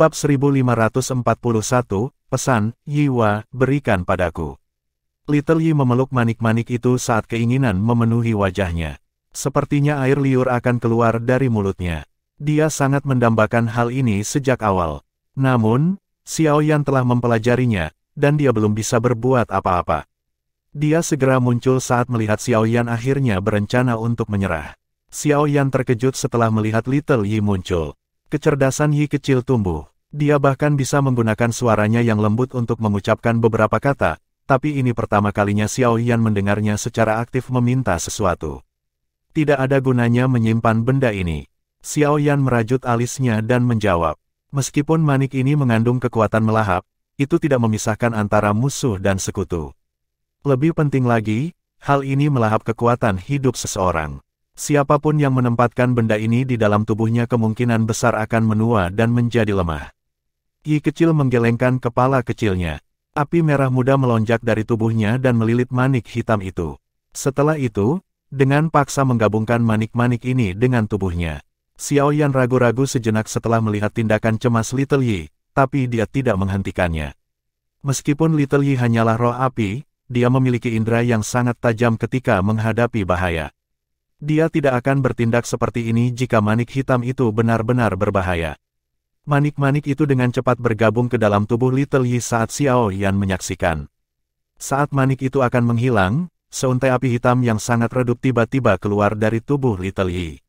Bab 1541, pesan, Yiwa, berikan padaku. Little Yi memeluk manik-manik itu saat keinginan memenuhi wajahnya. Sepertinya air liur akan keluar dari mulutnya. Dia sangat mendambakan hal ini sejak awal. Namun, Xiaoyan telah mempelajarinya, dan dia belum bisa berbuat apa-apa. Dia segera muncul saat melihat Xiaoyan akhirnya berencana untuk menyerah. Xiaoyan terkejut setelah melihat Little Yi muncul. Kecerdasan Yi kecil tumbuh. Dia bahkan bisa menggunakan suaranya yang lembut untuk mengucapkan beberapa kata, tapi ini pertama kalinya Xiaoyan mendengarnya secara aktif meminta sesuatu. Tidak ada gunanya menyimpan benda ini. Xiaoyan merajut alisnya dan menjawab. Meskipun manik ini mengandung kekuatan melahap, itu tidak memisahkan antara musuh dan sekutu. Lebih penting lagi, hal ini melahap kekuatan hidup seseorang. Siapapun yang menempatkan benda ini di dalam tubuhnya kemungkinan besar akan menua dan menjadi lemah. Yi kecil menggelengkan kepala kecilnya. Api merah muda melonjak dari tubuhnya dan melilit manik hitam itu. Setelah itu, dengan paksa menggabungkan manik-manik ini dengan tubuhnya. Xiaoyan ragu-ragu sejenak setelah melihat tindakan cemas Little Yi, tapi dia tidak menghentikannya. Meskipun Little Yi hanyalah roh api, dia memiliki indera yang sangat tajam ketika menghadapi bahaya. Dia tidak akan bertindak seperti ini jika manik hitam itu benar-benar berbahaya. Manik-manik itu dengan cepat bergabung ke dalam tubuh Little Yi saat Xiaoyan menyaksikan. Saat manik itu akan menghilang, seuntai api hitam yang sangat redup tiba-tiba keluar dari tubuh Little Yi.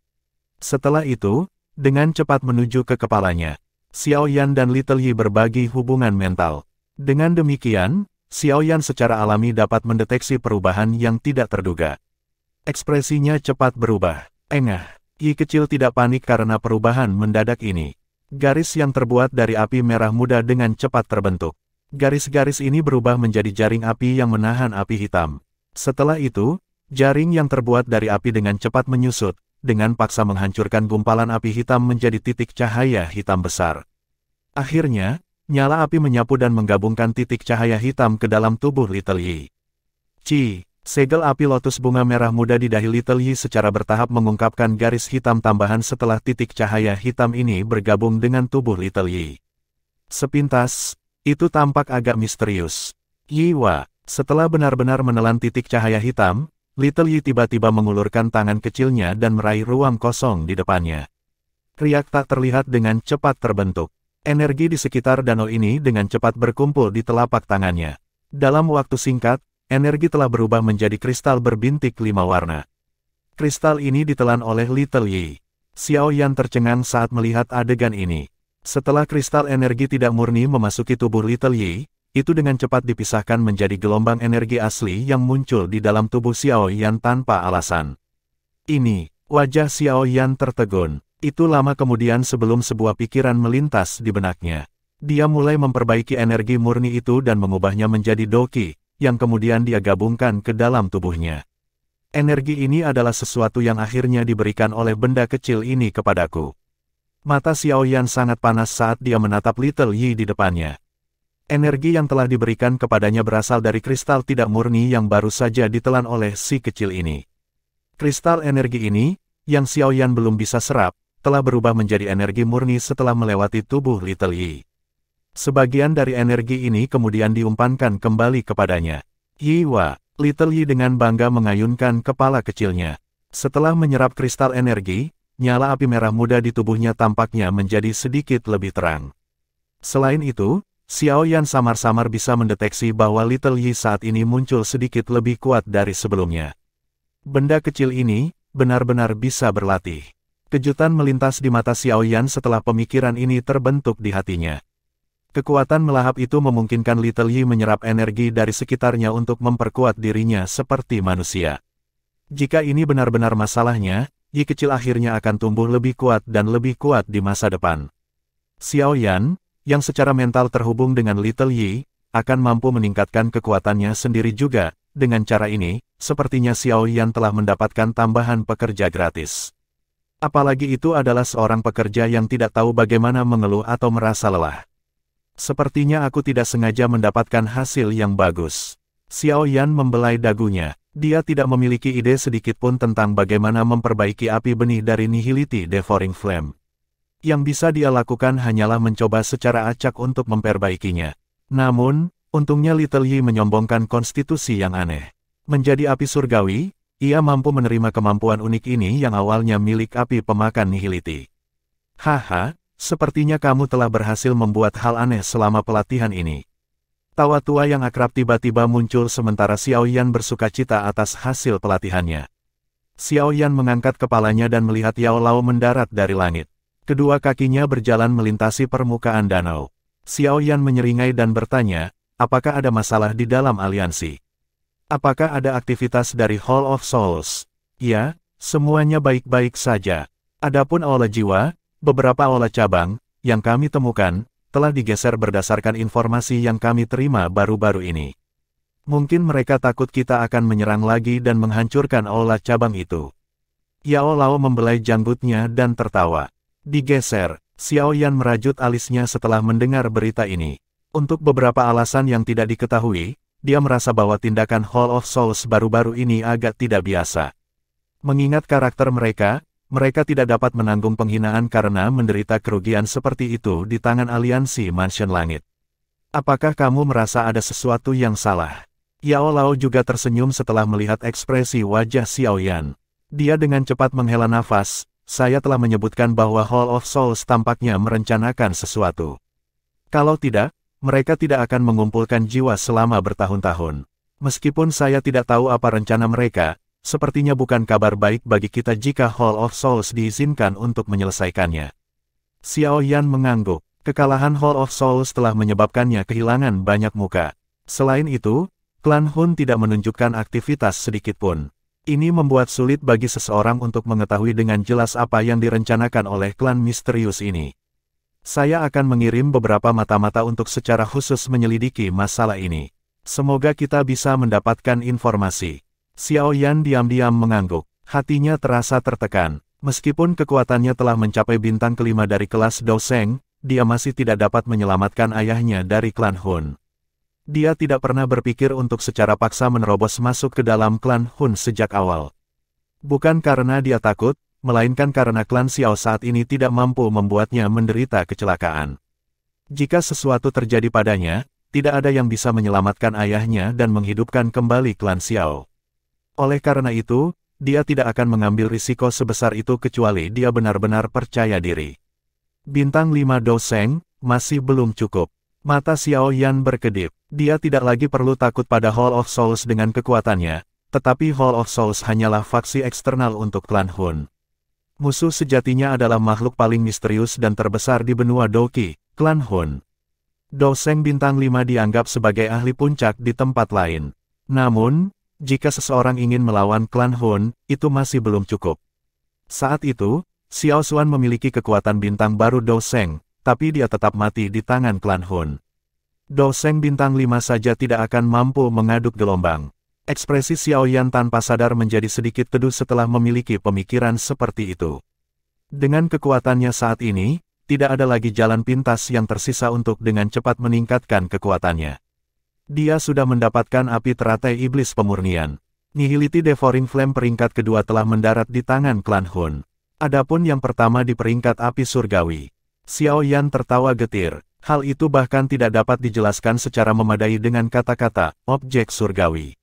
Setelah itu, dengan cepat menuju ke kepalanya, Xiaoyan dan Little Yi berbagi hubungan mental. Dengan demikian, Xiaoyan secara alami dapat mendeteksi perubahan yang tidak terduga. Ekspresinya cepat berubah. Engah, Yi kecil tidak panik karena perubahan mendadak ini. Garis yang terbuat dari api merah muda dengan cepat terbentuk. Garis-garis ini berubah menjadi jaring api yang menahan api hitam. Setelah itu, jaring yang terbuat dari api dengan cepat menyusut, dengan paksa menghancurkan gumpalan api hitam menjadi titik cahaya hitam besar. Akhirnya, nyala api menyapu dan menggabungkan titik cahaya hitam ke dalam tubuh Little Yi. Segel api lotus bunga merah muda di dahi Little Yi secara bertahap mengungkapkan garis hitam tambahan setelah titik cahaya hitam ini bergabung dengan tubuh Little Yi. Sepintas, itu tampak agak misterius. Yiwa, setelah benar-benar menelan titik cahaya hitam, Little Yi tiba-tiba mengulurkan tangan kecilnya dan meraih ruang kosong di depannya. Riak tak terlihat dengan cepat terbentuk. Energi di sekitar danau ini dengan cepat berkumpul di telapak tangannya. Dalam waktu singkat, energi telah berubah menjadi kristal berbintik 5 warna. Kristal ini ditelan oleh Little Yi. Xiaoyan tercengang saat melihat adegan ini. Setelah kristal energi tidak murni memasuki tubuh Little Yi, itu dengan cepat dipisahkan menjadi gelombang energi asli yang muncul di dalam tubuh Xiaoyan tanpa alasan. Wajah Xiaoyan tertegun. Itu lama kemudian sebelum sebuah pikiran melintas di benaknya. Dia mulai memperbaiki energi murni itu dan mengubahnya menjadi doki, yang kemudian dia gabungkan ke dalam tubuhnya. Energi ini adalah sesuatu yang akhirnya diberikan oleh benda kecil ini kepadaku. Mata Xiaoyan sangat panas saat dia menatap Little Yi di depannya. Energi yang telah diberikan kepadanya berasal dari kristal tidak murni yang baru saja ditelan oleh si kecil ini. Kristal energi ini, yang Xiaoyan belum bisa serap, telah berubah menjadi energi murni setelah melewati tubuh Little Yi. Sebagian dari energi ini kemudian diumpankan kembali kepadanya. Yiwa, Little Yi dengan bangga mengayunkan kepala kecilnya. Setelah menyerap kristal energi, nyala api merah muda di tubuhnya tampaknya menjadi sedikit lebih terang. Selain itu, Xiaoyan samar-samar bisa mendeteksi bahwa Little Yi saat ini muncul sedikit lebih kuat dari sebelumnya. Benda kecil ini, benar-benar bisa berlatih. Kejutan melintas di mata Xiaoyan setelah pemikiran ini terbentuk di hatinya. Kekuatan melahap itu memungkinkan Little Yi menyerap energi dari sekitarnya untuk memperkuat dirinya seperti manusia. Jika ini benar-benar masalahnya, Yi kecil akhirnya akan tumbuh lebih kuat dan lebih kuat di masa depan. Xiaoyan, yang secara mental terhubung dengan Little Yi, akan mampu meningkatkan kekuatannya sendiri juga. Dengan cara ini, sepertinya Xiaoyan telah mendapatkan tambahan pekerja gratis. Apalagi itu adalah seorang pekerja yang tidak tahu bagaimana mengeluh atau merasa lelah. Sepertinya aku tidak sengaja mendapatkan hasil yang bagus. Xiaoyan membelai dagunya. Dia tidak memiliki ide sedikit pun tentang bagaimana memperbaiki api benih dari Nihility Devouring Flame. Yang bisa dia lakukan hanyalah mencoba secara acak untuk memperbaikinya. Namun, untungnya Little Yi menyombongkan konstitusi yang aneh. Menjadi api surgawi, ia mampu menerima kemampuan unik ini yang awalnya milik api pemakan nihiliti. Haha, sepertinya kamu telah berhasil membuat hal aneh selama pelatihan ini. Tawa tua yang akrab tiba-tiba muncul sementara Xiao Yan bersukacita atas hasil pelatihannya. Xiao Yan mengangkat kepalanya dan melihat Yao Lao mendarat dari langit. Kedua kakinya berjalan melintasi permukaan danau. Xiao Yan menyeringai dan bertanya, apakah ada masalah di dalam aliansi? Apakah ada aktivitas dari Hall of Souls? Ya, semuanya baik-baik saja. Adapun aula jiwa, beberapa aula cabang, yang kami temukan, telah digeser berdasarkan informasi yang kami terima baru-baru ini. Mungkin mereka takut kita akan menyerang lagi dan menghancurkan aula cabang itu. Yao Lao membelai janggutnya dan tertawa. Digeser, Xiao Yan merajut alisnya setelah mendengar berita ini. Untuk beberapa alasan yang tidak diketahui, dia merasa bahwa tindakan Hall of Souls baru-baru ini agak tidak biasa. Mengingat karakter mereka tidak dapat menanggung penghinaan karena menderita kerugian seperti itu di tangan aliansi Mansion Langit. Apakah kamu merasa ada sesuatu yang salah? Yao Lao juga tersenyum setelah melihat ekspresi wajah Xiao Yan. Dia dengan cepat menghela nafas. Saya telah menyebutkan bahwa Hall of Souls tampaknya merencanakan sesuatu. Kalau tidak, mereka tidak akan mengumpulkan jiwa selama bertahun-tahun. Meskipun saya tidak tahu apa rencana mereka, sepertinya bukan kabar baik bagi kita jika Hall of Souls diizinkan untuk menyelesaikannya. Xiao Yan mengangguk. Kekalahan Hall of Souls telah menyebabkannya kehilangan banyak muka. Selain itu, klan Hun tidak menunjukkan aktivitas sedikitpun. Ini membuat sulit bagi seseorang untuk mengetahui dengan jelas apa yang direncanakan oleh klan misterius ini. Saya akan mengirim beberapa mata-mata untuk secara khusus menyelidiki masalah ini. Semoga kita bisa mendapatkan informasi. Xiao Yan diam-diam mengangguk. Hatinya terasa tertekan. Meskipun kekuatannya telah mencapai bintang kelima dari kelas Doseng, dia masih tidak dapat menyelamatkan ayahnya dari klan Hun. Dia tidak pernah berpikir untuk secara paksa menerobos masuk ke dalam klan Hun sejak awal. Bukan karena dia takut, melainkan karena klan Xiao saat ini tidak mampu membuatnya menderita kecelakaan. Jika sesuatu terjadi padanya, tidak ada yang bisa menyelamatkan ayahnya dan menghidupkan kembali klan Xiao. Oleh karena itu, dia tidak akan mengambil risiko sebesar itu kecuali dia benar-benar percaya diri. Bintang 5 Doseng masih belum cukup. Mata Xiao Yan berkedip. Dia tidak lagi perlu takut pada Hall of Souls dengan kekuatannya, tetapi Hall of Souls hanyalah faksi eksternal untuk klan Hun. Musuh sejatinya adalah makhluk paling misterius dan terbesar di benua Doqi, klan Hun. Doseng bintang 5 dianggap sebagai ahli puncak di tempat lain. Namun, jika seseorang ingin melawan klan Hun, itu masih belum cukup. Saat itu, Xiao Xuan memiliki kekuatan bintang baru Doseng, tapi dia tetap mati di tangan klan Hun. Doseng bintang 5 saja tidak akan mampu mengaduk gelombang. Ekspresi Xiao Yan tanpa sadar menjadi sedikit teduh setelah memiliki pemikiran seperti itu. Dengan kekuatannya saat ini, tidak ada lagi jalan pintas yang tersisa untuk dengan cepat meningkatkan kekuatannya. Dia sudah mendapatkan api teratai iblis pemurnian. Nihility Devouring Flame peringkat kedua telah mendarat di tangan klan Hun. Adapun yang pertama di peringkat api surgawi. Xiao Yan tertawa getir. Hal itu bahkan tidak dapat dijelaskan secara memadai dengan kata-kata, objek surgawi.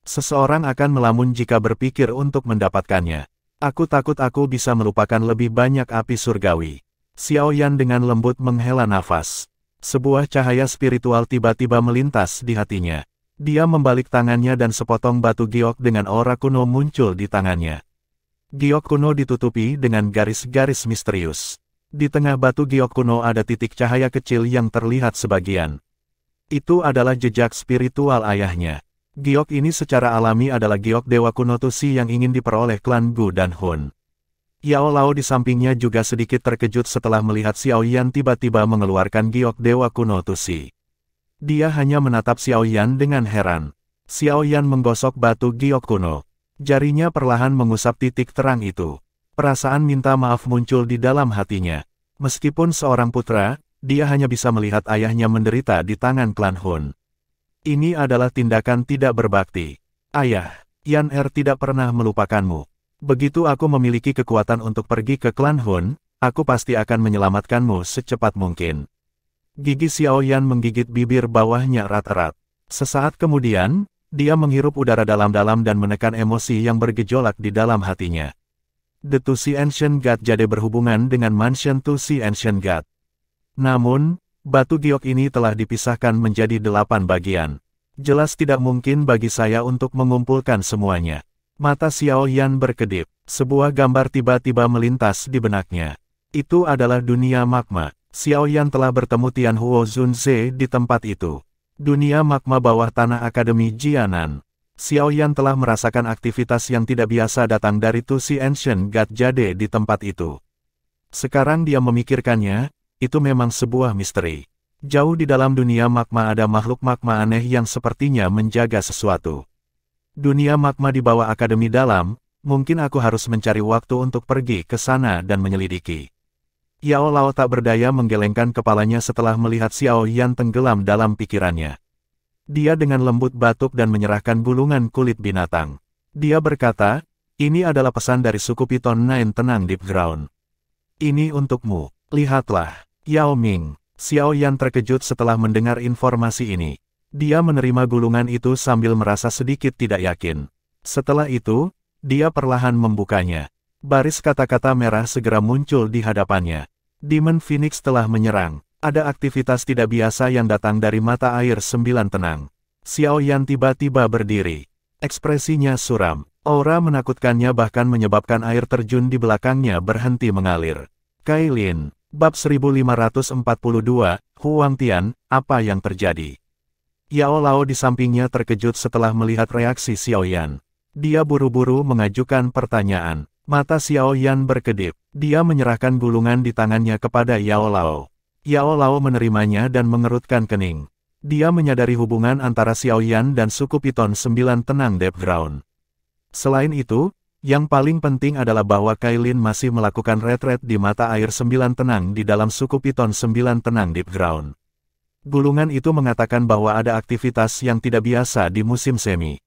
Seseorang akan melamun jika berpikir untuk mendapatkannya. Aku takut aku bisa melupakan lebih banyak api surgawi. Xiao Yan dengan lembut menghela nafas. Sebuah cahaya spiritual tiba-tiba melintas di hatinya. Dia membalik tangannya dan sepotong batu giok dengan aura kuno muncul di tangannya. Giok kuno ditutupi dengan garis-garis misterius. Di tengah batu giok kuno ada titik cahaya kecil yang terlihat sebagian. Itu adalah jejak spiritual ayahnya. Giok ini secara alami adalah giok dewa kuno Tusi yang ingin diperoleh klan Gu dan Hun. Yao Lao di sampingnya juga sedikit terkejut setelah melihat Xiao Yan tiba-tiba mengeluarkan giok dewa kuno Tusi. Dia hanya menatap Xiao Yan dengan heran. Xiao Yan menggosok batu giok kuno. Jarinya perlahan mengusap titik terang itu. Perasaan minta maaf muncul di dalam hatinya. Meskipun seorang putra, dia hanya bisa melihat ayahnya menderita di tangan klan Hun. Ini adalah tindakan tidak berbakti. Ayah, Yan Er tidak pernah melupakanmu. Begitu aku memiliki kekuatan untuk pergi ke klan Hun, aku pasti akan menyelamatkanmu secepat mungkin. Gigi Xiao Yan menggigit bibir bawahnya erat-erat. Sesaat kemudian, dia menghirup udara dalam-dalam dan menekan emosi yang bergejolak di dalam hatinya. The Tusi Ancient God Jade berhubungan dengan Mansion Tusi Ancient God. Namun, batu giok ini telah dipisahkan menjadi 8 bagian. Jelas tidak mungkin bagi saya untuk mengumpulkan semuanya. Mata Xiao Yan berkedip. Sebuah gambar tiba-tiba melintas di benaknya. Itu adalah dunia magma. Xiao Yan telah bertemu Tian Huo Zunze di tempat itu. Dunia magma bawah tanah Akademi Jianan. Xiao Yan telah merasakan aktivitas yang tidak biasa datang dari Tusi Ancient God Jade di tempat itu. Sekarang dia memikirkannya, itu memang sebuah misteri. Jauh di dalam dunia magma ada makhluk magma aneh yang sepertinya menjaga sesuatu. Dunia magma di bawah Akademi Dalam, mungkin aku harus mencari waktu untuk pergi ke sana dan menyelidiki. Yao Lao tak berdaya menggelengkan kepalanya setelah melihat Xiao Yan tenggelam dalam pikirannya. Dia dengan lembut batuk dan menyerahkan gulungan kulit binatang. Dia berkata, ini adalah pesan dari suku Piton Nine Tenang Deep Ground. Ini untukmu, lihatlah, Yao Ming. Xiao Yan terkejut setelah mendengar informasi ini. Dia menerima gulungan itu sambil merasa sedikit tidak yakin. Setelah itu, dia perlahan membukanya. Baris kata-kata merah segera muncul di hadapannya. Demon Phoenix telah menyerang. Ada aktivitas tidak biasa yang datang dari mata air 9 tenang. Xiao Yan tiba-tiba berdiri. Ekspresinya suram. Aura menakutkannya bahkan menyebabkan air terjun di belakangnya berhenti mengalir. Kailin, bab 1542, Huang Tian, apa yang terjadi? Yao Lao di sampingnya terkejut setelah melihat reaksi Xiao Yan. Dia buru-buru mengajukan pertanyaan. Mata Xiao Yan berkedip. Dia menyerahkan gulungan di tangannya kepada Yao Lao. Yao Lao menerimanya dan mengerutkan kening. Dia menyadari hubungan antara Xiao Yan dan suku Piton 9 Tenang Deep Ground. Selain itu, yang paling penting adalah bahwa Kailin masih melakukan retret di mata air 9 tenang di dalam suku Piton 9 Tenang Deep Ground. Gulungan itu mengatakan bahwa ada aktivitas yang tidak biasa di musim semi.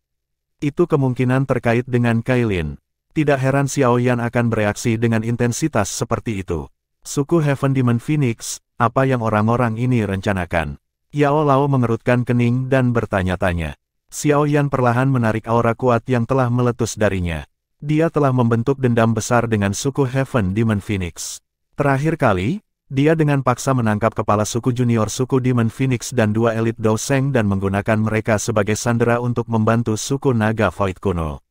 Itu kemungkinan terkait dengan Kailin. Tidak heran Xiao Yan akan bereaksi dengan intensitas seperti itu. Suku Heaven Demon Phoenix, apa yang orang-orang ini rencanakan? Yao Lao mengerutkan kening dan bertanya-tanya. Xiao Yan perlahan menarik aura kuat yang telah meletus darinya. Dia telah membentuk dendam besar dengan suku Heaven Demon Phoenix. Terakhir kali, dia dengan paksa menangkap kepala suku junior suku Demon Phoenix dan 2 elit Doseng dan menggunakan mereka sebagai sandera untuk membantu suku Naga Void kuno.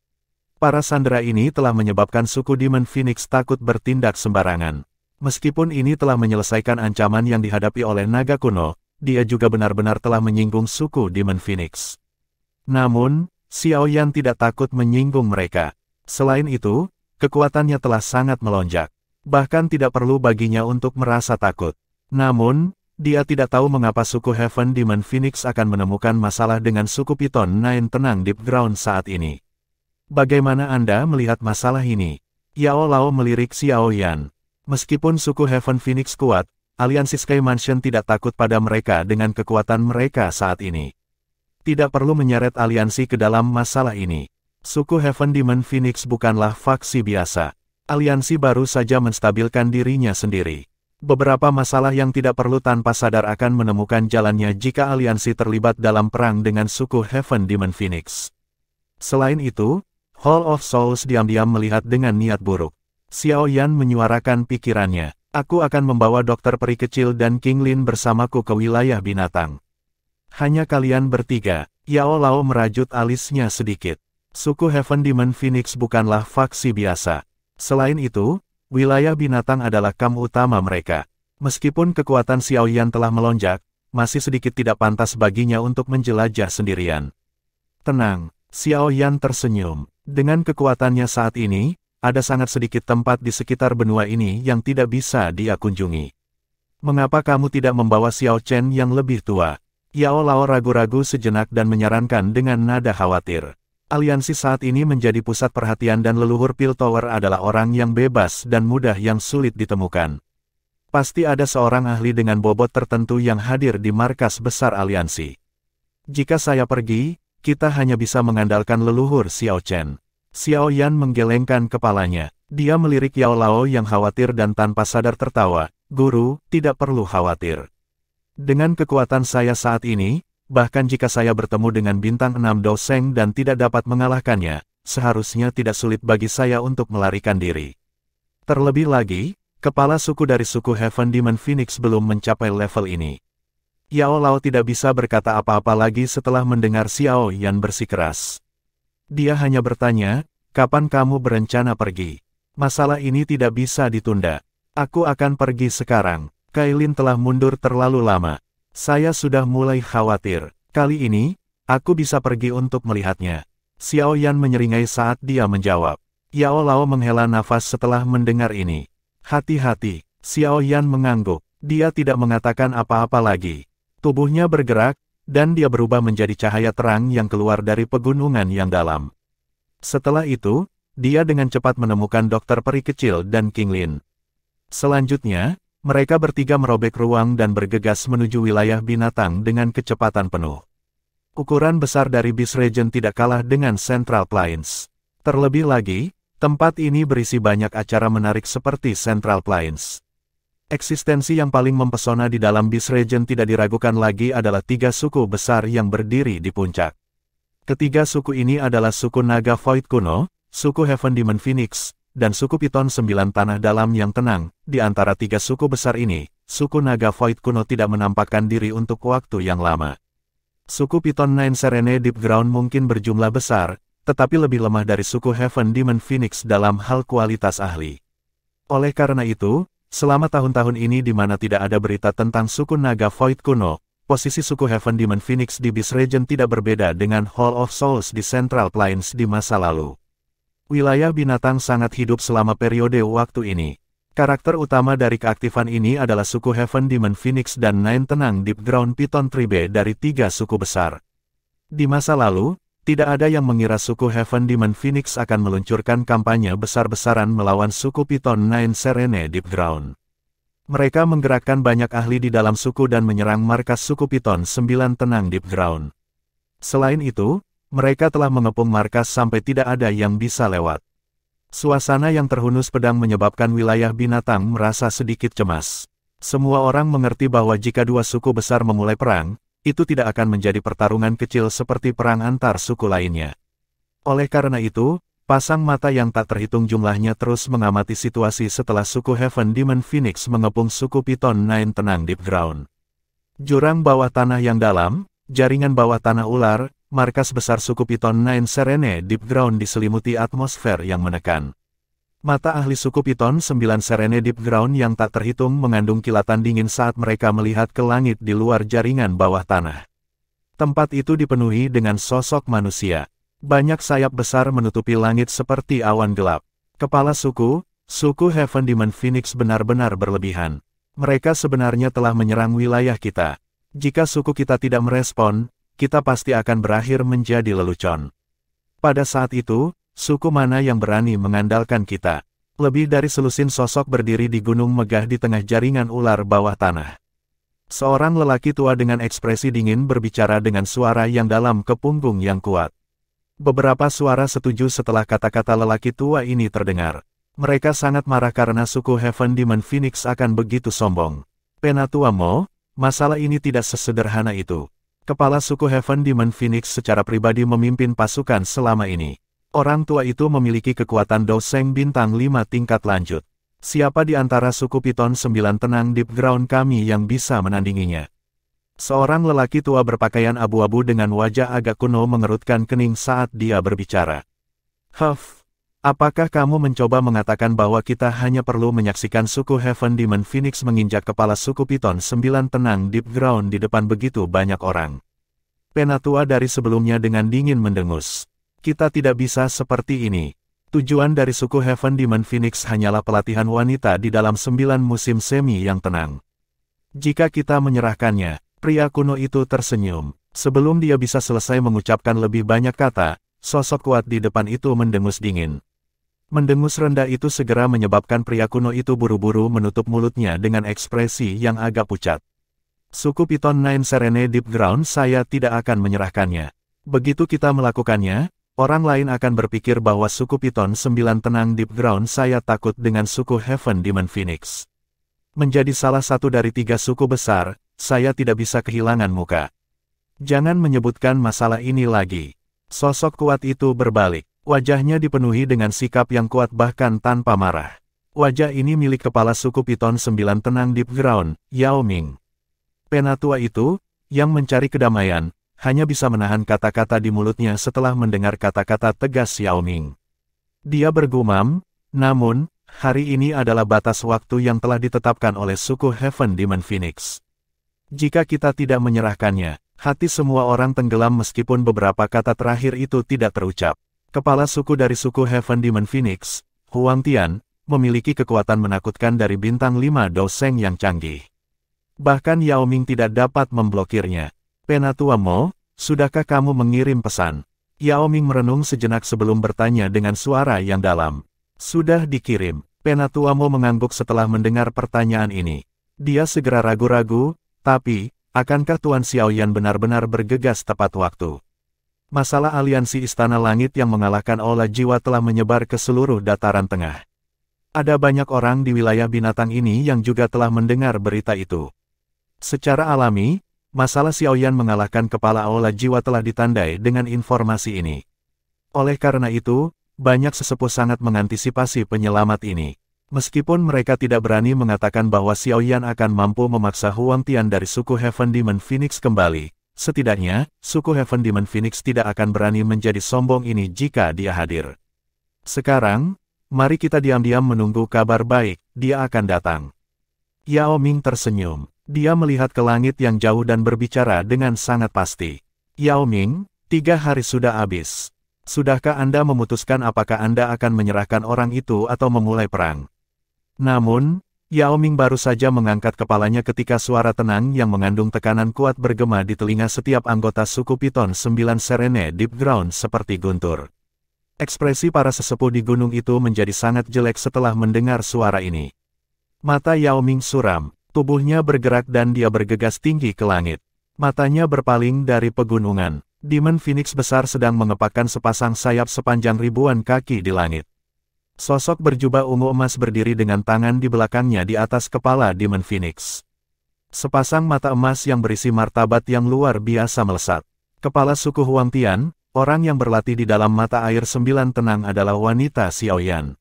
Para sandera ini telah menyebabkan suku Demon Phoenix takut bertindak sembarangan. Meskipun ini telah menyelesaikan ancaman yang dihadapi oleh naga kuno, dia juga benar-benar telah menyinggung suku Demon Phoenix. Namun, Xiao Yan tidak takut menyinggung mereka. Selain itu, kekuatannya telah sangat melonjak. Bahkan tidak perlu baginya untuk merasa takut. Namun, dia tidak tahu mengapa suku Heaven Demon Phoenix akan menemukan masalah dengan suku Piton Nine Tenang Deep Ground saat ini. Bagaimana Anda melihat masalah ini? Yao Lao melirik Xiao Yan. Meskipun suku Heaven Phoenix kuat, aliansi Sky Mansion tidak takut pada mereka dengan kekuatan mereka saat ini. Tidak perlu menyeret aliansi ke dalam masalah ini. Suku Heaven Demon Phoenix bukanlah faksi biasa. Aliansi baru saja menstabilkan dirinya sendiri. Beberapa masalah yang tidak perlu tanpa sadar akan menemukan jalannya jika aliansi terlibat dalam perang dengan suku Heaven Demon Phoenix. Selain itu, Hall of Souls diam-diam melihat dengan niat buruk. Xiao Yan menyuarakan pikirannya. Aku akan membawa dokter peri kecil dan King Lin bersamaku ke wilayah binatang. Hanya kalian bertiga. Yao Lao merajut alisnya sedikit. Suku Heaven Demon Phoenix bukanlah faksi biasa. Selain itu, wilayah binatang adalah kamp utama mereka. Meskipun kekuatan Xiao Yan telah melonjak, masih sedikit tidak pantas baginya untuk menjelajah sendirian. Tenang, Xiao Yan tersenyum. Dengan kekuatannya saat ini, ada sangat sedikit tempat di sekitar benua ini yang tidak bisa dia kunjungi. Mengapa kamu tidak membawa Xiao Chen yang lebih tua? Yao Lao ragu-ragu sejenak dan menyarankan dengan nada khawatir. Aliansi saat ini menjadi pusat perhatian dan leluhur Piltover adalah orang yang bebas dan mudah yang sulit ditemukan. Pasti ada seorang ahli dengan bobot tertentu yang hadir di markas besar aliansi. Jika saya pergi, kita hanya bisa mengandalkan leluhur Xiao Chen. Xiao Yan menggelengkan kepalanya. Dia melirik Yao Lao yang khawatir dan tanpa sadar tertawa, "Guru, tidak perlu khawatir. Dengan kekuatan saya saat ini, bahkan jika saya bertemu dengan bintang 6 Do Seng dan tidak dapat mengalahkannya, seharusnya tidak sulit bagi saya untuk melarikan diri. Terlebih lagi, kepala suku dari suku Heaven Demon Phoenix belum mencapai level ini." Yao Lao tidak bisa berkata apa-apa lagi setelah mendengar Xiao Yan bersikeras. Dia hanya bertanya, "Kapan kamu berencana pergi? Masalah ini tidak bisa ditunda. Aku akan pergi sekarang. Kailin telah mundur terlalu lama. Saya sudah mulai khawatir. Kali ini, aku bisa pergi untuk melihatnya." Xiao Yan menyeringai saat dia menjawab. Yao Lao menghela nafas setelah mendengar ini. "Hati-hati." Xiao Yan mengangguk. Dia tidak mengatakan apa-apa lagi. Tubuhnya bergerak, dan dia berubah menjadi cahaya terang yang keluar dari pegunungan yang dalam. Setelah itu, dia dengan cepat menemukan dokter peri kecil dan King Lin. Selanjutnya, mereka bertiga merobek ruang dan bergegas menuju wilayah binatang dengan kecepatan penuh. Ukuran besar dari Beast Region tidak kalah dengan Central Plains. Terlebih lagi, tempat ini berisi banyak acara menarik seperti Central Plains. Eksistensi yang paling mempesona di dalam Beast Region tidak diragukan lagi adalah 3 suku besar yang berdiri di puncak. Ketiga suku ini adalah suku Naga Void kuno, suku Heaven Demon Phoenix, dan suku Piton 9 Tanah Dalam yang tenang. Di antara 3 suku besar ini, suku Naga Void kuno tidak menampakkan diri untuk waktu yang lama. Suku Piton 9 Serene Deep Ground mungkin berjumlah besar, tetapi lebih lemah dari suku Heaven Demon Phoenix dalam hal kualitas ahli. Oleh karena itu, selama tahun-tahun ini di mana tidak ada berita tentang suku Naga Void kuno, posisi suku Heaven Demon Phoenix di Beast Region tidak berbeda dengan Hall of Souls di Central Plains di masa lalu. Wilayah binatang sangat hidup selama periode waktu ini. Karakter utama dari keaktifan ini adalah suku Heaven Demon Phoenix dan Nine Tenang Deep Ground Piton Tribe dari 3 suku besar. Di masa lalu, tidak ada yang mengira suku Heaven Demon Phoenix akan meluncurkan kampanye besar-besaran melawan suku Piton Nine Serene Deep Ground. Mereka menggerakkan banyak ahli di dalam suku dan menyerang markas suku Piton 9 Tenang Deep Ground. Selain itu, mereka telah mengepung markas sampai tidak ada yang bisa lewat. Suasana yang terhunus pedang menyebabkan wilayah binatang merasa sedikit cemas. Semua orang mengerti bahwa jika 2 suku besar memulai perang, itu tidak akan menjadi pertarungan kecil seperti perang antar suku lainnya. Oleh karena itu, pasang mata yang tak terhitung jumlahnya terus mengamati situasi setelah suku Heaven Demon Phoenix mengepung suku Piton 9 Tenang Deep Ground. Jurang bawah tanah yang dalam, jaringan bawah tanah ular, markas besar suku Piton 9 Serene Deep Ground diselimuti atmosfer yang menekan. Mata ahli suku Piton 9 Serene Deep Ground yang tak terhitung mengandung kilatan dingin saat mereka melihat ke langit di luar jaringan bawah tanah. Tempat itu dipenuhi dengan sosok manusia. Banyak sayap besar menutupi langit seperti awan gelap. Kepala suku Heaven Demon Phoenix benar-benar berlebihan. Mereka sebenarnya telah menyerang wilayah kita. Jika suku kita tidak merespon, kita pasti akan berakhir menjadi lelucon. Pada saat itu, suku mana yang berani mengandalkan kita? Lebih dari selusin sosok berdiri di gunung megah di tengah jaringan ular bawah tanah. Seorang lelaki tua dengan ekspresi dingin berbicara dengan suara yang dalam ke punggung yang kuat. Beberapa suara setuju setelah kata-kata lelaki tua ini terdengar. Mereka sangat marah karena suku Heaven Demon Phoenix akan begitu sombong. Penatua Mo, masalah ini tidak sesederhana itu. Kepala suku Heaven Demon Phoenix secara pribadi memimpin pasukan selama ini. Orang tua itu memiliki kekuatan Do Seng bintang 5 tingkat lanjut. Siapa di antara suku Piton 9 Tenang Deep Ground kami yang bisa menandinginya? Seorang lelaki tua berpakaian abu-abu dengan wajah agak kuno mengerutkan kening saat dia berbicara. Huff, apakah kamu mencoba mengatakan bahwa kita hanya perlu menyaksikan suku Heaven Demon Phoenix menginjak kepala suku Piton 9 Tenang Deep Ground di depan begitu banyak orang? Penatua dari sebelumnya dengan dingin mendengus. Kita tidak bisa seperti ini. Tujuan dari suku Heaven Demon Phoenix hanyalah pelatihan wanita di dalam 9 musim semi yang tenang. Jika kita menyerahkannya, pria kuno itu tersenyum. Sebelum dia bisa selesai mengucapkan lebih banyak kata, sosok kuat di depan itu mendengus dingin. Mendengus rendah itu segera menyebabkan pria kuno itu buru-buru menutup mulutnya dengan ekspresi yang agak pucat. Suku Piton 9 Serene Deep Ground saya tidak akan menyerahkannya. Begitu kita melakukannya, orang lain akan berpikir bahwa suku Piton 9 tenang Deep Ground saya takut dengan suku Heaven Demon Phoenix. Menjadi salah satu dari 3 suku besar, saya tidak bisa kehilangan muka. Jangan menyebutkan masalah ini lagi. Sosok kuat itu berbalik. Wajahnya dipenuhi dengan sikap yang kuat bahkan tanpa marah. Wajah ini milik kepala suku Piton 9 tenang Deep Ground, Yao Ming. Penatua itu, yang mencari kedamaian, hanya bisa menahan kata-kata di mulutnya setelah mendengar kata-kata tegas Yao Ming. Dia bergumam, namun, hari ini adalah batas waktu yang telah ditetapkan oleh suku Heaven Demon Phoenix. Jika kita tidak menyerahkannya, hati semua orang tenggelam meskipun beberapa kata terakhir itu tidak terucap. Kepala suku dari suku Heaven Demon Phoenix, Huang Tian, memiliki kekuatan menakutkan dari bintang 5 Doseng yang canggih. Bahkan Yao Ming tidak dapat memblokirnya. Penatua Mo, sudahkah kamu mengirim pesan? Yao Ming merenung sejenak sebelum bertanya dengan suara yang dalam. Sudah dikirim. Penatua Mo mengangguk setelah mendengar pertanyaan ini. Dia segera ragu-ragu, tapi, akankah Tuan Xiaoyan benar-benar bergegas tepat waktu? Masalah aliansi Istana Langit yang mengalahkan Aula Jiwa telah menyebar ke seluruh dataran tengah. Ada banyak orang di wilayah binatang ini yang juga telah mendengar berita itu. Secara alami, masalah Xiaoyan mengalahkan kepala Aula Jiwa telah ditandai dengan informasi ini. Oleh karena itu, banyak sesepuh sangat mengantisipasi penyelamat ini. Meskipun mereka tidak berani mengatakan bahwa Xiaoyan akan mampu memaksa Huang Tian dari suku Heaven Demon Phoenix kembali, setidaknya, suku Heaven Demon Phoenix tidak akan berani menjadi sombong ini jika dia hadir. Sekarang, mari kita diam-diam menunggu kabar baik, dia akan datang. Yao Ming tersenyum. Dia melihat ke langit yang jauh dan berbicara dengan sangat pasti. Yao Ming, 3 hari sudah habis. Sudahkah Anda memutuskan apakah Anda akan menyerahkan orang itu atau memulai perang? Namun, Yao Ming baru saja mengangkat kepalanya ketika suara tenang yang mengandung tekanan kuat bergema di telinga setiap anggota suku Piton 9 Serene Deep Ground seperti guntur. Ekspresi para sesepuh di gunung itu menjadi sangat jelek setelah mendengar suara ini. Mata Yao Ming suram. Tubuhnya bergerak dan dia bergegas tinggi ke langit. Matanya berpaling dari pegunungan. Demon Phoenix besar sedang mengepakkan sepasang sayap sepanjang ribuan kaki di langit. Sosok berjubah ungu emas berdiri dengan tangan di belakangnya di atas kepala Demon Phoenix. Sepasang mata emas yang berisi martabat yang luar biasa melesat. Kepala suku Huang Tian, orang yang berlatih di dalam mata air 9 tenang adalah wanita Xiaoyan.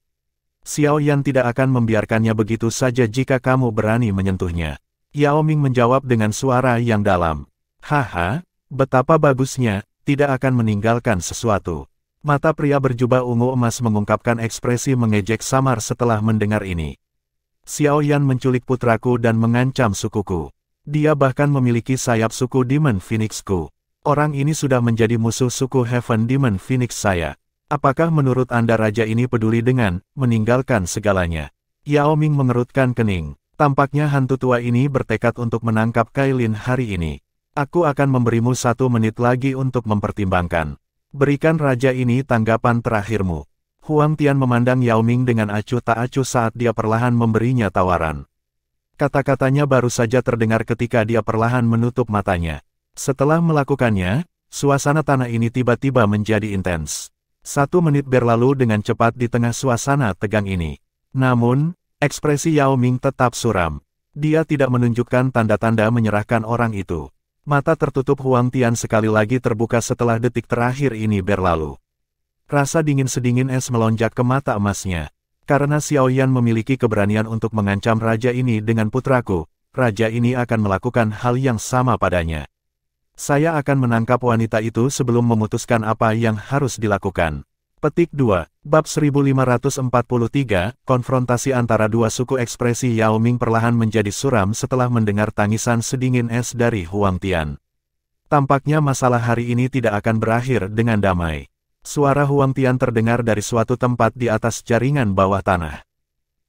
Xiaoyan tidak akan membiarkannya begitu saja jika kamu berani menyentuhnya. Yao Ming menjawab dengan suara yang dalam. Haha, betapa bagusnya, tidak akan meninggalkan sesuatu. Mata pria berjubah ungu emas mengungkapkan ekspresi mengejek samar setelah mendengar ini. Xiaoyan menculik putraku dan mengancam sukuku. Dia bahkan memiliki sayap suku Demon Phoenixku. Orang ini sudah menjadi musuh suku Heaven Demon Phoenix saya. Apakah menurut Anda raja ini peduli dengan meninggalkan segalanya? Yao Ming mengerutkan kening. Tampaknya hantu tua ini bertekad untuk menangkap Kailin hari ini. Aku akan memberimu 1 menit lagi untuk mempertimbangkan. Berikan raja ini tanggapan terakhirmu. Huang Tian memandang Yao Ming dengan acuh tak acuh saat dia perlahan memberinya tawaran. Kata-katanya baru saja terdengar ketika dia perlahan menutup matanya. Setelah melakukannya, suasana tanah ini tiba-tiba menjadi intens. 1 menit berlalu dengan cepat di tengah suasana tegang ini. Namun, ekspresi Yao Ming tetap suram. Dia tidak menunjukkan tanda-tanda menyerahkan orang itu. Mata tertutup Huang Tian sekali lagi terbuka setelah detik terakhir ini berlalu. Rasa dingin sedingin es melonjak ke mata emasnya. Karena Xiaoyan memiliki keberanian untuk mengancam raja ini dengan putraku, raja ini akan melakukan hal yang sama padanya. Saya akan menangkap wanita itu sebelum memutuskan apa yang harus dilakukan. Petik 2, Bab 1543, konfrontasi antara dua suku. Ekspresi Yao Ming perlahan menjadi suram setelah mendengar tangisan sedingin es dari Huang Tian. Tampaknya masalah hari ini tidak akan berakhir dengan damai. Suara Huang Tian terdengar dari suatu tempat di atas jaringan bawah tanah.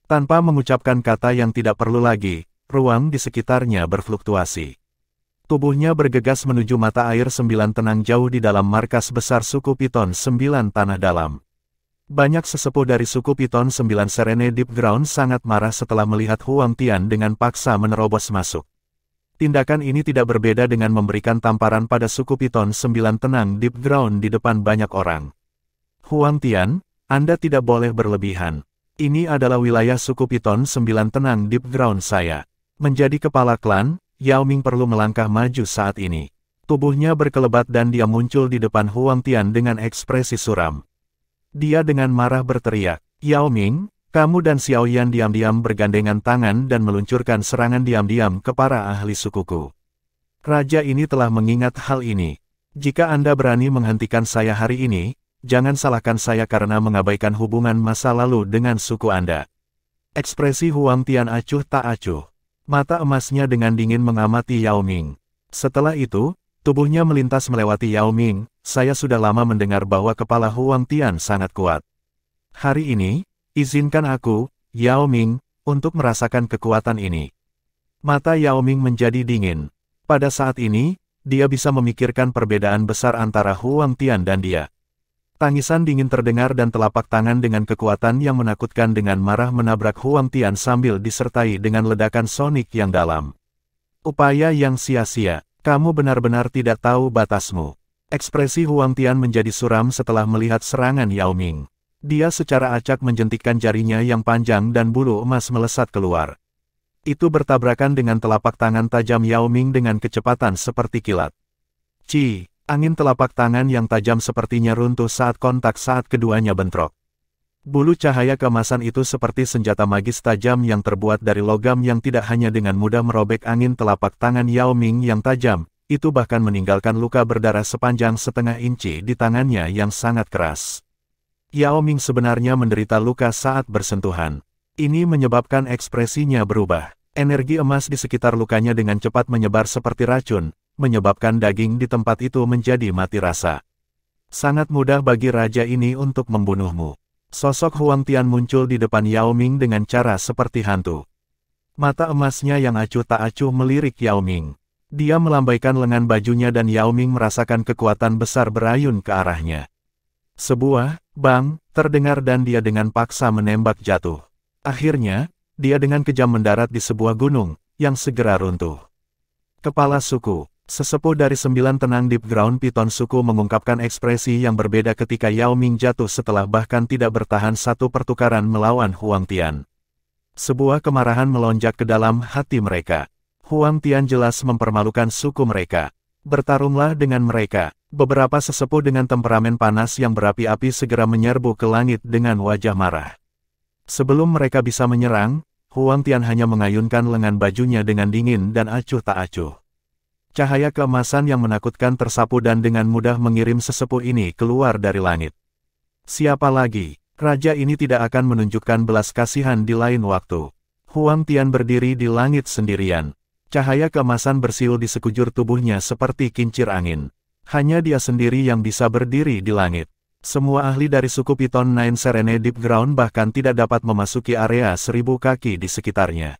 Tanpa mengucapkan kata yang tidak perlu lagi, ruang di sekitarnya berfluktuasi. Tubuhnya bergegas menuju mata air 9 tenang jauh di dalam markas besar suku Piton 9 tanah dalam. Banyak sesepuh dari suku Piton 9 Serene Deep Ground sangat marah setelah melihat Huang Tian dengan paksa menerobos masuk. Tindakan ini tidak berbeda dengan memberikan tamparan pada suku Piton 9 tenang Deep Ground di depan banyak orang. Huang Tian, Anda tidak boleh berlebihan. Ini adalah wilayah suku Piton 9 tenang deep ground saya. Menjadi kepala klan, Yao Ming perlu melangkah maju saat ini. Tubuhnya berkelebat dan dia muncul di depan Huang Tian dengan ekspresi suram. Dia dengan marah berteriak, "Yao Ming, kamu dan Xiao Yan diam-diam bergandengan tangan dan meluncurkan serangan diam-diam ke para ahli sukuku. Raja ini telah mengingat hal ini. Jika Anda berani menghentikan saya hari ini, jangan salahkan saya karena mengabaikan hubungan masa lalu dengan suku Anda." Ekspresi Huang Tian acuh tak acuh. Mata emasnya dengan dingin mengamati Yao Ming. Setelah itu, tubuhnya melintas melewati Yao Ming. Saya sudah lama mendengar bahwa kepala Huang Tian sangat kuat. Hari ini, izinkan aku, Yao Ming, untuk merasakan kekuatan ini. Mata Yao Ming menjadi dingin. Pada saat ini, dia bisa memikirkan perbedaan besar antara Huang Tian dan dia. Tangisan dingin terdengar dan telapak tangan dengan kekuatan yang menakutkan dengan marah menabrak Huang Tian sambil disertai dengan ledakan sonik yang dalam. Upaya yang sia-sia, kamu benar-benar tidak tahu batasmu. Ekspresi Huang Tian menjadi suram setelah melihat serangan Yao Ming. Dia secara acak menjentikkan jarinya yang panjang dan bulu emas melesat keluar. Itu bertabrakan dengan telapak tangan tajam Yao Ming dengan kecepatan seperti kilat. Ci! Angin telapak tangan yang tajam sepertinya runtuh saat kontak saat keduanya bentrok. Bulu cahaya keemasan itu seperti senjata magis tajam yang terbuat dari logam yang tidak hanya dengan mudah merobek angin telapak tangan Yao Ming yang tajam, itu bahkan meninggalkan luka berdarah sepanjang setengah inci di tangannya yang sangat keras. Yao Ming sebenarnya menderita luka saat bersentuhan. Ini menyebabkan ekspresinya berubah. Energi emas di sekitar lukanya dengan cepat menyebar seperti racun, menyebabkan daging di tempat itu menjadi mati rasa. Sangat mudah bagi raja ini untuk membunuhmu. Sosok Huang Tian muncul di depan Yao Ming dengan cara seperti hantu. Mata emasnya yang acuh tak acuh melirik Yao Ming. Dia melambaikan lengan bajunya dan Yao Ming merasakan kekuatan besar berayun ke arahnya. Sebuah bang terdengar dan dia dengan paksa menembak jatuh. Akhirnya, dia dengan kejam mendarat di sebuah gunung, yang segera runtuh. Kepala suku, sesepuh dari 9 tenang deep ground Piton suku mengungkapkan ekspresi yang berbeda ketika Yao Ming jatuh setelah bahkan tidak bertahan satu pertukaran melawan Huang Tian. Sebuah kemarahan melonjak ke dalam hati mereka. Huang Tian jelas mempermalukan suku mereka. Bertarunglah dengan mereka. Beberapa sesepuh dengan temperamen panas yang berapi-api segera menyerbu ke langit dengan wajah marah. Sebelum mereka bisa menyerang, Huang Tian hanya mengayunkan lengan bajunya dengan dingin dan acuh tak acuh. Cahaya keemasan yang menakutkan tersapu dan dengan mudah mengirim sesepuh ini keluar dari langit. Siapa lagi? Raja ini tidak akan menunjukkan belas kasihan di lain waktu. Huang Tian berdiri di langit sendirian. Cahaya keemasan bersiul di sekujur tubuhnya seperti kincir angin. Hanya dia sendiri yang bisa berdiri di langit. Semua ahli dari suku Piton Nine Serene Deep Ground bahkan tidak dapat memasuki area 1000 kaki di sekitarnya.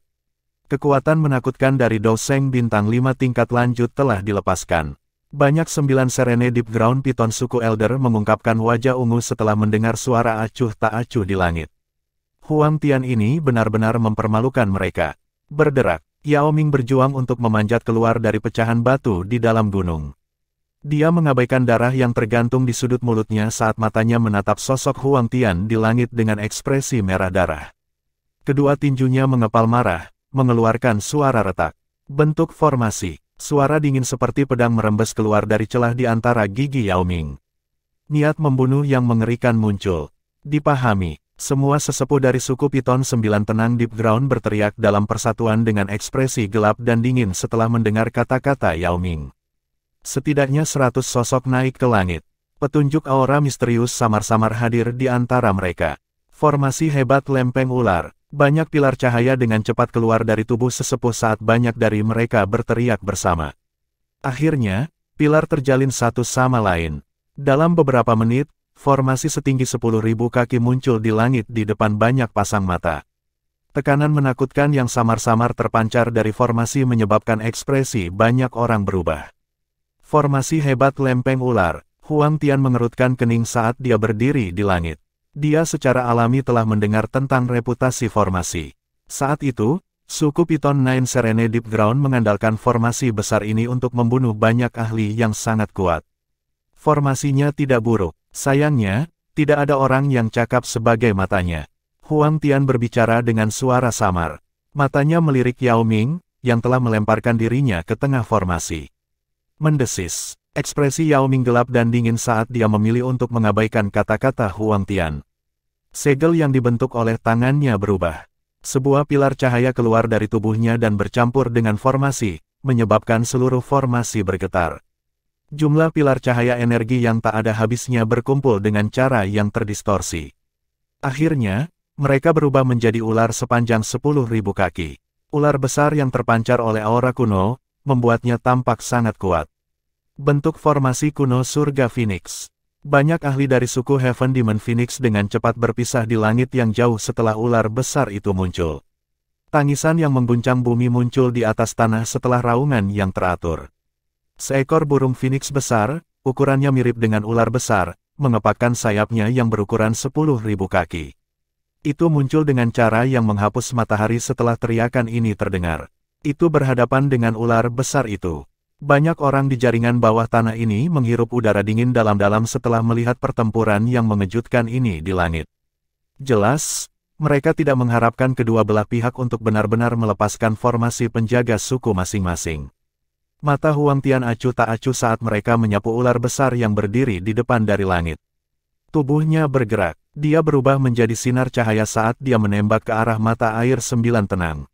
Kekuatan menakutkan dari Doseng bintang 5 tingkat lanjut telah dilepaskan. Banyak 9 Serene Deep Ground Piton suku Elder mengungkapkan wajah ungu setelah mendengar suara acuh tak acuh di langit. Huang Tian ini benar-benar mempermalukan mereka. Berderak, Yao Ming berjuang untuk memanjat keluar dari pecahan batu di dalam gunung. Dia mengabaikan darah yang tergantung di sudut mulutnya saat matanya menatap sosok Huang Tian di langit dengan ekspresi merah darah. Kedua tinjunya mengepal marah, mengeluarkan suara retak. Bentuk formasi, suara dingin seperti pedang merembes keluar dari celah di antara gigi Yao Ming. Niat membunuh yang mengerikan muncul. Dipahami, semua sesepuh dari suku Piton 9 tenang Deep Ground berteriak dalam persatuan dengan ekspresi gelap dan dingin setelah mendengar kata-kata Yao Ming. Setidaknya 100 sosok naik ke langit. Petunjuk aura misterius samar-samar hadir di antara mereka. Formasi hebat lempeng ular. Banyak pilar cahaya dengan cepat keluar dari tubuh sesepuh saat banyak dari mereka berteriak bersama. Akhirnya, pilar terjalin satu sama lain. Dalam beberapa menit, formasi setinggi 10.000 kaki muncul di langit di depan banyak pasang mata. Tekanan menakutkan yang samar-samar terpancar dari formasi menyebabkan ekspresi banyak orang berubah. Formasi hebat lempeng ular. Huang Tian mengerutkan kening saat dia berdiri di langit. Dia secara alami telah mendengar tentang reputasi formasi. Saat itu, suku Piton Nine Serene Deep Ground mengandalkan formasi besar ini untuk membunuh banyak ahli yang sangat kuat. Formasinya tidak buruk. Sayangnya, Tidak ada orang yang cakap sebagai matanya. Huang Tian berbicara dengan suara samar. Matanya melirik Yao Ming, yang telah melemparkan dirinya ke tengah formasi. Mendesis. Ekspresi Yao Ming gelap dan dingin saat dia memilih untuk mengabaikan kata-kata Huang Tian. Segel yang dibentuk oleh tangannya berubah. Sebuah pilar cahaya keluar dari tubuhnya dan bercampur dengan formasi, menyebabkan seluruh formasi bergetar. Jumlah pilar cahaya energi yang tak ada habisnya berkumpul dengan cara yang terdistorsi. Akhirnya, mereka berubah menjadi ular sepanjang 10.000 kaki. Ular besar yang terpancar oleh aura kuno, membuatnya tampak sangat kuat. Bentuk formasi kuno surga Phoenix. Banyak ahli dari suku Heaven Demon Phoenix dengan cepat berpisah di langit yang jauh setelah ular besar itu muncul. Tangisan yang mengguncang bumi muncul di atas tanah setelah raungan yang teratur. Seekor burung Phoenix besar, ukurannya mirip dengan ular besar, mengepakkan sayapnya yang berukuran 10.000 kaki. Itu muncul dengan cara yang menghapus matahari setelah teriakan ini terdengar. Itu berhadapan dengan ular besar itu. Banyak orang di jaringan bawah tanah ini menghirup udara dingin dalam-dalam setelah melihat pertempuran yang mengejutkan ini di langit. Jelas, mereka tidak mengharapkan kedua belah pihak untuk benar-benar melepaskan formasi penjaga suku masing-masing. Mata Huang Tian acuh tak acuh saat mereka menyapu ular besar yang berdiri di depan dari langit. Tubuhnya bergerak, dia berubah menjadi sinar cahaya saat dia menembak ke arah mata air 9 tenang.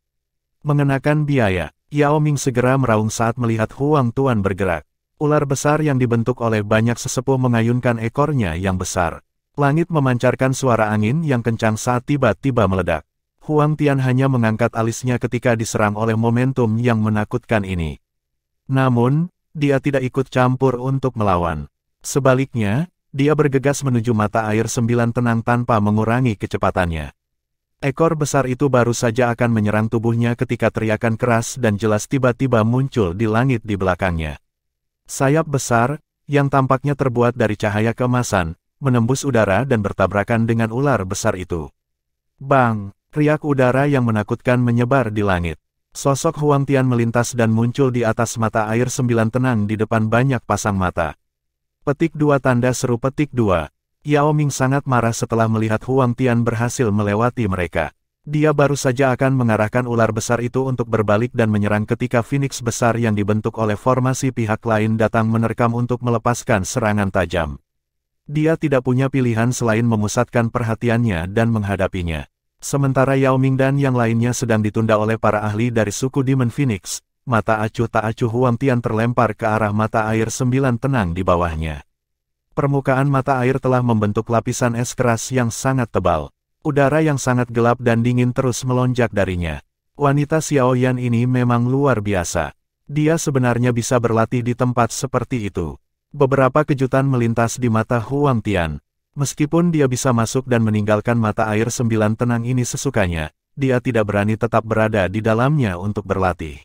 Mengenakan biaya. Yao Ming segera meraung saat melihat Huang Tuan bergerak. Ular besar yang dibentuk oleh banyak sesepuh mengayunkan ekornya yang besar. Langit memancarkan suara angin yang kencang saat tiba-tiba meledak. Huang Tian hanya mengangkat alisnya ketika diserang oleh momentum yang menakutkan ini. Namun, dia tidak ikut campur untuk melawan. Sebaliknya, dia bergegas menuju mata air 9 tenang tanpa mengurangi kecepatannya. Ekor besar itu baru saja akan menyerang tubuhnya ketika teriakan keras dan jelas tiba-tiba muncul di langit di belakangnya. Sayap besar, yang tampaknya terbuat dari cahaya keemasan, menembus udara dan bertabrakan dengan ular besar itu. Bang! Riak udara yang menakutkan menyebar di langit. Sosok Huang Tian melintas dan muncul di atas mata air 9 tenang di depan banyak pasang mata. Petik 2 tanda seru petik 2. Yao Ming sangat marah setelah melihat Huang Tian berhasil melewati mereka. Dia baru saja akan mengarahkan ular besar itu untuk berbalik dan menyerang ketika Phoenix besar yang dibentuk oleh formasi pihak lain datang menerkam untuk melepaskan serangan tajam. Dia tidak punya pilihan selain memusatkan perhatiannya dan menghadapinya. Sementara Yao Ming dan yang lainnya sedang ditunda oleh para ahli dari suku Demon Phoenix, mata acuh tak acuh Huang Tian terlempar ke arah mata air 9 tenang di bawahnya. Permukaan mata air telah membentuk lapisan es keras yang sangat tebal. Udara yang sangat gelap dan dingin terus melonjak darinya. Wanita Xiaoyan ini memang luar biasa. Dia sebenarnya bisa berlatih di tempat seperti itu. Beberapa kejutan melintas di mata Huang Tian. Meskipun dia bisa masuk dan meninggalkan mata air 9 tenang ini sesukanya, dia tidak berani tetap berada di dalamnya untuk berlatih.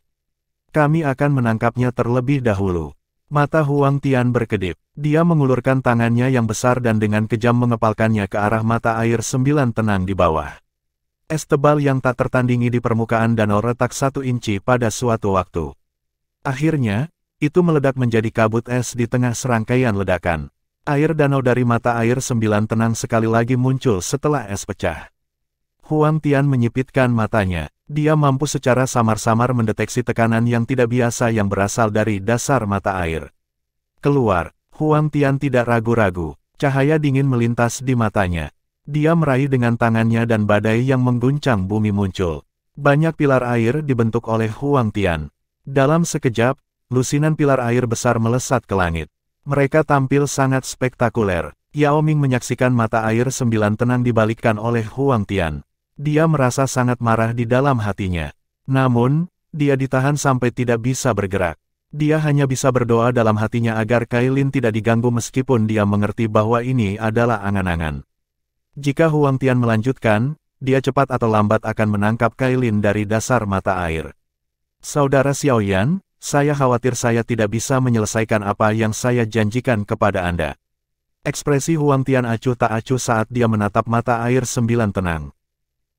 Kami akan menangkapnya terlebih dahulu. Mata Huang Tian berkedip. Dia mengulurkan tangannya yang besar dan dengan kejam mengepalkannya ke arah mata air 9 tenang di bawah. Es tebal yang tak tertandingi di permukaan danau retak 1 inci pada suatu waktu. Akhirnya, itu meledak menjadi kabut es di tengah serangkaian ledakan. Air danau dari mata air 9 tenang sekali lagi muncul setelah es pecah. Huang Tian menyipitkan matanya. Dia mampu secara samar-samar mendeteksi tekanan yang tidak biasa yang berasal dari dasar mata air. Keluar, Huang Tian tidak ragu-ragu. Cahaya dingin melintas di matanya. Dia meraih dengan tangannya dan badai yang mengguncang bumi muncul. Banyak pilar air dibentuk oleh Huang Tian. Dalam sekejap, lusinan pilar air besar melesat ke langit. Mereka tampil sangat spektakuler. Yao Ming menyaksikan mata air 9 tenang dibalikkan oleh Huang Tian. Dia merasa sangat marah di dalam hatinya. Namun, dia ditahan sampai tidak bisa bergerak. Dia hanya bisa berdoa dalam hatinya agar Kailin tidak diganggu meskipun dia mengerti bahwa ini adalah angan-angan. Jika Huang Tian melanjutkan, dia cepat atau lambat akan menangkap Kailin dari dasar mata air. Saudara Xiaoyan, saya khawatir saya tidak bisa menyelesaikan apa yang saya janjikan kepada Anda. Ekspresi Huang Tian acuh tak acuh saat dia menatap mata air 9 tenang.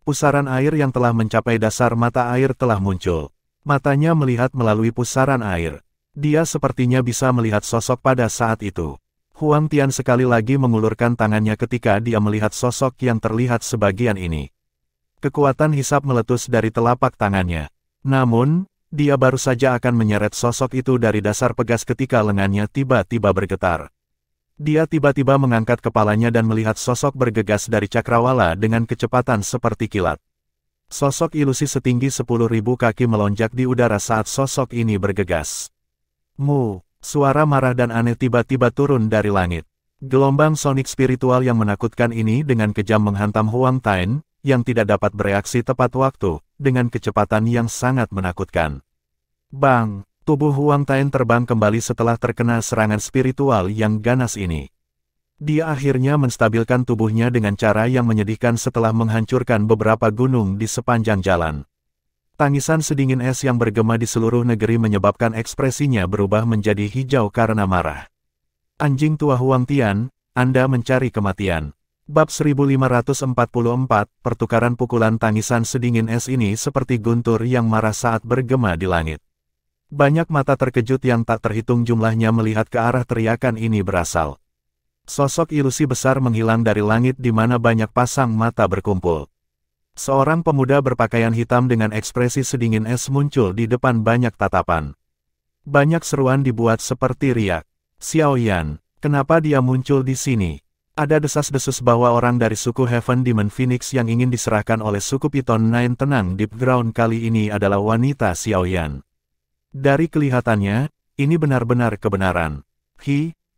Pusaran air yang telah mencapai dasar mata air telah muncul. Matanya melihat melalui pusaran air. Dia sepertinya bisa melihat sosok pada saat itu. Huang Tian sekali lagi mengulurkan tangannya ketika dia melihat sosok yang terlihat sebagian ini. Kekuatan hisap meletus dari telapak tangannya. Namun, dia baru saja akan menyeret sosok itu dari dasar pegas ketika lengannya tiba-tiba bergetar. Dia tiba-tiba mengangkat kepalanya dan melihat sosok bergegas dari cakrawala dengan kecepatan seperti kilat. Sosok ilusi setinggi 10.000 kaki melonjak di udara saat sosok ini bergegas. Mu, suara marah dan aneh tiba-tiba turun dari langit. Gelombang sonik spiritual yang menakutkan ini dengan kejam menghantam Huang Tian, yang tidak dapat bereaksi tepat waktu, dengan kecepatan yang sangat menakutkan. Bang! Tubuh Huang Tian terbang kembali setelah terkena serangan spiritual yang ganas ini. Dia akhirnya menstabilkan tubuhnya dengan cara yang menyedihkan setelah menghancurkan beberapa gunung di sepanjang jalan. Tangisan sedingin es yang bergema di seluruh negeri menyebabkan ekspresinya berubah menjadi hijau karena marah. Anjing tua Huang Tian, Anda mencari kematian. Bab 1544, pertukaran pukulan tangisan sedingin es ini seperti guntur yang marah saat bergema di langit. Banyak mata terkejut yang tak terhitung jumlahnya melihat ke arah teriakan ini berasal. Sosok ilusi besar menghilang dari langit di mana banyak pasang mata berkumpul. Seorang pemuda berpakaian hitam dengan ekspresi sedingin es muncul di depan banyak tatapan. Banyak seruan dibuat seperti riak. Xiao Yan, kenapa dia muncul di sini? Ada desas-desus bahwa orang dari suku Heaven Demon Phoenix yang ingin diserahkan oleh suku Python Nine Tenang Deep Ground kali ini adalah wanita Xiao Yan. Dari kelihatannya, ini benar-benar kebenaran.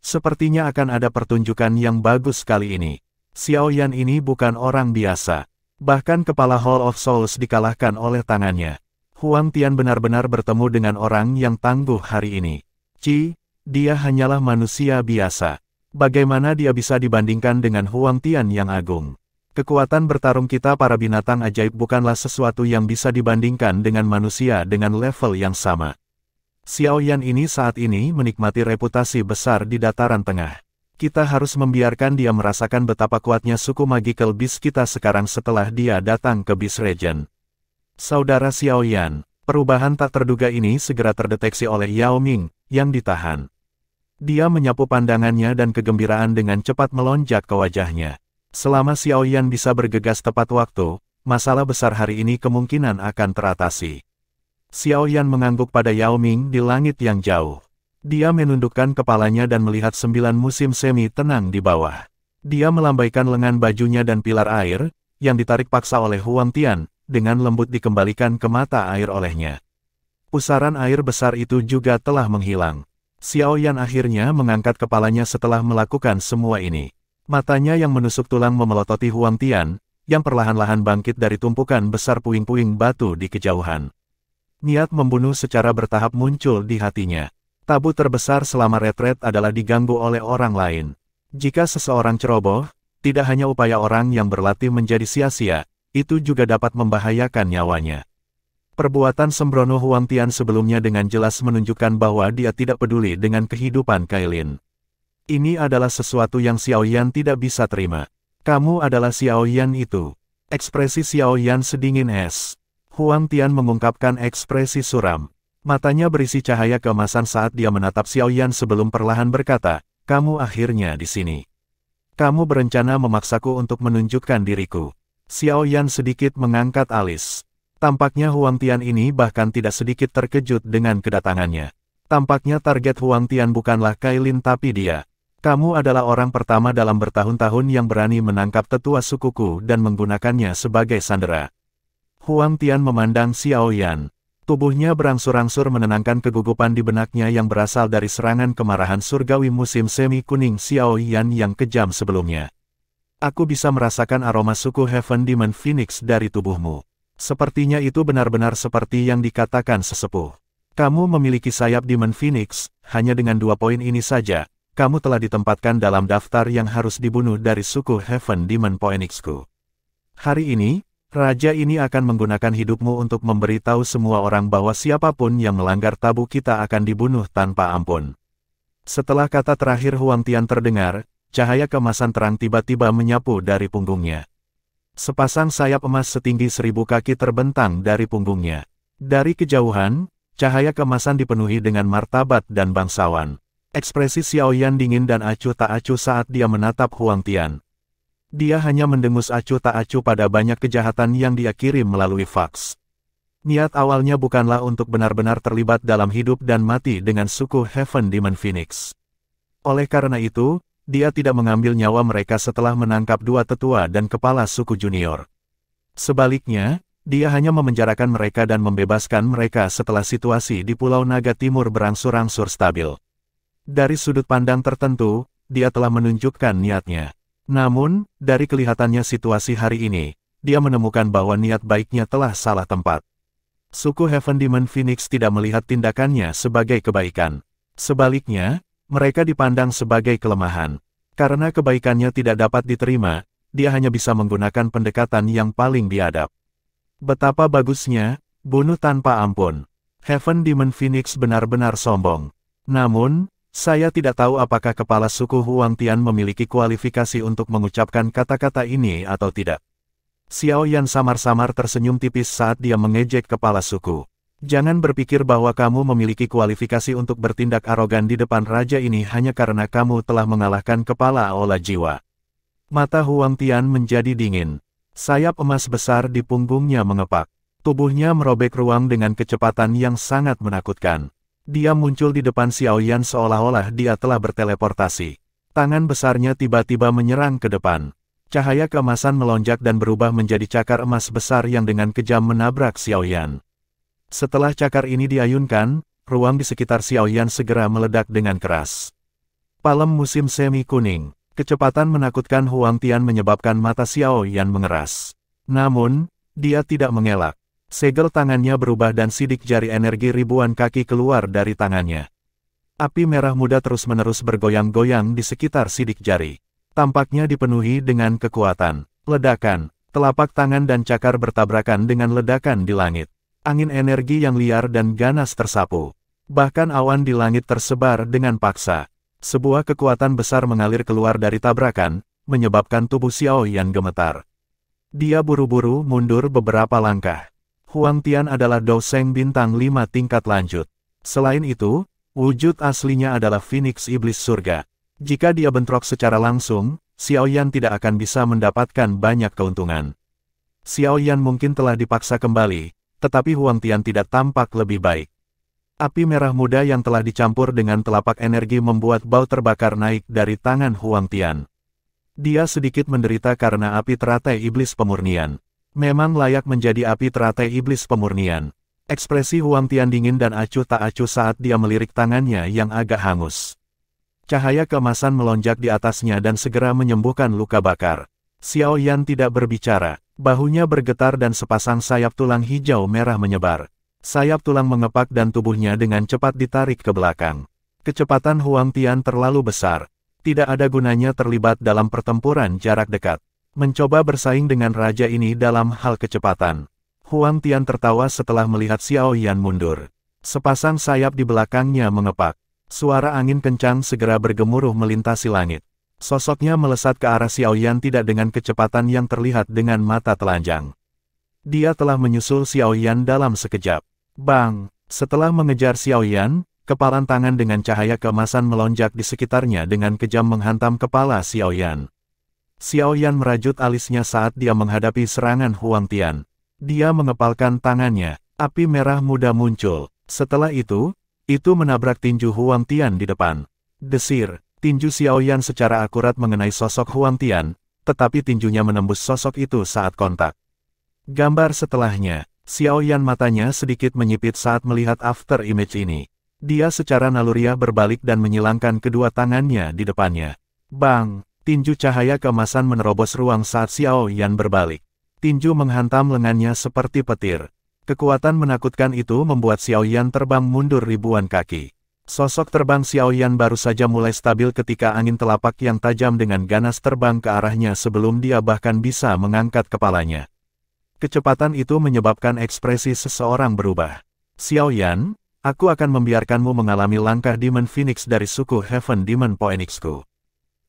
Sepertinya akan ada pertunjukan yang bagus kali ini. Xiao Yan ini bukan orang biasa. Bahkan kepala Hall of Souls dikalahkan oleh tangannya. Huang Tian benar-benar bertemu dengan orang yang tangguh hari ini. Dia hanyalah manusia biasa. Bagaimana dia bisa dibandingkan dengan Huang Tian yang agung? Kekuatan bertarung kita para binatang ajaib bukanlah sesuatu yang bisa dibandingkan dengan manusia dengan level yang sama. Xiao Yan ini saat ini menikmati reputasi besar di dataran tengah. Kita harus membiarkan dia merasakan betapa kuatnya suku Magical Beast kita sekarang setelah dia datang ke Beast Region. Saudara Xiao Yan, perubahan tak terduga ini segera terdeteksi oleh Yao Ming, yang ditahan. Dia menyapu pandangannya dan kegembiraan dengan cepat melonjak ke wajahnya. Selama Xiao Yan bisa bergegas tepat waktu, masalah besar hari ini kemungkinan akan teratasi. Xiao Yan mengangguk pada Yao Ming di langit yang jauh. Dia menundukkan kepalanya dan melihat 9 musim semi tenang di bawah. Dia melambaikan lengan bajunya dan pilar air, yang ditarik paksa oleh Huang Tian, dengan lembut dikembalikan ke mata air olehnya. Pusaran air besar itu juga telah menghilang. Xiao Yan akhirnya mengangkat kepalanya setelah melakukan semua ini. Matanya yang menusuk tulang memelototi Huang Tian, yang perlahan-lahan bangkit dari tumpukan besar puing-puing batu di kejauhan. Niat membunuh secara bertahap muncul di hatinya. Tabu terbesar selama retret adalah diganggu oleh orang lain. Jika seseorang ceroboh, tidak hanya upaya orang yang berlatih menjadi sia-sia, itu juga dapat membahayakan nyawanya. Perbuatan sembrono Huang Tian sebelumnya dengan jelas menunjukkan bahwa dia tidak peduli dengan kehidupan Kailin. Ini adalah sesuatu yang Xiao Yan tidak bisa terima. Kamu adalah Xiao Yan itu. Ekspresi Xiao Yan sedingin es. Huang Tian mengungkapkan ekspresi suram. Matanya berisi cahaya keemasan saat dia menatap Xiao Yan sebelum perlahan berkata, kamu akhirnya di sini. Kamu berencana memaksaku untuk menunjukkan diriku. Xiao Yan sedikit mengangkat alis. Tampaknya Huang Tian ini bahkan tidak sedikit terkejut dengan kedatangannya. Tampaknya target Huang Tian bukanlah Kailin tapi dia. Kamu adalah orang pertama dalam bertahun-tahun yang berani menangkap tetua sukuku dan menggunakannya sebagai sandera. Huang Tian memandang Xiao Yan. Tubuhnya berangsur-angsur menenangkan kegugupan di benaknya yang berasal dari serangan kemarahan surgawi musim semi kuning Xiao Yan yang kejam sebelumnya. Aku bisa merasakan aroma suku Heaven Demon Phoenix dari tubuhmu. Sepertinya itu benar-benar seperti yang dikatakan sesepuh. Kamu memiliki sayap Demon Phoenix, hanya dengan 2 poin ini saja, kamu telah ditempatkan dalam daftar yang harus dibunuh dari suku Heaven Demon Phoenixku. Hari ini, Raja ini akan menggunakan hidupmu untuk memberitahu semua orang bahwa siapapun yang melanggar tabu kita akan dibunuh tanpa ampun. Setelah kata terakhir Huang Tian terdengar, cahaya keemasan terang tiba-tiba menyapu dari punggungnya. Sepasang sayap emas setinggi 1000 kaki terbentang dari punggungnya. Dari kejauhan, cahaya keemasan dipenuhi dengan martabat dan bangsawan. Ekspresi Xiao Yan dingin dan acuh tak acuh saat dia menatap Huang Tian. Dia hanya mendengus acuh tak acuh pada banyak kejahatan yang dia kirim melalui faks. Niat awalnya bukanlah untuk benar-benar terlibat dalam hidup dan mati dengan suku Heaven Demon Phoenix. Oleh karena itu, dia tidak mengambil nyawa mereka setelah menangkap dua tetua dan kepala suku junior. Sebaliknya, dia hanya memenjarakan mereka dan membebaskan mereka setelah situasi di Pulau Naga Timur berangsur-angsur stabil. Dari sudut pandang tertentu, dia telah menunjukkan niatnya. Namun, dari kelihatannya situasi hari ini, dia menemukan bahwa niat baiknya telah salah tempat. Suku Heaven Demon Phoenix tidak melihat tindakannya sebagai kebaikan. Sebaliknya, mereka dipandang sebagai kelemahan. Karena kebaikannya tidak dapat diterima, dia hanya bisa menggunakan pendekatan yang paling biadab. Betapa bagusnya, bunuh tanpa ampun. Heaven Demon Phoenix benar-benar sombong. Namun, saya tidak tahu apakah kepala suku Huang Tian memiliki kualifikasi untuk mengucapkan kata-kata ini atau tidak. Xiao Yan samar-samar tersenyum tipis saat dia mengejek kepala suku. Jangan berpikir bahwa kamu memiliki kualifikasi untuk bertindak arogan di depan raja ini hanya karena kamu telah mengalahkan kepala olah jiwa. Mata Huang Tian menjadi dingin. Sayap emas besar di punggungnya mengepak. Tubuhnya merobek ruang dengan kecepatan yang sangat menakutkan. Dia muncul di depan Xiao Yan seolah-olah dia telah berteleportasi. Tangan besarnya tiba-tiba menyerang ke depan. Cahaya keemasan melonjak dan berubah menjadi cakar emas besar yang dengan kejam menabrak Xiao Yan. Setelah cakar ini diayunkan, ruang di sekitar Xiao Yan segera meledak dengan keras. Palem musim semi kuning. Kecepatan menakutkan Huang Tian menyebabkan mata Xiao Yan mengeras. Namun, dia tidak mengelak. Segel tangannya berubah dan sidik jari energi ribuan kaki keluar dari tangannya. Api merah muda terus-menerus bergoyang-goyang di sekitar sidik jari. Tampaknya dipenuhi dengan kekuatan. Ledakan, telapak tangan dan cakar bertabrakan dengan ledakan di langit. Angin energi yang liar dan ganas tersapu. Bahkan awan di langit tersebar dengan paksa. Sebuah kekuatan besar mengalir keluar dari tabrakan, menyebabkan tubuh Xiao Yan gemetar. Dia buru-buru mundur beberapa langkah. Huang Tian adalah Doseng bintang 5 tingkat lanjut. Selain itu, wujud aslinya adalah Phoenix Iblis Surga. Jika dia bentrok secara langsung, Xiao Yan tidak akan bisa mendapatkan banyak keuntungan. Xiao Yan mungkin telah dipaksa kembali, tetapi Huang Tian tidak tampak lebih baik. Api merah muda yang telah dicampur dengan telapak energi membuat bau terbakar naik dari tangan Huang Tian. Dia sedikit menderita karena api teratai iblis pemurnian. Memang layak menjadi api teratai iblis pemurnian. Ekspresi Huang Tian dingin dan acuh tak acuh saat dia melirik tangannya yang agak hangus. Cahaya keemasan melonjak di atasnya dan segera menyembuhkan luka bakar. Xiao Yan tidak berbicara. Bahunya bergetar dan sepasang sayap tulang hijau merah menyebar. Sayap tulang mengepak dan tubuhnya dengan cepat ditarik ke belakang. Kecepatan Huang Tian terlalu besar. Tidak ada gunanya terlibat dalam pertempuran jarak dekat. Mencoba bersaing dengan raja ini dalam hal kecepatan. Huang Tian tertawa setelah melihat Xiao Yan mundur. Sepasang sayap di belakangnya mengepak. Suara angin kencang segera bergemuruh melintasi langit. Sosoknya melesat ke arah Xiao Yan tidak dengan kecepatan yang terlihat dengan mata telanjang. Dia telah menyusul Xiao Yan dalam sekejap. Bang! Setelah mengejar Xiao Yan, kepalan tangan dengan cahaya keemasan melonjak di sekitarnya dengan kejam menghantam kepala Xiao Yan. Xiao Yan merajut alisnya saat dia menghadapi serangan Huang Tian. Dia mengepalkan tangannya. Api merah muda muncul. Setelah itu menabrak tinju Huang Tian di depan. Desir, tinju Xiao Yan secara akurat mengenai sosok Huang Tian, tetapi tinjunya menembus sosok itu saat kontak. Gambar setelahnya, Xiao Yan matanya sedikit menyipit saat melihat after image ini. Dia secara naluriah berbalik dan menyilangkan kedua tangannya di depannya. Bang! Tinju cahaya keemasan menerobos ruang saat Xiao Yan berbalik. Tinju menghantam lengannya seperti petir. Kekuatan menakutkan itu membuat Xiao Yan terbang mundur ribuan kaki. Sosok terbang Xiao Yan baru saja mulai stabil ketika angin telapak yang tajam dengan ganas terbang ke arahnya sebelum dia bahkan bisa mengangkat kepalanya. Kecepatan itu menyebabkan ekspresi seseorang berubah. Xiao Yan, aku akan membiarkanmu mengalami langkah Demon Phoenix dari suku Heaven Demon Phoenixku.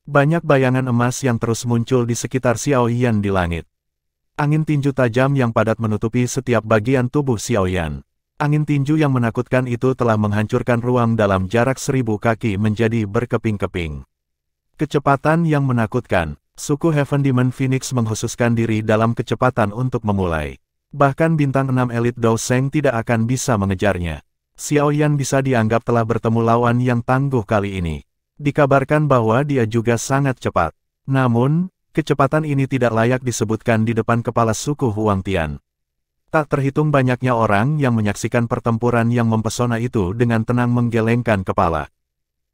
Banyak bayangan emas yang terus muncul di sekitar Xiao Yan di langit. Angin tinju tajam yang padat menutupi setiap bagian tubuh Xiao Yan. Angin tinju yang menakutkan itu telah menghancurkan ruang dalam jarak 1000 kaki menjadi berkeping-keping. Kecepatan yang menakutkan. Suku Heaven Demon Phoenix menghususkan diri dalam kecepatan untuk memulai. Bahkan bintang 6 elit Dou Sheng tidak akan bisa mengejarnya. Xiao Yan bisa dianggap telah bertemu lawan yang tangguh kali ini. Dikabarkan bahwa dia juga sangat cepat. Namun, kecepatan ini tidak layak disebutkan di depan kepala suku Huang Tian. Tak terhitung banyaknya orang yang menyaksikan pertempuran yang mempesona itu dengan tenang menggelengkan kepala.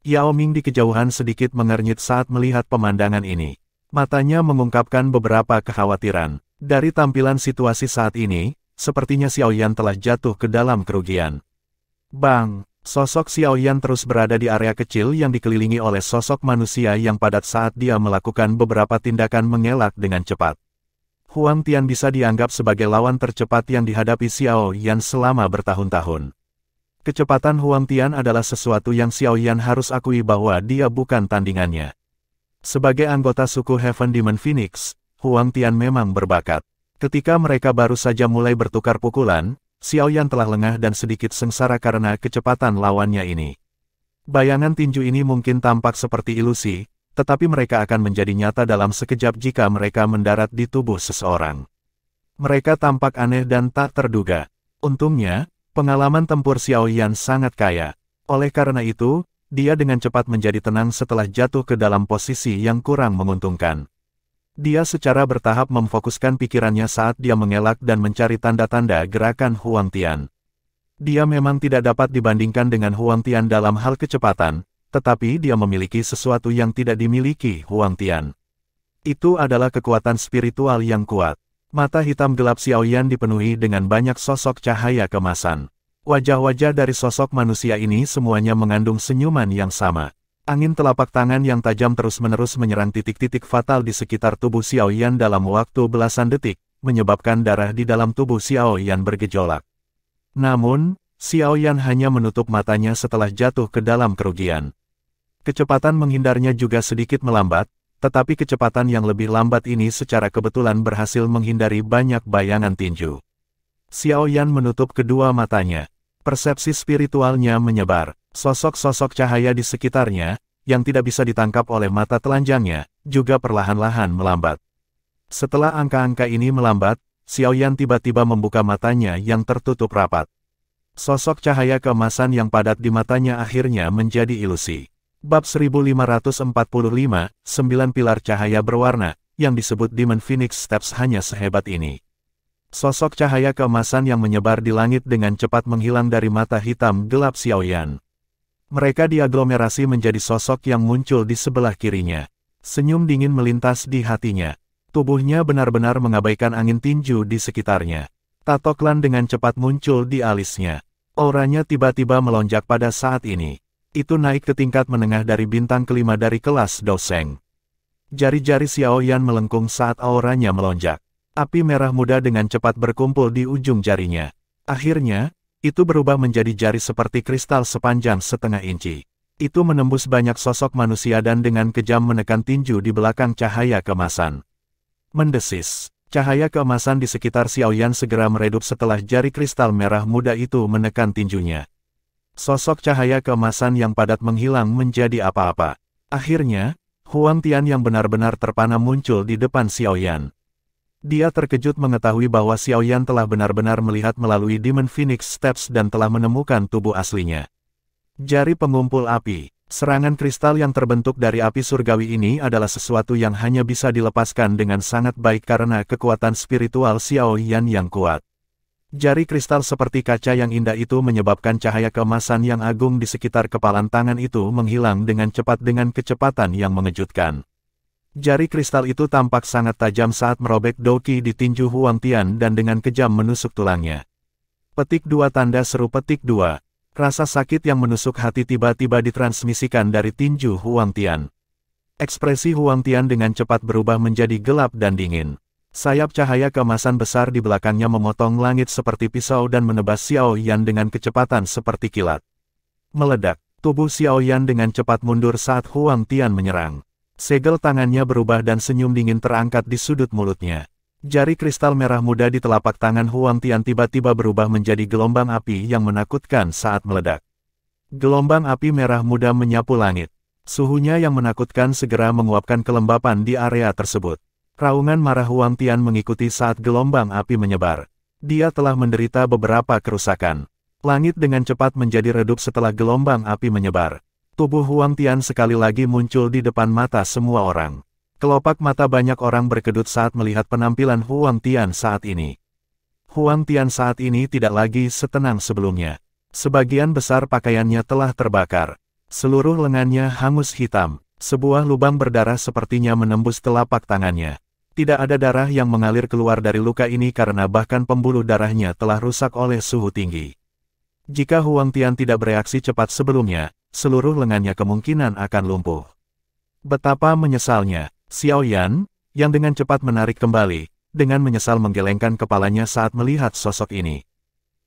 Yao Ming di kejauhan sedikit mengernyit saat melihat pemandangan ini. Matanya mengungkapkan beberapa kekhawatiran. Dari tampilan situasi saat ini, sepertinya Xiao Yan telah jatuh ke dalam kerugian. Bang! Sosok Xiao Yan terus berada di area kecil yang dikelilingi oleh sosok manusia yang padat saat dia melakukan beberapa tindakan mengelak dengan cepat. Huang Tian bisa dianggap sebagai lawan tercepat yang dihadapi Xiao Yan selama bertahun-tahun. Kecepatan Huang Tian adalah sesuatu yang Xiao Yan harus akui bahwa dia bukan tandingannya. Sebagai anggota suku Heaven Demon Phoenix, Huang Tian memang berbakat. Ketika mereka baru saja mulai bertukar pukulan, Xiao Yan telah lengah dan sedikit sengsara karena kecepatan lawannya ini. Bayangan tinju ini mungkin tampak seperti ilusi, tetapi mereka akan menjadi nyata dalam sekejap jika mereka mendarat di tubuh seseorang. Mereka tampak aneh dan tak terduga. Untungnya, pengalaman tempur Xiao Yan sangat kaya. Oleh karena itu, dia dengan cepat menjadi tenang setelah jatuh ke dalam posisi yang kurang menguntungkan. Dia secara bertahap memfokuskan pikirannya saat dia mengelak dan mencari tanda-tanda gerakan Huang Tian. Dia memang tidak dapat dibandingkan dengan Huang Tian dalam hal kecepatan, tetapi dia memiliki sesuatu yang tidak dimiliki Huang Tian. Itu adalah kekuatan spiritual yang kuat. Mata hitam gelap Xiao Yan dipenuhi dengan banyak sosok cahaya kemasan. Wajah-wajah dari sosok manusia ini semuanya mengandung senyuman yang sama. Angin telapak tangan yang tajam terus-menerus menyerang titik-titik fatal di sekitar tubuh Xiao Yan dalam waktu belasan detik, menyebabkan darah di dalam tubuh Xiao Yan bergejolak. Namun, Xiao Yan hanya menutup matanya setelah jatuh ke dalam kerugian. Kecepatan menghindarnya juga sedikit melambat, tetapi kecepatan yang lebih lambat ini secara kebetulan berhasil menghindari banyak bayangan tinju. Xiao Yan menutup kedua matanya. Persepsi spiritualnya menyebar. Sosok-sosok cahaya di sekitarnya, yang tidak bisa ditangkap oleh mata telanjangnya, juga perlahan-lahan melambat. Setelah angka-angka ini melambat, Xiao Yan tiba-tiba membuka matanya yang tertutup rapat. Sosok cahaya keemasan yang padat di matanya akhirnya menjadi ilusi. Bab 1545, 9 pilar cahaya berwarna, yang disebut Demon Phoenix Steps hanya sehebat ini. Sosok cahaya keemasan yang menyebar di langit dengan cepat menghilang dari mata hitam gelap Xiao Yan. Mereka diaglomerasi menjadi sosok yang muncul di sebelah kirinya. Senyum dingin melintas di hatinya. Tubuhnya benar-benar mengabaikan angin tinju di sekitarnya. Tato klan dengan cepat muncul di alisnya. Auranya tiba-tiba melonjak pada saat ini. Itu naik ke tingkat menengah dari bintang kelima dari kelas Dou Sheng. Jari-jari Xiao Yan melengkung saat auranya melonjak. Api merah muda dengan cepat berkumpul di ujung jarinya. Akhirnya, itu berubah menjadi jari seperti kristal sepanjang setengah inci. Itu menembus banyak sosok manusia dan dengan kejam menekan tinju di belakang cahaya keemasan. Mendesis. Cahaya keemasan di sekitar Xiao Yan segera meredup setelah jari kristal merah muda itu menekan tinjunya. Sosok cahaya keemasan yang padat menghilang menjadi apa-apa. Akhirnya, Huang Tian yang benar-benar terpana muncul di depan Xiao Yan. Dia terkejut mengetahui bahwa Xiao Yan telah benar-benar melihat melalui Demon Phoenix Steps dan telah menemukan tubuh aslinya. Jari pengumpul api. Serangan kristal yang terbentuk dari api surgawi ini adalah sesuatu yang hanya bisa dilepaskan dengan sangat baik karena kekuatan spiritual Xiao Yan yang kuat. Jari kristal seperti kaca yang indah itu menyebabkan cahaya keemasan yang agung di sekitar kepalan tangan itu menghilang dengan cepat dengan kecepatan yang mengejutkan. Jari kristal itu tampak sangat tajam saat merobek doki di tinju Huang Tian dan dengan kejam menusuk tulangnya. Petik 2 tanda seru petik 2. Rasa sakit yang menusuk hati tiba-tiba ditransmisikan dari tinju Huang Tian. Ekspresi Huang Tian dengan cepat berubah menjadi gelap dan dingin. Sayap cahaya keemasan besar di belakangnya memotong langit seperti pisau dan menebas Xiao Yan dengan kecepatan seperti kilat. Meledak, tubuh Xiao Yan dengan cepat mundur saat Huang Tian menyerang. Segel tangannya berubah dan senyum dingin terangkat di sudut mulutnya. Jari kristal merah muda di telapak tangan Huang Tian tiba-tiba berubah menjadi gelombang api yang menakutkan saat meledak. Gelombang api merah muda menyapu langit. Suhunya yang menakutkan segera menguapkan kelembapan di area tersebut. Raungan marah Huang Tian mengikuti saat gelombang api menyebar. Dia telah menderita beberapa kerusakan. Langit dengan cepat menjadi redup setelah gelombang api menyebar. Tubuh Huang Tian sekali lagi muncul di depan mata semua orang. Kelopak mata banyak orang berkedut saat melihat penampilan Huang Tian saat ini. Huang Tian saat ini tidak lagi setenang sebelumnya. Sebagian besar pakaiannya telah terbakar. Seluruh lengannya hangus hitam. Sebuah lubang berdarah sepertinya menembus telapak tangannya. Tidak ada darah yang mengalir keluar dari luka ini karena bahkan pembuluh darahnya telah rusak oleh suhu tinggi. Jika Huang Tian tidak bereaksi cepat sebelumnya, seluruh lengannya kemungkinan akan lumpuh. Betapa menyesalnya. Xiao Yan, yang dengan cepat menarik kembali, dengan menyesal menggelengkan kepalanya saat melihat sosok ini.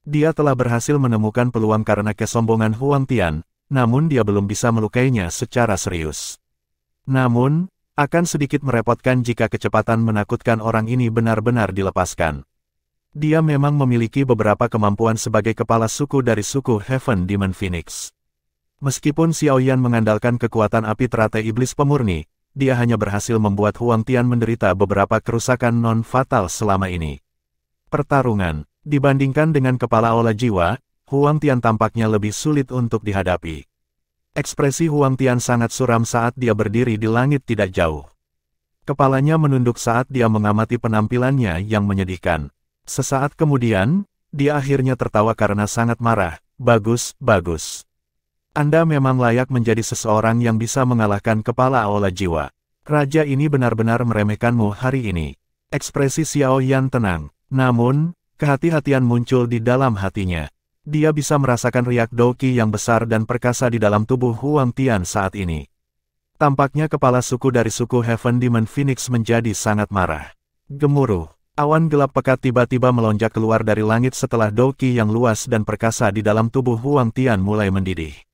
Dia telah berhasil menemukan peluang karena kesombongan Huang Tian, namun dia belum bisa melukainya secara serius. Namun, akan sedikit merepotkan jika kecepatan menakutkan orang ini benar-benar dilepaskan. Dia memang memiliki beberapa kemampuan sebagai kepala suku dari suku Heaven Demon Phoenix. Meskipun Xiao Yan mengandalkan kekuatan api teratai iblis pemurni, dia hanya berhasil membuat Huang Tian menderita beberapa kerusakan non-fatal selama ini. Pertarungan, dibandingkan dengan kepala olah jiwa, Huang Tian tampaknya lebih sulit untuk dihadapi. Ekspresi Huang Tian sangat suram saat dia berdiri di langit tidak jauh. Kepalanya menunduk saat dia mengamati penampilannya yang menyedihkan. Sesaat kemudian, dia akhirnya tertawa karena sangat marah. Bagus, bagus. Anda memang layak menjadi seseorang yang bisa mengalahkan kepala olah jiwa. Raja ini benar-benar meremehkanmu hari ini. Ekspresi Xiao Yan tenang. Namun, kehati-hatian muncul di dalam hatinya. Dia bisa merasakan riak Doqi yang besar dan perkasa di dalam tubuh Huang Tian saat ini. Tampaknya kepala suku dari suku Heaven Demon Phoenix menjadi sangat marah. Gemuruh. Awan gelap pekat tiba-tiba melonjak keluar dari langit setelah Doqi yang luas dan perkasa di dalam tubuh Huang Tian mulai mendidih.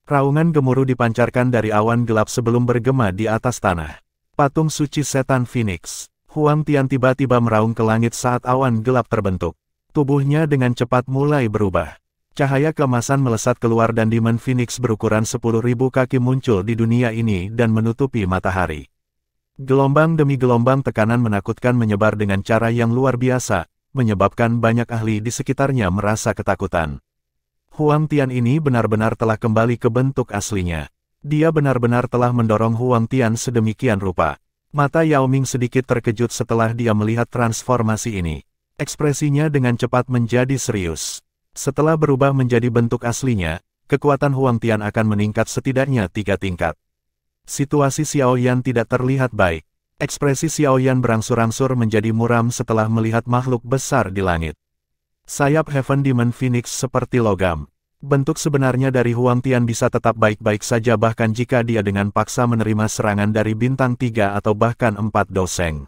Raungan gemuruh dipancarkan dari awan gelap sebelum bergema di atas tanah. Patung suci setan Phoenix. Huang Tian tiba-tiba meraung ke langit saat awan gelap terbentuk. Tubuhnya dengan cepat mulai berubah. Cahaya keemasan melesat keluar dan Demon Phoenix berukuran 10.000 kaki muncul di dunia ini dan menutupi matahari. Gelombang demi gelombang tekanan menakutkan menyebar dengan cara yang luar biasa, menyebabkan banyak ahli di sekitarnya merasa ketakutan. Huang Tian ini benar-benar telah kembali ke bentuk aslinya. Dia benar-benar telah mendorong Huang Tian sedemikian rupa. Mata Yao Ming sedikit terkejut setelah dia melihat transformasi ini. Ekspresinya dengan cepat menjadi serius. Setelah berubah menjadi bentuk aslinya, kekuatan Huang Tian akan meningkat setidaknya 3 tingkat. Situasi Xiao Yan tidak terlihat baik. Ekspresi Xiao Yan berangsur-angsur menjadi muram setelah melihat makhluk besar di langit. Sayap Heaven Demon Phoenix seperti logam. Bentuk sebenarnya dari Huang Tian bisa tetap baik-baik saja bahkan jika dia dengan paksa menerima serangan dari bintang 3 atau bahkan 4 doseng.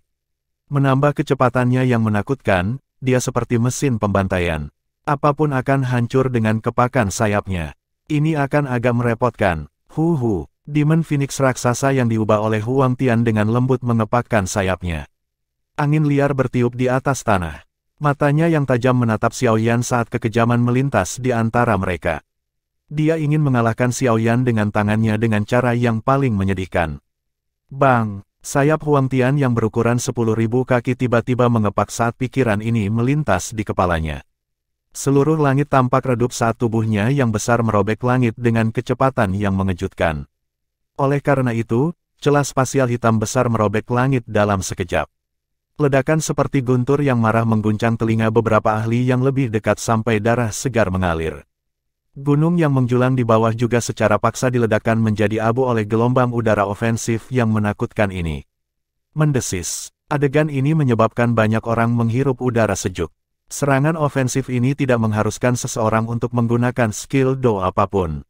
Menambah kecepatannya yang menakutkan, dia seperti mesin pembantaian. Apapun akan hancur dengan kepakan sayapnya. Ini akan agak merepotkan. Demon Phoenix raksasa yang diubah oleh Huang Tian dengan lembut mengepakkan sayapnya. Angin liar bertiup di atas tanah. Matanya yang tajam menatap Xiao Yan saat kekejaman melintas di antara mereka. Dia ingin mengalahkan Xiao Yan dengan tangannya dengan cara yang paling menyedihkan. Bang! Sayap Huang Tian yang berukuran 10.000 kaki tiba-tiba mengepak saat pikiran ini melintas di kepalanya. Seluruh langit tampak redup saat tubuhnya yang besar merobek langit dengan kecepatan yang mengejutkan. Oleh karena itu, celah spasial hitam besar merobek langit dalam sekejap. Ledakan seperti guntur yang marah mengguncang telinga beberapa ahli yang lebih dekat sampai darah segar mengalir. Gunung yang menjulang di bawah juga secara paksa diledakkan menjadi abu oleh gelombang udara ofensif yang menakutkan ini. Mendesis. Adegan ini menyebabkan banyak orang menghirup udara sejuk. Serangan ofensif ini tidak mengharuskan seseorang untuk menggunakan skill Do apapun.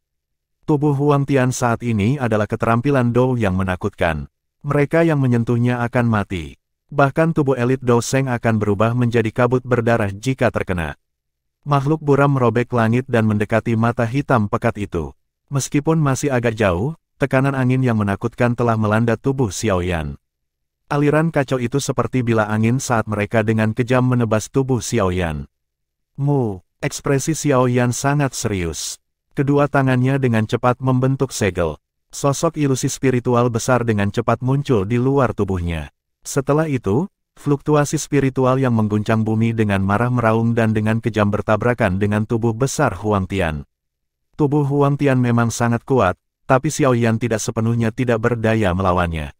Tubuh Huang Tian saat ini adalah keterampilan Do yang menakutkan. Mereka yang menyentuhnya akan mati. Bahkan tubuh elit Do Seng akan berubah menjadi kabut berdarah jika terkena. Makhluk buram merobek langit dan mendekati mata hitam pekat itu. Meskipun masih agak jauh, tekanan angin yang menakutkan telah melanda tubuh Xiao Yan. Aliran kacau itu seperti bila angin saat mereka dengan kejam menebas tubuh Xiaoyan. Ekspresi Xiaoyan sangat serius. Kedua tangannya dengan cepat membentuk segel. Sosok ilusi spiritual besar dengan cepat muncul di luar tubuhnya. Setelah itu, fluktuasi spiritual yang mengguncang bumi dengan marah meraung dan dengan kejam bertabrakan dengan tubuh besar Huang Tian. Tubuh Huang Tian memang sangat kuat, tapi Xiaoyan tidak sepenuhnya tidak berdaya melawannya.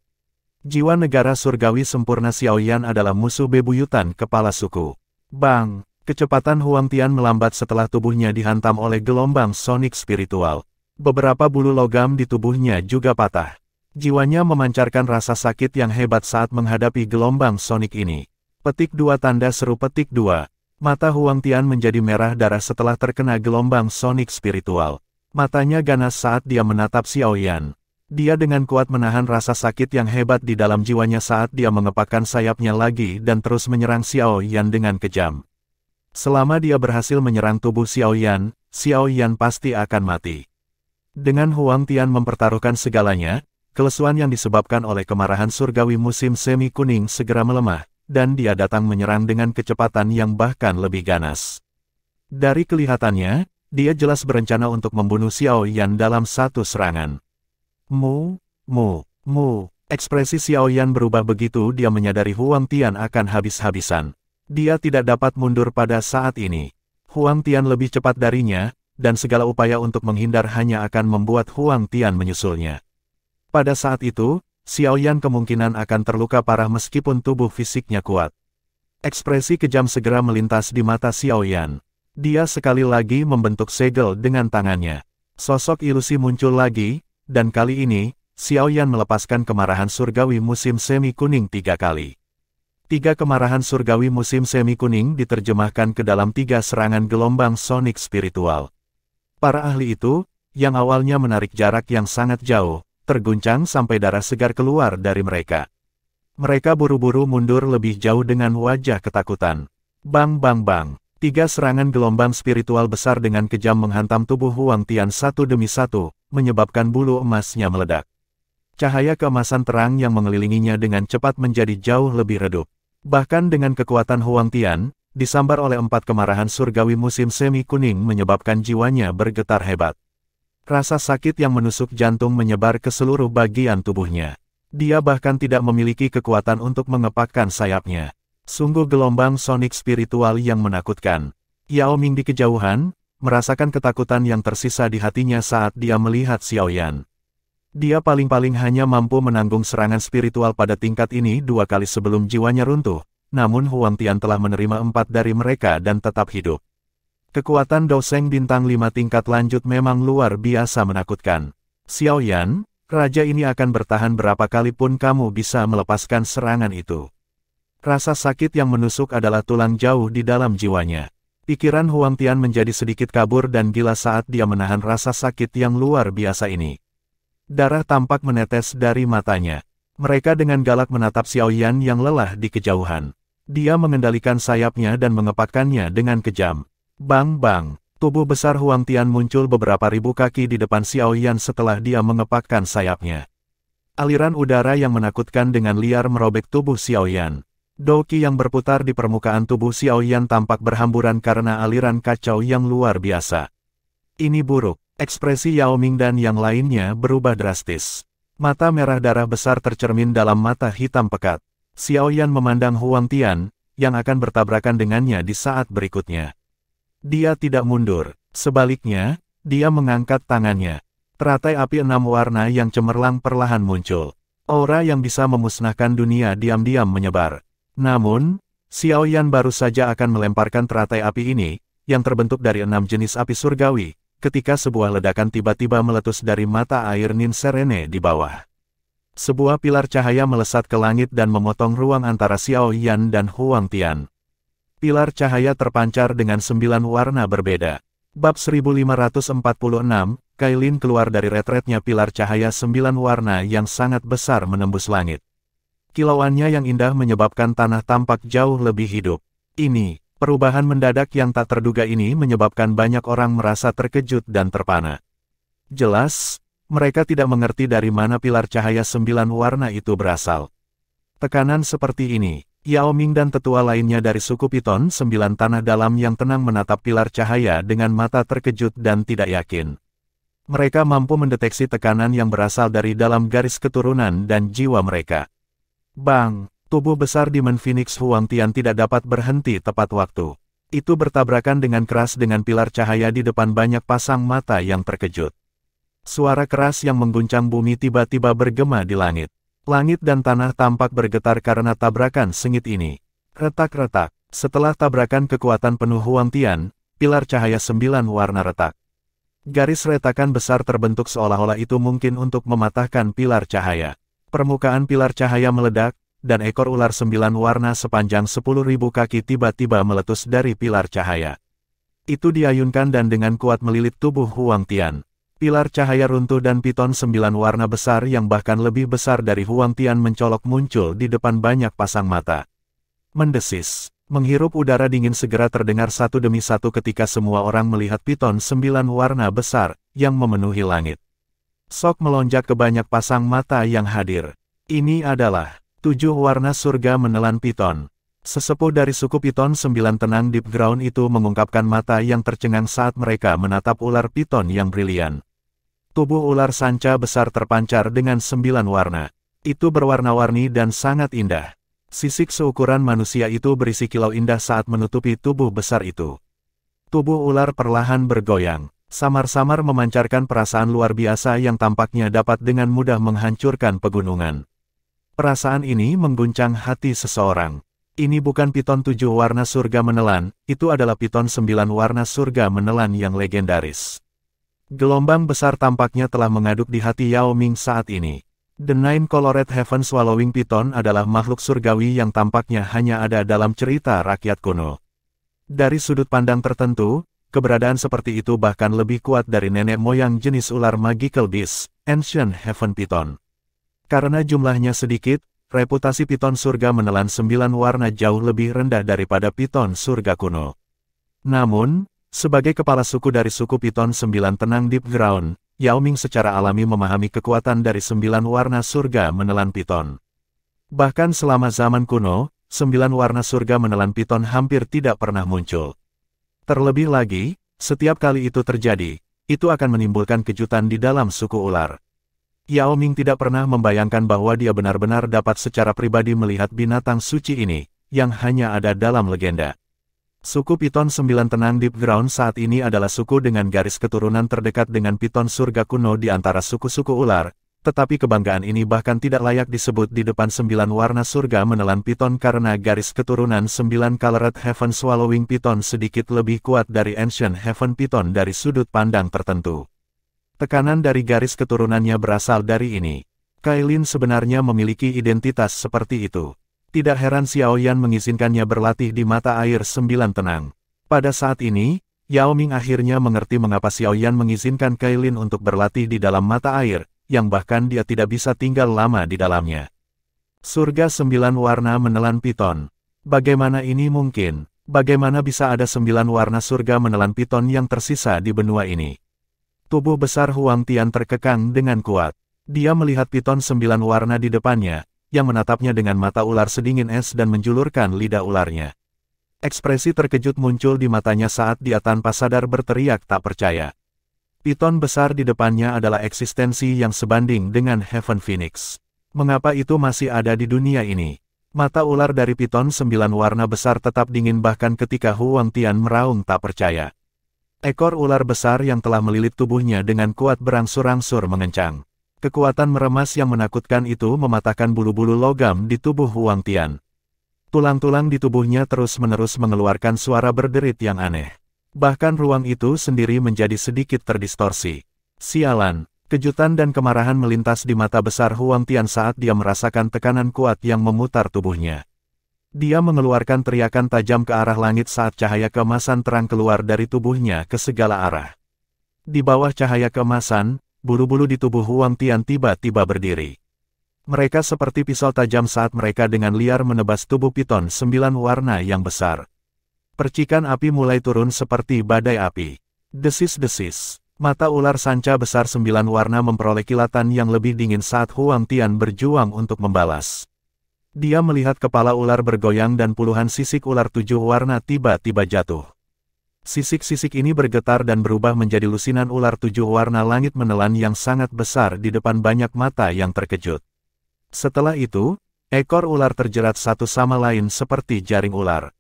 Jiwa negara surgawi sempurna Xiaoyan adalah musuh bebuyutan kepala suku. Bang! Kecepatan Huang Tian melambat setelah tubuhnya dihantam oleh gelombang sonik spiritual. Beberapa bulu logam di tubuhnya juga patah. Jiwanya memancarkan rasa sakit yang hebat saat menghadapi gelombang sonik ini. Petik 2 tanda seru petik 2. Mata Huang Tian menjadi merah darah setelah terkena gelombang sonik spiritual. Matanya ganas saat dia menatap Xiaoyan. Dia dengan kuat menahan rasa sakit yang hebat di dalam jiwanya saat dia mengepakkan sayapnya lagi dan terus menyerang Xiaoyan dengan kejam. Selama dia berhasil menyerang tubuh Xiaoyan, Xiaoyan pasti akan mati. Dengan Huang Tian mempertaruhkan segalanya, kelesuan yang disebabkan oleh kemarahan surgawi musim semi kuning segera melemah, dan dia datang menyerang dengan kecepatan yang bahkan lebih ganas. Dari kelihatannya, dia jelas berencana untuk membunuh Xiaoyan dalam satu serangan. Ekspresi Xiaoyan berubah begitu dia menyadari Huang Tian akan habis-habisan. Dia tidak dapat mundur pada saat ini. Huang Tian lebih cepat darinya, dan segala upaya untuk menghindar hanya akan membuat Huang Tian menyusulnya. Pada saat itu, Xiaoyan kemungkinan akan terluka parah meskipun tubuh fisiknya kuat. Ekspresi kejam segera melintas di mata Xiaoyan. Dia sekali lagi membentuk segel dengan tangannya. Sosok ilusi muncul lagi, dan kali ini, Xiaoyan melepaskan kemarahan surgawi musim semi kuning 3 kali. 3 kemarahan surgawi musim semi kuning diterjemahkan ke dalam 3 serangan gelombang sonik spiritual. Para ahli itu, yang awalnya menarik jarak yang sangat jauh, terguncang sampai darah segar keluar dari mereka. Mereka buru-buru mundur lebih jauh dengan wajah ketakutan. Bang bang bang, 3 serangan gelombang spiritual besar dengan kejam menghantam tubuh Huang Tian satu demi satu, menyebabkan bulu emasnya meledak. Cahaya keemasan terang yang mengelilinginya dengan cepat menjadi jauh lebih redup. Bahkan dengan kekuatan Huang Tian, disambar oleh 4 kemarahan surgawi musim semi kuning menyebabkan jiwanya bergetar hebat. Rasa sakit yang menusuk jantung menyebar ke seluruh bagian tubuhnya. Dia bahkan tidak memiliki kekuatan untuk mengepakkan sayapnya. Sungguh gelombang sonik spiritual yang menakutkan. Yao Ming di kejauhan, merasakan ketakutan yang tersisa di hatinya saat dia melihat Xiaoyan. Dia paling-paling hanya mampu menanggung serangan spiritual pada tingkat ini 2 kali sebelum jiwanya runtuh, namun Huang Tian telah menerima 4 dari mereka dan tetap hidup. Kekuatan Doseng bintang 5 tingkat lanjut memang luar biasa menakutkan. Xiaoyan, raja ini akan bertahan berapa kali pun kamu bisa melepaskan serangan itu. Rasa sakit yang menusuk adalah tulang jauh di dalam jiwanya. Pikiran Huang Tian menjadi sedikit kabur dan gila saat dia menahan rasa sakit yang luar biasa ini. Darah tampak menetes dari matanya. Mereka dengan galak menatap Xiaoyan yang lelah di kejauhan. Dia mengendalikan sayapnya dan mengepakkannya dengan kejam. Bang bang, tubuh besar Huang Tian muncul beberapa ribu kaki di depan Xiaoyan setelah dia mengepakkan sayapnya. Aliran udara yang menakutkan dengan liar merobek tubuh Xiaoyan. Doki yang berputar di permukaan tubuh Xiaoyan tampak berhamburan karena aliran kacau yang luar biasa. Ini buruk. Ekspresi Yao Ming dan yang lainnya berubah drastis. Mata merah darah besar tercermin dalam mata hitam pekat. Xiaoyan memandang Huang Tian, yang akan bertabrakan dengannya di saat berikutnya. Dia tidak mundur. Sebaliknya, dia mengangkat tangannya. Teratai api 6 warna yang cemerlang perlahan muncul. Aura yang bisa memusnahkan dunia diam-diam menyebar. Namun, Xiaoyan baru saja akan melemparkan teratai api ini, yang terbentuk dari 6 jenis api surgawi, ketika sebuah ledakan tiba-tiba meletus dari mata air Nin Serene di bawah. Sebuah pilar cahaya melesat ke langit dan memotong ruang antara Xiaoyan dan Huang Tian. Pilar cahaya terpancar dengan 9 warna berbeda. Bab 1546, Kailin keluar dari retretnya pilar cahaya 9 warna yang sangat besar menembus langit. Kilauannya yang indah menyebabkan tanah tampak jauh lebih hidup. Perubahan mendadak yang tak terduga ini menyebabkan banyak orang merasa terkejut dan terpana. Jelas, mereka tidak mengerti dari mana pilar cahaya 9 warna itu berasal. Tekanan seperti ini, Yao Ming dan tetua lainnya dari suku Piton 9 Tanah Dalam yang tenang menatap pilar cahaya dengan mata terkejut dan tidak yakin. Mereka mampu mendeteksi tekanan yang berasal dari dalam garis keturunan dan jiwa mereka. Bang! Tubuh besar Demon Phoenix Huangtian tidak dapat berhenti tepat waktu. Itu bertabrakan dengan keras dengan pilar cahaya di depan banyak pasang mata yang terkejut. Suara keras yang mengguncang bumi tiba-tiba bergema di langit. Langit dan tanah tampak bergetar karena tabrakan sengit ini. Retak-retak. Setelah tabrakan kekuatan penuh Huangtian, pilar cahaya 9 warna retak. Garis retakan besar terbentuk seolah-olah itu mungkin untuk mematahkan pilar cahaya. Permukaan pilar cahaya meledak, dan ekor ular 9 warna sepanjang 10.000 kaki tiba-tiba meletus dari pilar cahaya. Itu diayunkan dan dengan kuat melilit tubuh Huangtian. Pilar cahaya runtuh dan piton 9 warna besar yang bahkan lebih besar dari Huangtian mencolok muncul di depan banyak pasang mata. Mendesis. Menghirup udara dingin segera terdengar satu demi satu ketika semua orang melihat piton 9 warna besar yang memenuhi langit. Sok melonjak ke banyak pasang mata yang hadir. Ini adalah 7 warna surga menelan piton. Sesepuh dari suku Piton 9 tenang Deep Ground itu mengungkapkan mata yang tercengang saat mereka menatap ular piton yang brilian. Tubuh ular sanca besar terpancar dengan 9 warna. Itu berwarna-warni dan sangat indah. Sisik seukuran manusia itu berisi kilau indah saat menutupi tubuh besar itu. Tubuh ular perlahan bergoyang, samar-samar memancarkan perasaan luar biasa yang tampaknya dapat dengan mudah menghancurkan pegunungan. Perasaan ini mengguncang hati seseorang. Ini bukan piton 7 warna surga menelan, itu adalah piton 9 warna surga menelan yang legendaris. Gelombang besar tampaknya telah mengaduk di hati Yao Ming saat ini. The Nine Colored Heaven Swallowing Piton adalah makhluk surgawi yang tampaknya hanya ada dalam cerita rakyat kuno. Dari sudut pandang tertentu, keberadaan seperti itu bahkan lebih kuat dari nenek moyang jenis ular Magical Beast, Ancient Heaven Piton. Karena jumlahnya sedikit, reputasi piton surga menelan 9 warna jauh lebih rendah daripada piton surga kuno. Namun, sebagai kepala suku dari suku Piton 9 tenang Deep Ground, Yao Ming secara alami memahami kekuatan dari 9 warna surga menelan piton. Bahkan selama zaman kuno, 9 warna surga menelan piton hampir tidak pernah muncul. Terlebih lagi, setiap kali itu terjadi, itu akan menimbulkan kejutan di dalam suku ular. Yao Ming tidak pernah membayangkan bahwa dia benar-benar dapat secara pribadi melihat binatang suci ini, yang hanya ada dalam legenda. Suku Piton 9 tenang Deep Ground saat ini adalah suku dengan garis keturunan terdekat dengan piton surga kuno di antara suku-suku ular, tetapi kebanggaan ini bahkan tidak layak disebut di depan 9 warna surga menelan piton karena garis keturunan 9 Colored Heaven Swallowing Piton sedikit lebih kuat dari Ancient Heaven Piton dari sudut pandang tertentu. Tekanan dari garis keturunannya berasal dari ini. Kailin sebenarnya memiliki identitas seperti itu. Tidak heran Xiao Yan mengizinkannya berlatih di mata air 9 tenang. Pada saat ini, Yao Ming akhirnya mengerti mengapa Xiao Yan mengizinkan Kailin untuk berlatih di dalam mata air, yang bahkan dia tidak bisa tinggal lama di dalamnya. Surga 9 warna menelan piton. Bagaimana ini mungkin? Bagaimana bisa ada 9 warna surga menelan piton yang tersisa di benua ini? Tubuh besar Huangtian terkekang dengan kuat. Dia melihat piton 9 warna di depannya, yang menatapnya dengan mata ular sedingin es dan menjulurkan lidah ularnya. Ekspresi terkejut muncul di matanya saat dia tanpa sadar berteriak tak percaya. Piton besar di depannya adalah eksistensi yang sebanding dengan Heaven Phoenix. Mengapa itu masih ada di dunia ini? Mata ular dari piton 9 warna besar tetap dingin bahkan ketika Huangtian meraung tak percaya. Ekor ular besar yang telah melilit tubuhnya dengan kuat berangsur-angsur mengencang. Kekuatan meremas yang menakutkan itu mematahkan bulu-bulu logam di tubuh Huangtian. Tulang-tulang di tubuhnya terus-menerus mengeluarkan suara berderit yang aneh. Bahkan ruang itu sendiri menjadi sedikit terdistorsi. Sialan, kejutan dan kemarahan melintas di mata besar Huangtian saat dia merasakan tekanan kuat yang memutar tubuhnya. Dia mengeluarkan teriakan tajam ke arah langit saat cahaya keemasan terang keluar dari tubuhnya ke segala arah. Di bawah cahaya keemasan, bulu-bulu di tubuh Huangtian tiba-tiba berdiri. Mereka seperti pisau tajam saat mereka dengan liar menebas tubuh piton 9 warna yang besar. Percikan api mulai turun seperti badai api. Desis-desis. Mata ular sanca besar 9 warna memperoleh kilatan yang lebih dingin saat Huangtian berjuang untuk membalas. Dia melihat kepala ular bergoyang dan puluhan sisik ular 7 warna tiba-tiba jatuh. Sisik-sisik ini bergetar dan berubah menjadi lusinan ular 7 warna langit menelan yang sangat besar di depan banyak mata yang terkejut. Setelah itu, ekor ular terjerat satu sama lain seperti jaring ular.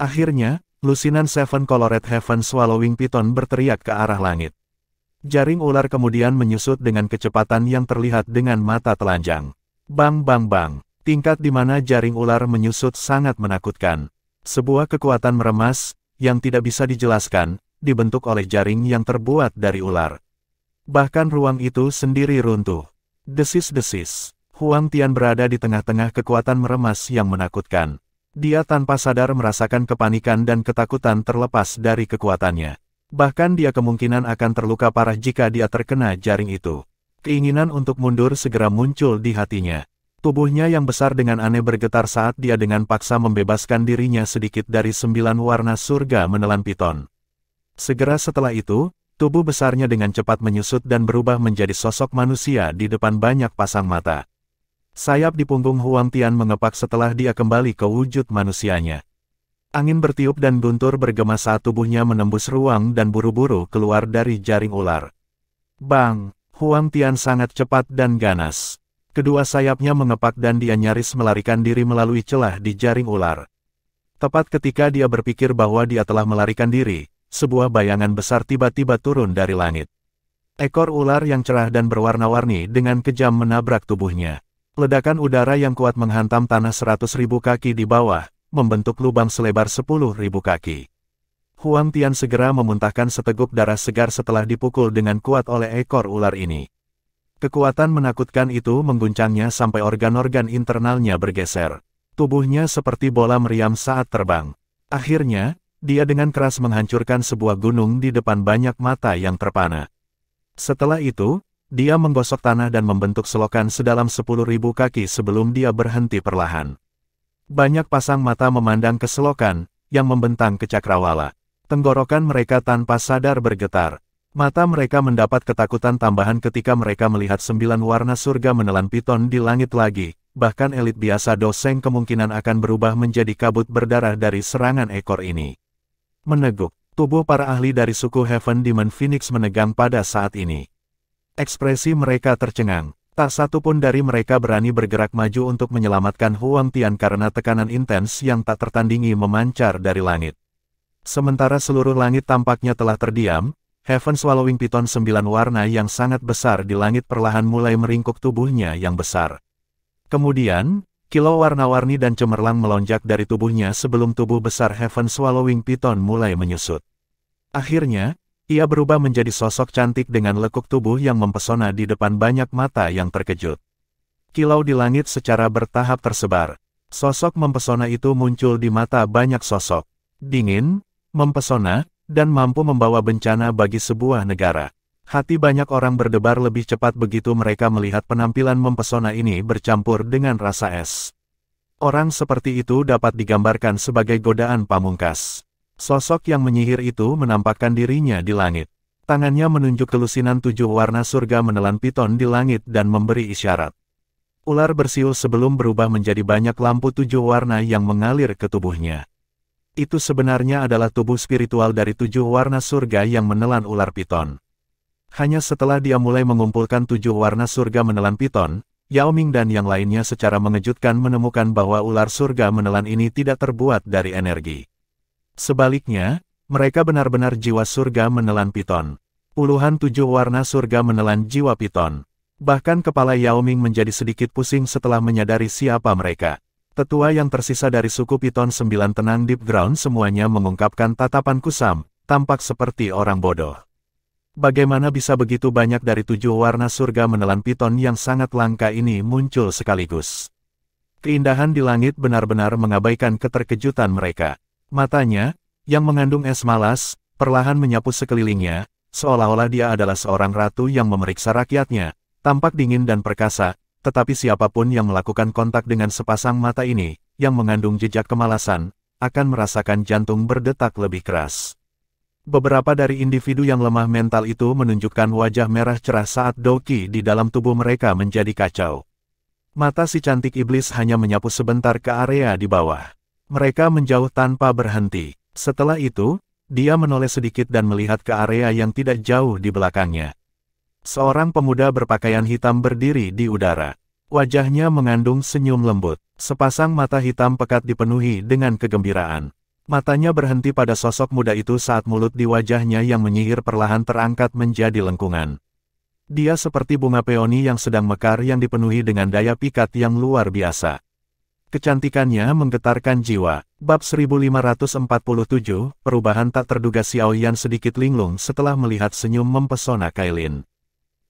Akhirnya, lusinan Seven Colored Heaven Swallowing Python berteriak ke arah langit. Jaring ular kemudian menyusut dengan kecepatan yang terlihat dengan mata telanjang. Bang bang bang. Tingkat di mana jaring ular menyusut sangat menakutkan. Sebuah kekuatan meremas, yang tidak bisa dijelaskan, dibentuk oleh jaring yang terbuat dari ular. Bahkan ruang itu sendiri runtuh. Desis-desis. Huang Tian berada di tengah-tengah kekuatan meremas yang menakutkan. Dia tanpa sadar merasakan kepanikan dan ketakutan terlepas dari kekuatannya. Bahkan dia kemungkinan akan terluka parah jika dia terkena jaring itu. Keinginan untuk mundur segera muncul di hatinya. Tubuhnya yang besar dengan aneh bergetar saat dia dengan paksa membebaskan dirinya sedikit dari 9 warna surga menelan piton. Segera setelah itu, tubuh besarnya dengan cepat menyusut dan berubah menjadi sosok manusia di depan banyak pasang mata. Sayap di punggung Huang Tian mengepak setelah dia kembali ke wujud manusianya. Angin bertiup dan guntur bergema saat tubuhnya menembus ruang dan buru-buru keluar dari jaring ular. Bang! Huang Tian sangat cepat dan ganas. Kedua sayapnya mengepak dan dia nyaris melarikan diri melalui celah di jaring ular. Tepat ketika dia berpikir bahwa dia telah melarikan diri, sebuah bayangan besar tiba-tiba turun dari langit. Ekor ular yang cerah dan berwarna-warni dengan kejam menabrak tubuhnya. Ledakan udara yang kuat menghantam tanah 100.000 kaki di bawah, membentuk lubang selebar 10.000 kaki. Huang Tian segera memuntahkan seteguk darah segar setelah dipukul dengan kuat oleh ekor ular ini. Kekuatan menakutkan itu mengguncangnya sampai organ-organ internalnya bergeser. Tubuhnya seperti bola meriam saat terbang. Akhirnya, dia dengan keras menghancurkan sebuah gunung di depan banyak mata yang terpana. Setelah itu, dia menggosok tanah dan membentuk selokan sedalam 10.000 kaki sebelum dia berhenti perlahan. Banyak pasang mata memandang ke selokan, yang membentang ke cakrawala. Tenggorokan mereka tanpa sadar bergetar. Mata mereka mendapat ketakutan tambahan ketika mereka melihat 9 warna surga menelan piton di langit lagi, bahkan elit biasa Doseng kemungkinan akan berubah menjadi kabut berdarah dari serangan ekor ini. Meneguk, tubuh para ahli dari suku Heaven Demon Phoenix menegang pada saat ini. Ekspresi mereka tercengang, tak satu pun dari mereka berani bergerak maju untuk menyelamatkan Huang Tian karena tekanan intens yang tak tertandingi memancar dari langit. Sementara seluruh langit tampaknya telah terdiam, Heaven Swallowing Python 9 warna yang sangat besar di langit perlahan mulai meringkuk tubuhnya yang besar. Kemudian, kilau warna-warni dan cemerlang melonjak dari tubuhnya sebelum tubuh besar Heaven Swallowing Python mulai menyusut. Akhirnya, ia berubah menjadi sosok cantik dengan lekuk tubuh yang mempesona di depan banyak mata yang terkejut. Kilau di langit secara bertahap tersebar. Sosok mempesona itu muncul di mata banyak sosok. Dingin, mempesona, dan mampu membawa bencana bagi sebuah negara. Hati banyak orang berdebar lebih cepat begitu mereka melihat penampilan mempesona ini bercampur dengan rasa es. Orang seperti itu dapat digambarkan sebagai godaan pamungkas. Sosok yang menyihir itu menampakkan dirinya di langit. Tangannya menunjuk ke lusinan 7 warna surga menelan piton di langit dan memberi isyarat. Ular bersiul sebelum berubah menjadi banyak lampu 7 warna yang mengalir ke tubuhnya. Itu sebenarnya adalah tubuh spiritual dari 7 warna surga yang menelan ular piton. Hanya setelah dia mulai mengumpulkan 7 warna surga menelan piton, Yao Ming dan yang lainnya secara mengejutkan menemukan bahwa ular surga menelan ini tidak terbuat dari energi. Sebaliknya, mereka benar-benar jiwa surga menelan piton. Puluhan 7 warna surga menelan jiwa piton. Bahkan kepala Yao Ming menjadi sedikit pusing setelah menyadari siapa mereka. Tetua yang tersisa dari suku Piton 9 tenang Deep Ground semuanya mengungkapkan tatapan kusam, tampak seperti orang bodoh. Bagaimana bisa begitu banyak dari 7 warna surga menelan piton yang sangat langka ini muncul sekaligus? Keindahan di langit benar-benar mengabaikan keterkejutan mereka. Matanya, yang mengandung es malas, perlahan menyapu sekelilingnya, seolah-olah dia adalah seorang ratu yang memeriksa rakyatnya, tampak dingin dan perkasa. Tetapi siapapun yang melakukan kontak dengan sepasang mata ini, yang mengandung jejak kemalasan, akan merasakan jantung berdetak lebih keras. Beberapa dari individu yang lemah mental itu menunjukkan wajah merah cerah saat Doki di dalam tubuh mereka menjadi kacau. Mata si cantik iblis hanya menyapu sebentar ke area di bawah. Mereka menjauh tanpa berhenti. Setelah itu, dia menoleh sedikit dan melihat ke area yang tidak jauh di belakangnya. Seorang pemuda berpakaian hitam berdiri di udara. Wajahnya mengandung senyum lembut. Sepasang mata hitam pekat dipenuhi dengan kegembiraan. Matanya berhenti pada sosok muda itu saat mulut di wajahnya yang menyihir perlahan terangkat menjadi lengkungan. Dia seperti bunga peoni yang sedang mekar yang dipenuhi dengan daya pikat yang luar biasa. Kecantikannya menggetarkan jiwa. Bab 1547, perubahan tak terduga Xiao Yan sedikit linglung setelah melihat senyum mempesona Kailin.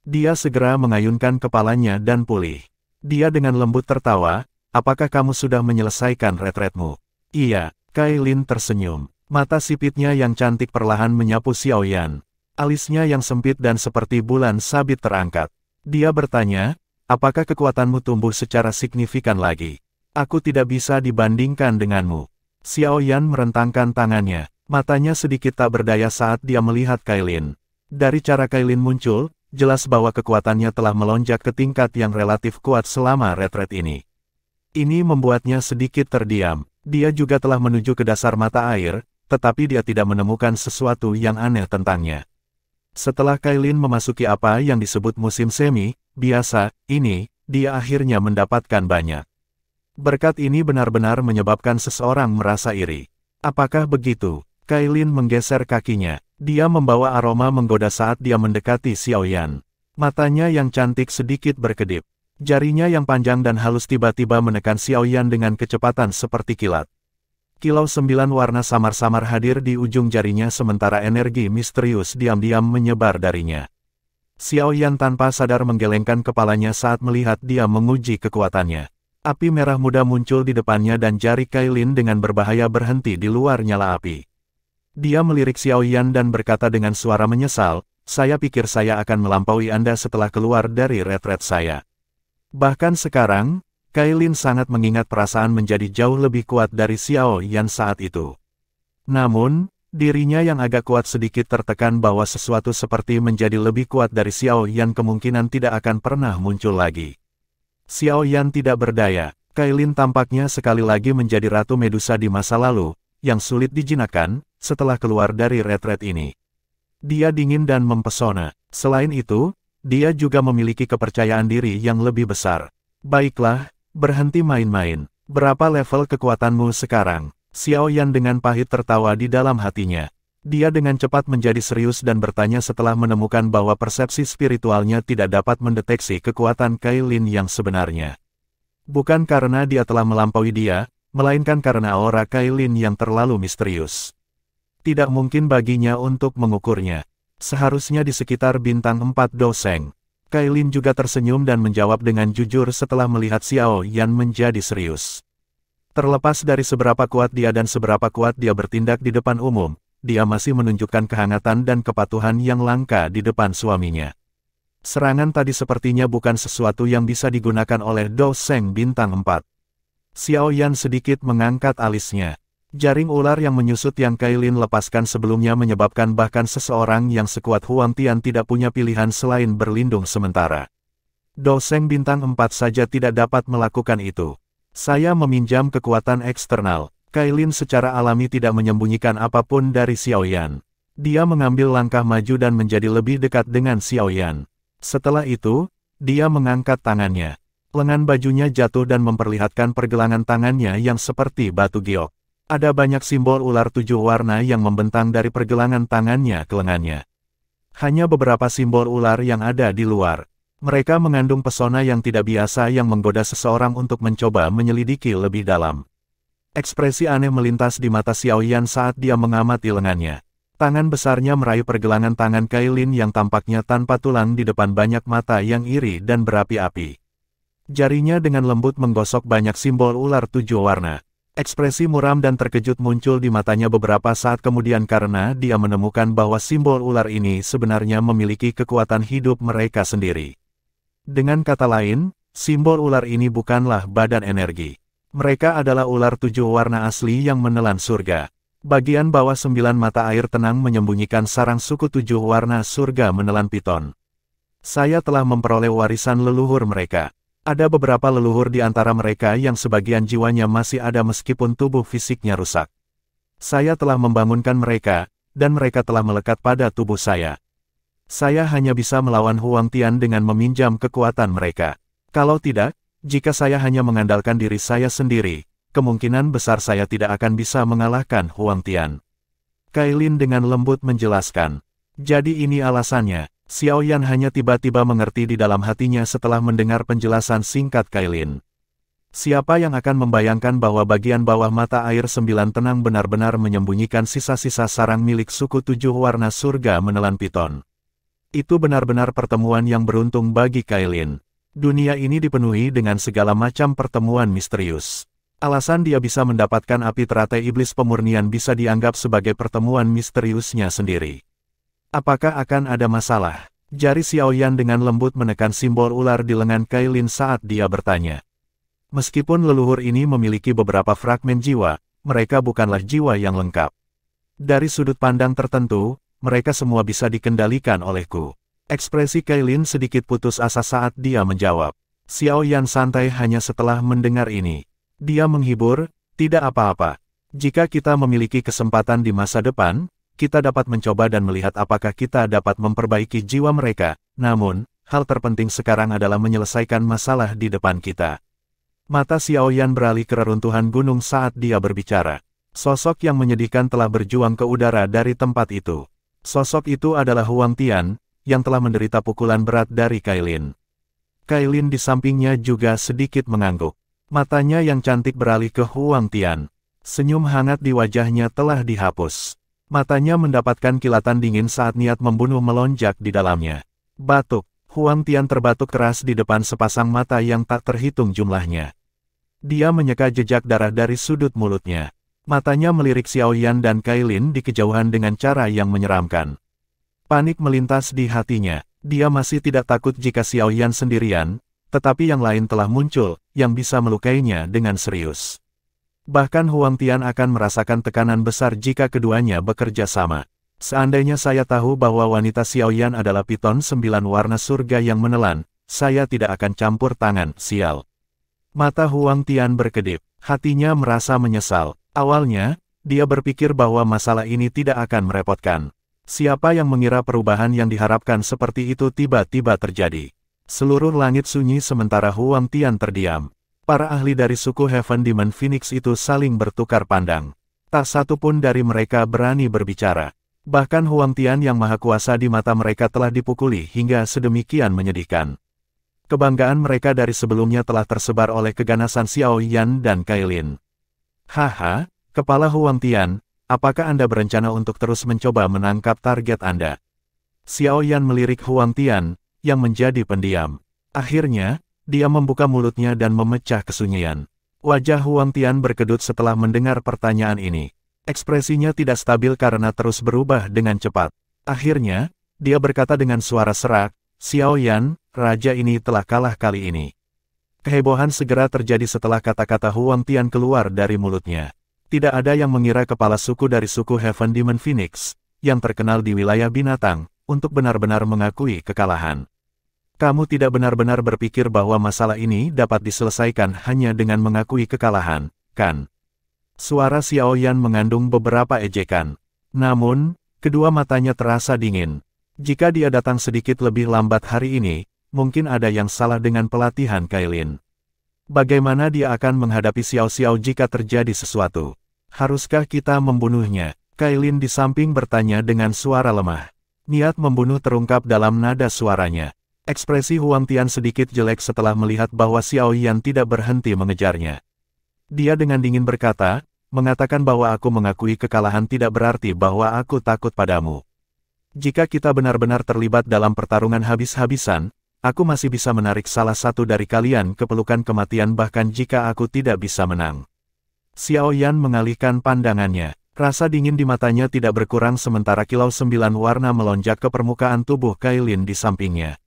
Dia segera mengayunkan kepalanya dan pulih. Dia dengan lembut tertawa, apakah kamu sudah menyelesaikan retretmu? Iya, Kailin tersenyum. Mata sipitnya yang cantik perlahan menyapu Xiao Yan. Alisnya yang sempit dan seperti bulan sabit terangkat. Dia bertanya, apakah kekuatanmu tumbuh secara signifikan lagi? Aku tidak bisa dibandingkan denganmu. Xiao Yan merentangkan tangannya. Matanya sedikit tak berdaya saat dia melihat Kailin. Dari cara Kailin muncul, jelas bahwa kekuatannya telah melonjak ke tingkat yang relatif kuat selama retret ini. Ini membuatnya sedikit terdiam. Dia juga telah menuju ke dasar mata air, tetapi dia tidak menemukan sesuatu yang aneh tentangnya. Setelah Kailin memasuki apa yang disebut musim semi, biasa, ini, dia akhirnya mendapatkan banyak. Berkat ini benar-benar menyebabkan seseorang merasa iri. Apakah begitu? Kailin menggeser kakinya. Dia membawa aroma menggoda saat dia mendekati Xiao Yan. Matanya yang cantik sedikit berkedip. Jarinya yang panjang dan halus tiba-tiba menekan Xiao Yan dengan kecepatan seperti kilat. Kilau 9 warna samar-samar hadir di ujung jarinya sementara energi misterius diam-diam menyebar darinya. Xiao Yan tanpa sadar menggelengkan kepalanya saat melihat dia menguji kekuatannya. Api merah muda muncul di depannya dan jari Kailin dengan berbahaya berhenti di luar nyala api. Dia melirik Xiao Yan dan berkata dengan suara menyesal, saya pikir saya akan melampaui Anda setelah keluar dari retret saya. Bahkan sekarang, Kailin sangat mengingat perasaan menjadi jauh lebih kuat dari Xiao Yan saat itu. Namun, dirinya yang agak kuat sedikit tertekan bahwa sesuatu seperti menjadi lebih kuat dari Xiao Yan kemungkinan tidak akan pernah muncul lagi. Xiao Yan tidak berdaya. Kailin tampaknya sekali lagi menjadi Ratu Medusa di masa lalu, yang sulit dijinakkan, setelah keluar dari retret ini. Dia dingin dan mempesona. Selain itu, dia juga memiliki kepercayaan diri yang lebih besar. Baiklah, berhenti main-main. Berapa level kekuatanmu sekarang? Xiao Yan dengan pahit tertawa di dalam hatinya. Dia dengan cepat menjadi serius dan bertanya setelah menemukan bahwa persepsi spiritualnya tidak dapat mendeteksi kekuatan Kailin yang sebenarnya. Bukan karena dia telah melampaui dia, melainkan karena aura Kailin yang terlalu misterius. Tidak mungkin baginya untuk mengukurnya. Seharusnya di sekitar bintang 4 Doseng. Kailin juga tersenyum dan menjawab dengan jujur setelah melihat Xiao Yan menjadi serius. Terlepas dari seberapa kuat dia dan seberapa kuat dia bertindak di depan umum, dia masih menunjukkan kehangatan dan kepatuhan yang langka di depan suaminya. Serangan tadi sepertinya bukan sesuatu yang bisa digunakan oleh Doseng bintang 4. Xiao Yan sedikit mengangkat alisnya. Jaring ular yang menyusut yang Kailin lepaskan sebelumnya menyebabkan bahkan seseorang yang sekuat Huang Tian tidak punya pilihan selain berlindung sementara. Doseng bintang 4 saja tidak dapat melakukan itu. Saya meminjam kekuatan eksternal. Kailin secara alami tidak menyembunyikan apapun dari Xiao Yan. Dia mengambil langkah maju dan menjadi lebih dekat dengan Xiao Yan. Setelah itu, dia mengangkat tangannya. Lengan bajunya jatuh dan memperlihatkan pergelangan tangannya yang seperti batu giok. Ada banyak simbol ular 7 warna yang membentang dari pergelangan tangannya ke lengannya. Hanya beberapa simbol ular yang ada di luar. Mereka mengandung pesona yang tidak biasa yang menggoda seseorang untuk mencoba menyelidiki lebih dalam. Ekspresi aneh melintas di mata Xiao Yan saat dia mengamati lengannya. Tangan besarnya meraih pergelangan tangan Kailin yang tampaknya tanpa tulang di depan banyak mata yang iri dan berapi-api. Jarinya dengan lembut menggosok banyak simbol ular 7 warna. Ekspresi muram dan terkejut muncul di matanya beberapa saat kemudian karena dia menemukan bahwa simbol ular ini sebenarnya memiliki kekuatan hidup mereka sendiri. Dengan kata lain, simbol ular ini bukanlah badan energi. Mereka adalah ular 7 warna asli yang menelan surga. Bagian bawah 9 mata air tenang menyembunyikan sarang suku 7 warna surga menelan piton. Saya telah memperoleh warisan leluhur mereka. Ada beberapa leluhur di antara mereka yang sebagian jiwanya masih ada meskipun tubuh fisiknya rusak. Saya telah membangunkan mereka, dan mereka telah melekat pada tubuh saya. Saya hanya bisa melawan Huang Tian dengan meminjam kekuatan mereka. Kalau tidak, jika saya hanya mengandalkan diri saya sendiri, kemungkinan besar saya tidak akan bisa mengalahkan Huang Tian. Kailin dengan lembut menjelaskan. Jadi ini alasannya. Xiao Yan hanya tiba-tiba mengerti di dalam hatinya setelah mendengar penjelasan singkat Kailin. Siapa yang akan membayangkan bahwa bagian bawah mata air 9 tenang benar-benar menyembunyikan sisa-sisa sarang milik suku 7 warna surga menelan piton. Itu benar-benar pertemuan yang beruntung bagi Kailin. Dunia ini dipenuhi dengan segala macam pertemuan misterius. Alasan dia bisa mendapatkan api teratai iblis pemurnian bisa dianggap sebagai pertemuan misteriusnya sendiri. Apakah akan ada masalah? Jari Xiao Yan dengan lembut menekan simbol ular di lengan Kailin saat dia bertanya. Meskipun leluhur ini memiliki beberapa fragmen jiwa, mereka bukanlah jiwa yang lengkap. Dari sudut pandang tertentu, mereka semua bisa dikendalikan olehku. Ekspresi Kailin sedikit putus asa saat dia menjawab. Xiao Yan santai hanya setelah mendengar ini. Dia menghibur, tidak apa-apa. Jika kita memiliki kesempatan di masa depan, kita dapat mencoba dan melihat apakah kita dapat memperbaiki jiwa mereka. Namun, hal terpenting sekarang adalah menyelesaikan masalah di depan kita. Mata Xiao Yan beralih ke reruntuhan gunung saat dia berbicara. Sosok yang menyedihkan telah berjuang ke udara dari tempat itu. Sosok itu adalah Huang Tian, yang telah menderita pukulan berat dari Kailin. Kailin di sampingnya juga sedikit mengangguk. Matanya yang cantik beralih ke Huang Tian. Senyum hangat di wajahnya telah dihapus. Matanya mendapatkan kilatan dingin saat niat membunuh melonjak di dalamnya. Batuk. Huang Tian terbatuk keras di depan sepasang mata yang tak terhitung jumlahnya. Dia menyeka jejak darah dari sudut mulutnya. Matanya melirik Xiao Yan dan Kailin di kejauhan dengan cara yang menyeramkan. Panik melintas di hatinya. Dia masih tidak takut jika Xiao Yan sendirian, tetapi yang lain telah muncul, yang bisa melukainya dengan serius. Bahkan Huang Tian akan merasakan tekanan besar jika keduanya bekerja sama. Seandainya saya tahu bahwa wanita Xiao Yan adalah piton 9 warna surga yang menelan, saya tidak akan campur tangan, sial. Mata Huang Tian berkedip. Hatinya merasa menyesal. Awalnya, dia berpikir bahwa masalah ini tidak akan merepotkan. Siapa yang mengira perubahan yang diharapkan seperti itu tiba-tiba terjadi? Seluruh langit sunyi sementara Huang Tian terdiam. Para ahli dari suku Heaven Demon Phoenix itu saling bertukar pandang. Tak satu pun dari mereka berani berbicara. Bahkan Huang Tian yang maha kuasa di mata mereka telah dipukuli hingga sedemikian menyedihkan. Kebanggaan mereka dari sebelumnya telah tersebar oleh keganasan Xiao Yan dan Kailin. Haha, Kepala Huang Tian, apakah Anda berencana untuk terus mencoba menangkap target Anda? Xiao Yan melirik Huang Tian, yang menjadi pendiam. Akhirnya, dia membuka mulutnya dan memecah kesunyian. Wajah Huang Tian berkedut setelah mendengar pertanyaan ini. Ekspresinya tidak stabil karena terus berubah dengan cepat. Akhirnya, dia berkata dengan suara serak, Xiao Yan, raja ini telah kalah kali ini. Kehebohan segera terjadi setelah kata-kata Huang Tian keluar dari mulutnya. Tidak ada yang mengira kepala suku dari suku Heaven Demon Phoenix, yang terkenal di wilayah binatang, untuk benar-benar mengakui kekalahan. Kamu tidak benar-benar berpikir bahwa masalah ini dapat diselesaikan hanya dengan mengakui kekalahan, kan? Suara Xiao Yan mengandung beberapa ejekan. Namun, kedua matanya terasa dingin. Jika dia datang sedikit lebih lambat hari ini, mungkin ada yang salah dengan pelatihan Kailin. Bagaimana dia akan menghadapi Xiao Xiao jika terjadi sesuatu? Haruskah kita membunuhnya? Kailin di samping bertanya dengan suara lemah. Niat membunuh terungkap dalam nada suaranya. Ekspresi Huang Tian sedikit jelek setelah melihat bahwa Xiao Yan tidak berhenti mengejarnya. Dia dengan dingin berkata, mengatakan bahwa aku mengakui kekalahan tidak berarti bahwa aku takut padamu. Jika kita benar-benar terlibat dalam pertarungan habis-habisan, aku masih bisa menarik salah satu dari kalian ke pelukan kematian bahkan jika aku tidak bisa menang. Xiao Yan mengalihkan pandangannya. Rasa dingin di matanya tidak berkurang sementara kilau 9 warna melonjak ke permukaan tubuh Kailin di sampingnya.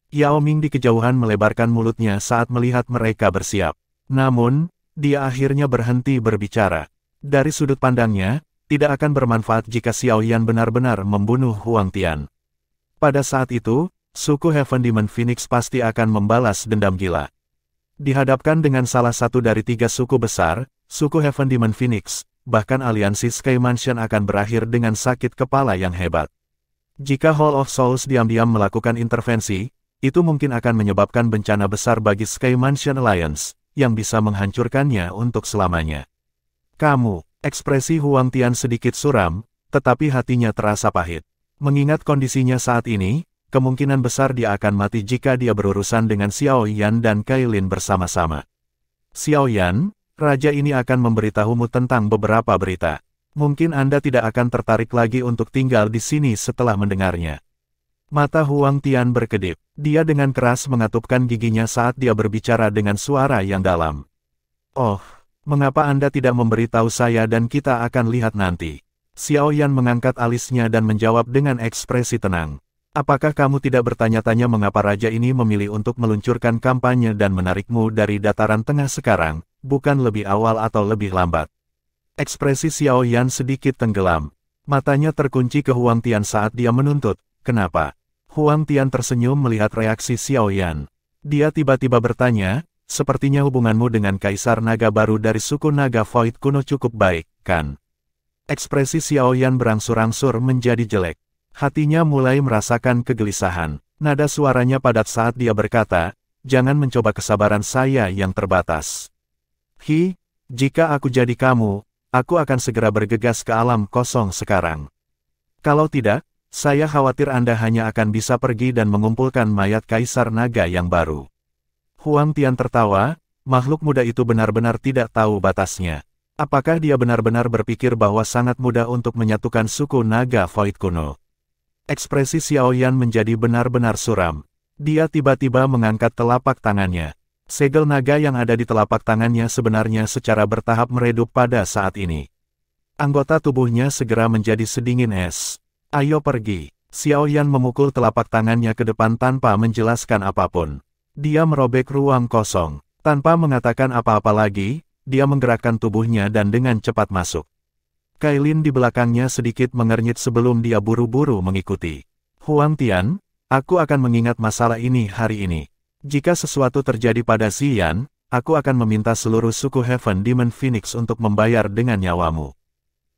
Yao Ming di kejauhan melebarkan mulutnya saat melihat mereka bersiap. Namun, dia akhirnya berhenti berbicara. Dari sudut pandangnya, tidak akan bermanfaat jika Xiao Yan benar-benar membunuh Huang Tian. Pada saat itu, suku Heaven Demon Phoenix pasti akan membalas dendam gila. Dihadapkan dengan salah satu dari 3 suku besar, suku Heaven Demon Phoenix, bahkan aliansi Sky Mansion akan berakhir dengan sakit kepala yang hebat. Jika Hall of Souls diam-diam melakukan intervensi, itu mungkin akan menyebabkan bencana besar bagi Sky Mansion Alliance, yang bisa menghancurkannya untuk selamanya. Kamu, ekspresi Huang Tian sedikit suram, tetapi hatinya terasa pahit. Mengingat kondisinya saat ini, kemungkinan besar dia akan mati jika dia berurusan dengan Xiao Yan dan Kailin bersama-sama. Xiao Yan, raja ini akan memberitahumu tentang beberapa berita. Mungkin Anda tidak akan tertarik lagi untuk tinggal di sini setelah mendengarnya. Mata Huang Tian berkedip. Dia dengan keras mengatupkan giginya saat dia berbicara dengan suara yang dalam. Oh, mengapa Anda tidak memberitahu saya dan kita akan lihat nanti? Xiao Yan mengangkat alisnya dan menjawab dengan ekspresi tenang. Apakah kamu tidak bertanya-tanya mengapa raja ini memilih untuk meluncurkan kampanye dan menarikmu dari dataran tengah sekarang, bukan lebih awal atau lebih lambat? Ekspresi Xiao Yan sedikit tenggelam. Matanya terkunci ke Huang Tian saat dia menuntut, kenapa? Huang Tian tersenyum melihat reaksi Xiao Yan. Dia tiba-tiba bertanya, sepertinya hubunganmu dengan Kaisar Naga baru dari suku Naga Void kuno cukup baik, kan? Ekspresi Xiao Yan berangsur-angsur menjadi jelek. Hatinya mulai merasakan kegelisahan. Nada suaranya padat saat dia berkata, jangan mencoba kesabaran saya yang terbatas. Jika aku jadi kamu, aku akan segera bergegas ke alam kosong sekarang. Kalau tidak, saya khawatir Anda hanya akan bisa pergi dan mengumpulkan mayat Kaisar Naga yang baru. Huang Tian tertawa, makhluk muda itu benar-benar tidak tahu batasnya. Apakah dia benar-benar berpikir bahwa sangat mudah untuk menyatukan suku Naga Void kuno? Ekspresi Xiao Yan menjadi benar-benar suram. Dia tiba-tiba mengangkat telapak tangannya. Segel naga yang ada di telapak tangannya sebenarnya secara bertahap meredup pada saat ini. Anggota tubuhnya segera menjadi sedingin es. Ayo pergi. Xiao Yan memukul telapak tangannya ke depan tanpa menjelaskan apapun. Dia merobek ruang kosong. Tanpa mengatakan apa-apa lagi, dia menggerakkan tubuhnya dan dengan cepat masuk. Kailin di belakangnya sedikit mengernyit sebelum dia buru-buru mengikuti. Huang Tian, aku akan mengingat masalah ini hari ini. Jika sesuatu terjadi pada Xian, aku akan meminta seluruh suku Heaven Demon Phoenix untuk membayar dengan nyawamu.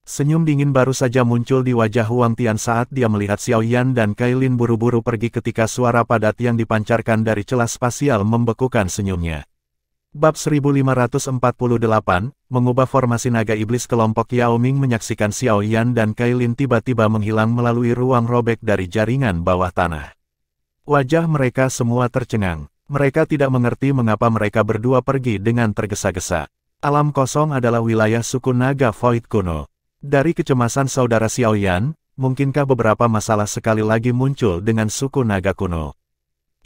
Senyum dingin baru saja muncul di wajah Huang Tian saat dia melihat Xiao Yan dan Kailin buru-buru pergi ketika suara padat yang dipancarkan dari celah spasial membekukan senyumnya. Bab 1548, mengubah formasi naga iblis. Kelompok Yao Ming menyaksikan Xiao Yan dan Kailin tiba-tiba menghilang melalui ruang robek dari jaringan bawah tanah. Wajah mereka semua tercengang. Mereka tidak mengerti mengapa mereka berdua pergi dengan tergesa-gesa. Alam kosong adalah wilayah suku Naga Void kuno. Dari kecemasan saudara Xiao Yan, mungkinkah beberapa masalah sekali lagi muncul dengan suku Naga kuno?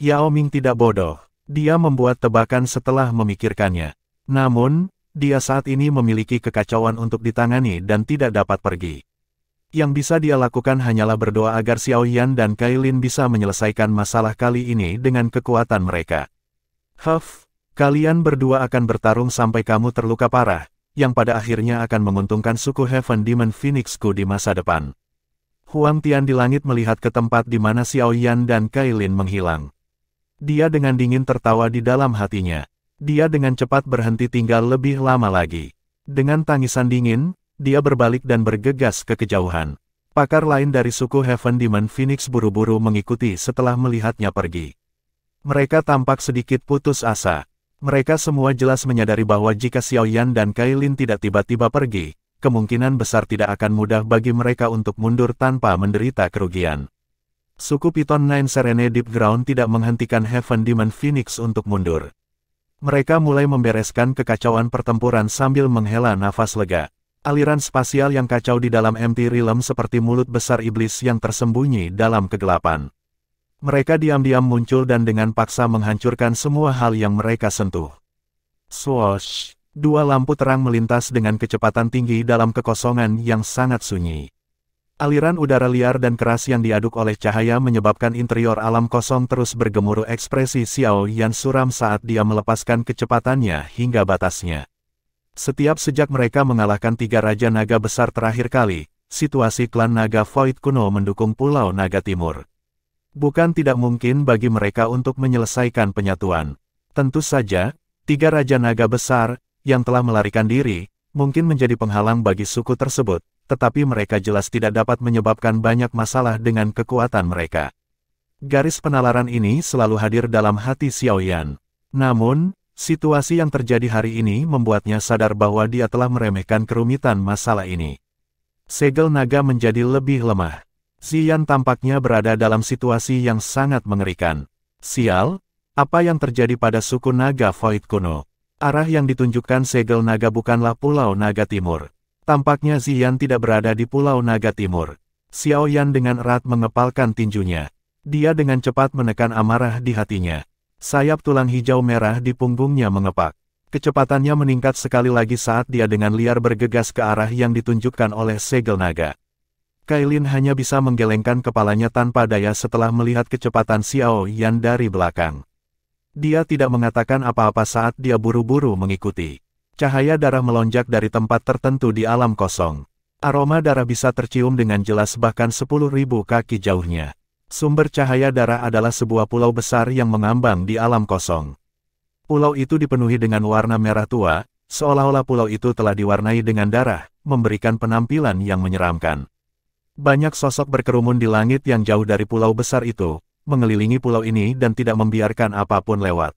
Yao Ming tidak bodoh. Dia membuat tebakan setelah memikirkannya. Namun, dia saat ini memiliki kekacauan untuk ditangani dan tidak dapat pergi. Yang bisa dia lakukan hanyalah berdoa agar Xiao Yan dan Kailin bisa menyelesaikan masalah kali ini dengan kekuatan mereka. Kalian berdua akan bertarung sampai kamu terluka parah, yang pada akhirnya akan menguntungkan suku Heaven Demon Phoenixku di masa depan. Huang Tian di langit melihat ke tempat di mana Xiao Yan dan Kailin menghilang. Dia dengan dingin tertawa di dalam hatinya. Dia dengan cepat berhenti tinggal lebih lama lagi. Dengan tangisan dingin, dia berbalik dan bergegas ke kejauhan. Pakar lain dari suku Heaven Demon Phoenix buru-buru mengikuti setelah melihatnya pergi. Mereka tampak sedikit putus asa. Mereka semua jelas menyadari bahwa jika Xiao Yan dan Kailin tidak tiba-tiba pergi, kemungkinan besar tidak akan mudah bagi mereka untuk mundur tanpa menderita kerugian. Suku Piton Nine Serene Deep Ground tidak menghentikan Heaven Demon Phoenix untuk mundur. Mereka mulai membereskan kekacauan pertempuran sambil menghela nafas lega. Aliran spasial yang kacau di dalam Empty Realm seperti mulut besar iblis yang tersembunyi dalam kegelapan. Mereka diam-diam muncul dan dengan paksa menghancurkan semua hal yang mereka sentuh. Swoosh! Dua lampu terang melintas dengan kecepatan tinggi dalam kekosongan yang sangat sunyi. Aliran udara liar dan keras yang diaduk oleh cahaya menyebabkan interior alam kosong terus bergemuruh. Ekspresi Xiao Yan suram saat dia melepaskan kecepatannya hingga batasnya. Sejak mereka mengalahkan 3 Raja Naga besar terakhir kali, situasi klan Naga Void kuno mendukung Pulau Naga Timur. Bukan tidak mungkin bagi mereka untuk menyelesaikan penyatuan. Tentu saja, Tiga Raja Naga besar, yang telah melarikan diri, mungkin menjadi penghalang bagi suku tersebut, tetapi mereka jelas tidak dapat menyebabkan banyak masalah dengan kekuatan mereka. Garis penalaran ini selalu hadir dalam hati Xiao Yan. Namun, situasi yang terjadi hari ini membuatnya sadar bahwa dia telah meremehkan kerumitan masalah ini. Segel naga menjadi lebih lemah. Ziyan tampaknya berada dalam situasi yang sangat mengerikan. Sial, apa yang terjadi pada suku naga Void kuno? Arah yang ditunjukkan segel naga bukanlah Pulau Naga Timur. Tampaknya Ziyan tidak berada di Pulau Naga Timur. Xiao Yan dengan erat mengepalkan tinjunya. Dia dengan cepat menekan amarah di hatinya. Sayap tulang hijau merah di punggungnya mengepak. Kecepatannya meningkat sekali lagi saat dia dengan liar bergegas ke arah yang ditunjukkan oleh segel naga. Kailin hanya bisa menggelengkan kepalanya tanpa daya setelah melihat kecepatan Xiao Yan dari belakang. Dia tidak mengatakan apa-apa saat dia buru-buru mengikuti. Cahaya darah melonjak dari tempat tertentu di alam kosong. Aroma darah bisa tercium dengan jelas bahkan 10.000 kaki jauhnya. Sumber cahaya darah adalah sebuah pulau besar yang mengambang di alam kosong. Pulau itu dipenuhi dengan warna merah tua, seolah-olah pulau itu telah diwarnai dengan darah, memberikan penampilan yang menyeramkan. Banyak sosok berkerumun di langit yang jauh dari pulau besar itu, mengelilingi pulau ini dan tidak membiarkan apapun lewat.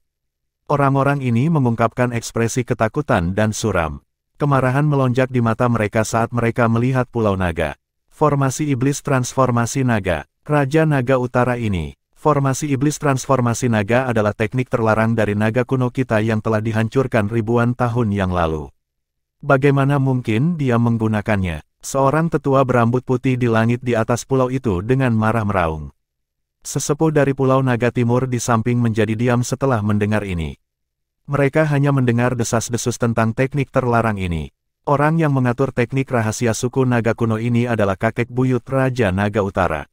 Orang-orang ini mengungkapkan ekspresi ketakutan dan suram. Kemarahan melonjak di mata mereka saat mereka melihat Pulau Naga. Formasi Iblis Transformasi Naga. Raja Naga Utara ini. Formasi Iblis Transformasi Naga adalah teknik terlarang dari naga kuno kita yang telah dihancurkan ribuan tahun yang lalu. Bagaimana mungkin dia menggunakannya? Seorang tetua berambut putih di langit di atas pulau itu dengan marah meraung. Sesepuh dari Pulau Naga Timur di samping menjadi diam setelah mendengar ini. Mereka hanya mendengar desas-desus tentang teknik terlarang ini. Orang yang mengatur teknik rahasia suku naga kuno ini adalah kakek buyut Raja Naga Utara.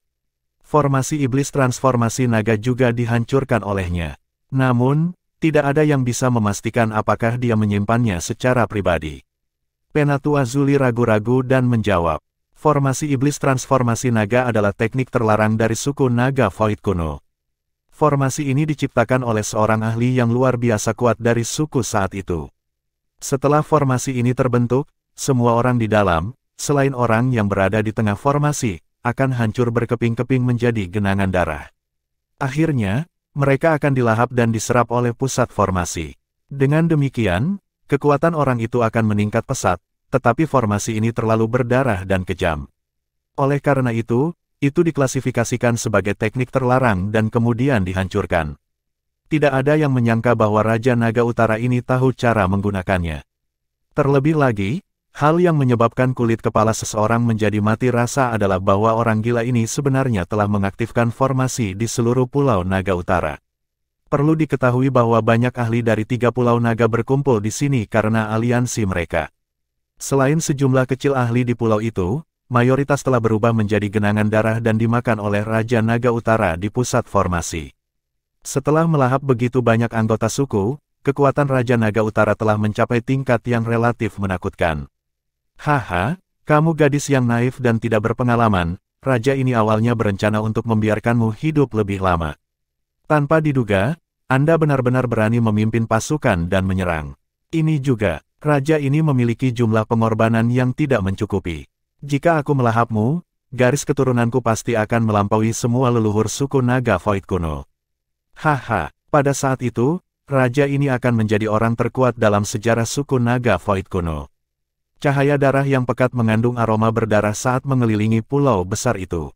Formasi Iblis Transformasi Naga juga dihancurkan olehnya. Namun, tidak ada yang bisa memastikan apakah dia menyimpannya secara pribadi. Penatua Zuli ragu-ragu dan menjawab, formasi Iblis Transformasi Naga adalah teknik terlarang dari suku naga Void kuno. Formasi ini diciptakan oleh seorang ahli yang luar biasa kuat dari suku saat itu. Setelah formasi ini terbentuk, semua orang di dalam, selain orang yang berada di tengah formasi, akan hancur berkeping-keping menjadi genangan darah. Akhirnya, mereka akan dilahap dan diserap oleh pusat formasi. Dengan demikian, kekuatan orang itu akan meningkat pesat, tetapi formasi ini terlalu berdarah dan kejam. Oleh karena itu diklasifikasikan sebagai teknik terlarang dan kemudian dihancurkan. Tidak ada yang menyangka bahwa Raja Naga Utara ini tahu cara menggunakannya. Terlebih lagi, hal yang menyebabkan kulit kepala seseorang menjadi mati rasa adalah bahwa orang gila ini sebenarnya telah mengaktifkan formasi di seluruh Pulau Naga Utara. Perlu diketahui bahwa banyak ahli dari 3 Pulau Naga berkumpul di sini karena aliansi mereka. Selain sejumlah kecil ahli di pulau itu, mayoritas telah berubah menjadi genangan darah dan dimakan oleh Raja Naga Utara di pusat formasi. Setelah melahap begitu banyak anggota suku, kekuatan Raja Naga Utara telah mencapai tingkat yang relatif menakutkan. Haha, kamu gadis yang naif dan tidak berpengalaman, Raja ini awalnya berencana untuk membiarkanmu hidup lebih lama. Tanpa diduga, Anda benar-benar berani memimpin pasukan dan menyerang. Ini juga, Raja ini memiliki jumlah pengorbanan yang tidak mencukupi. Jika aku melahapmu, garis keturunanku pasti akan melampaui semua leluhur suku naga Void kuno. Haha, pada saat itu, Raja ini akan menjadi orang terkuat dalam sejarah suku naga Void kuno. Cahaya darah yang pekat mengandung aroma berdarah saat mengelilingi pulau besar itu.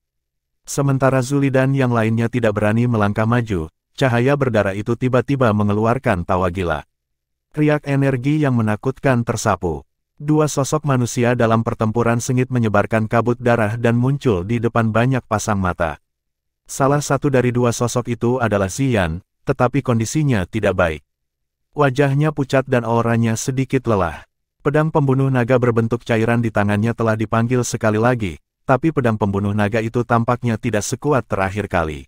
Sementara Zuli dan yang lainnya tidak berani melangkah maju, cahaya berdarah itu tiba-tiba mengeluarkan tawa gila. Riak energi yang menakutkan tersapu. 2 sosok manusia dalam pertempuran sengit menyebarkan kabut darah dan muncul di depan banyak pasang mata. Salah satu dari 2 sosok itu adalah Ziyan, tetapi kondisinya tidak baik. Wajahnya pucat dan auranya sedikit lelah. Pedang pembunuh naga berbentuk cairan di tangannya telah dipanggil sekali lagi, tapi pedang pembunuh naga itu tampaknya tidak sekuat terakhir kali.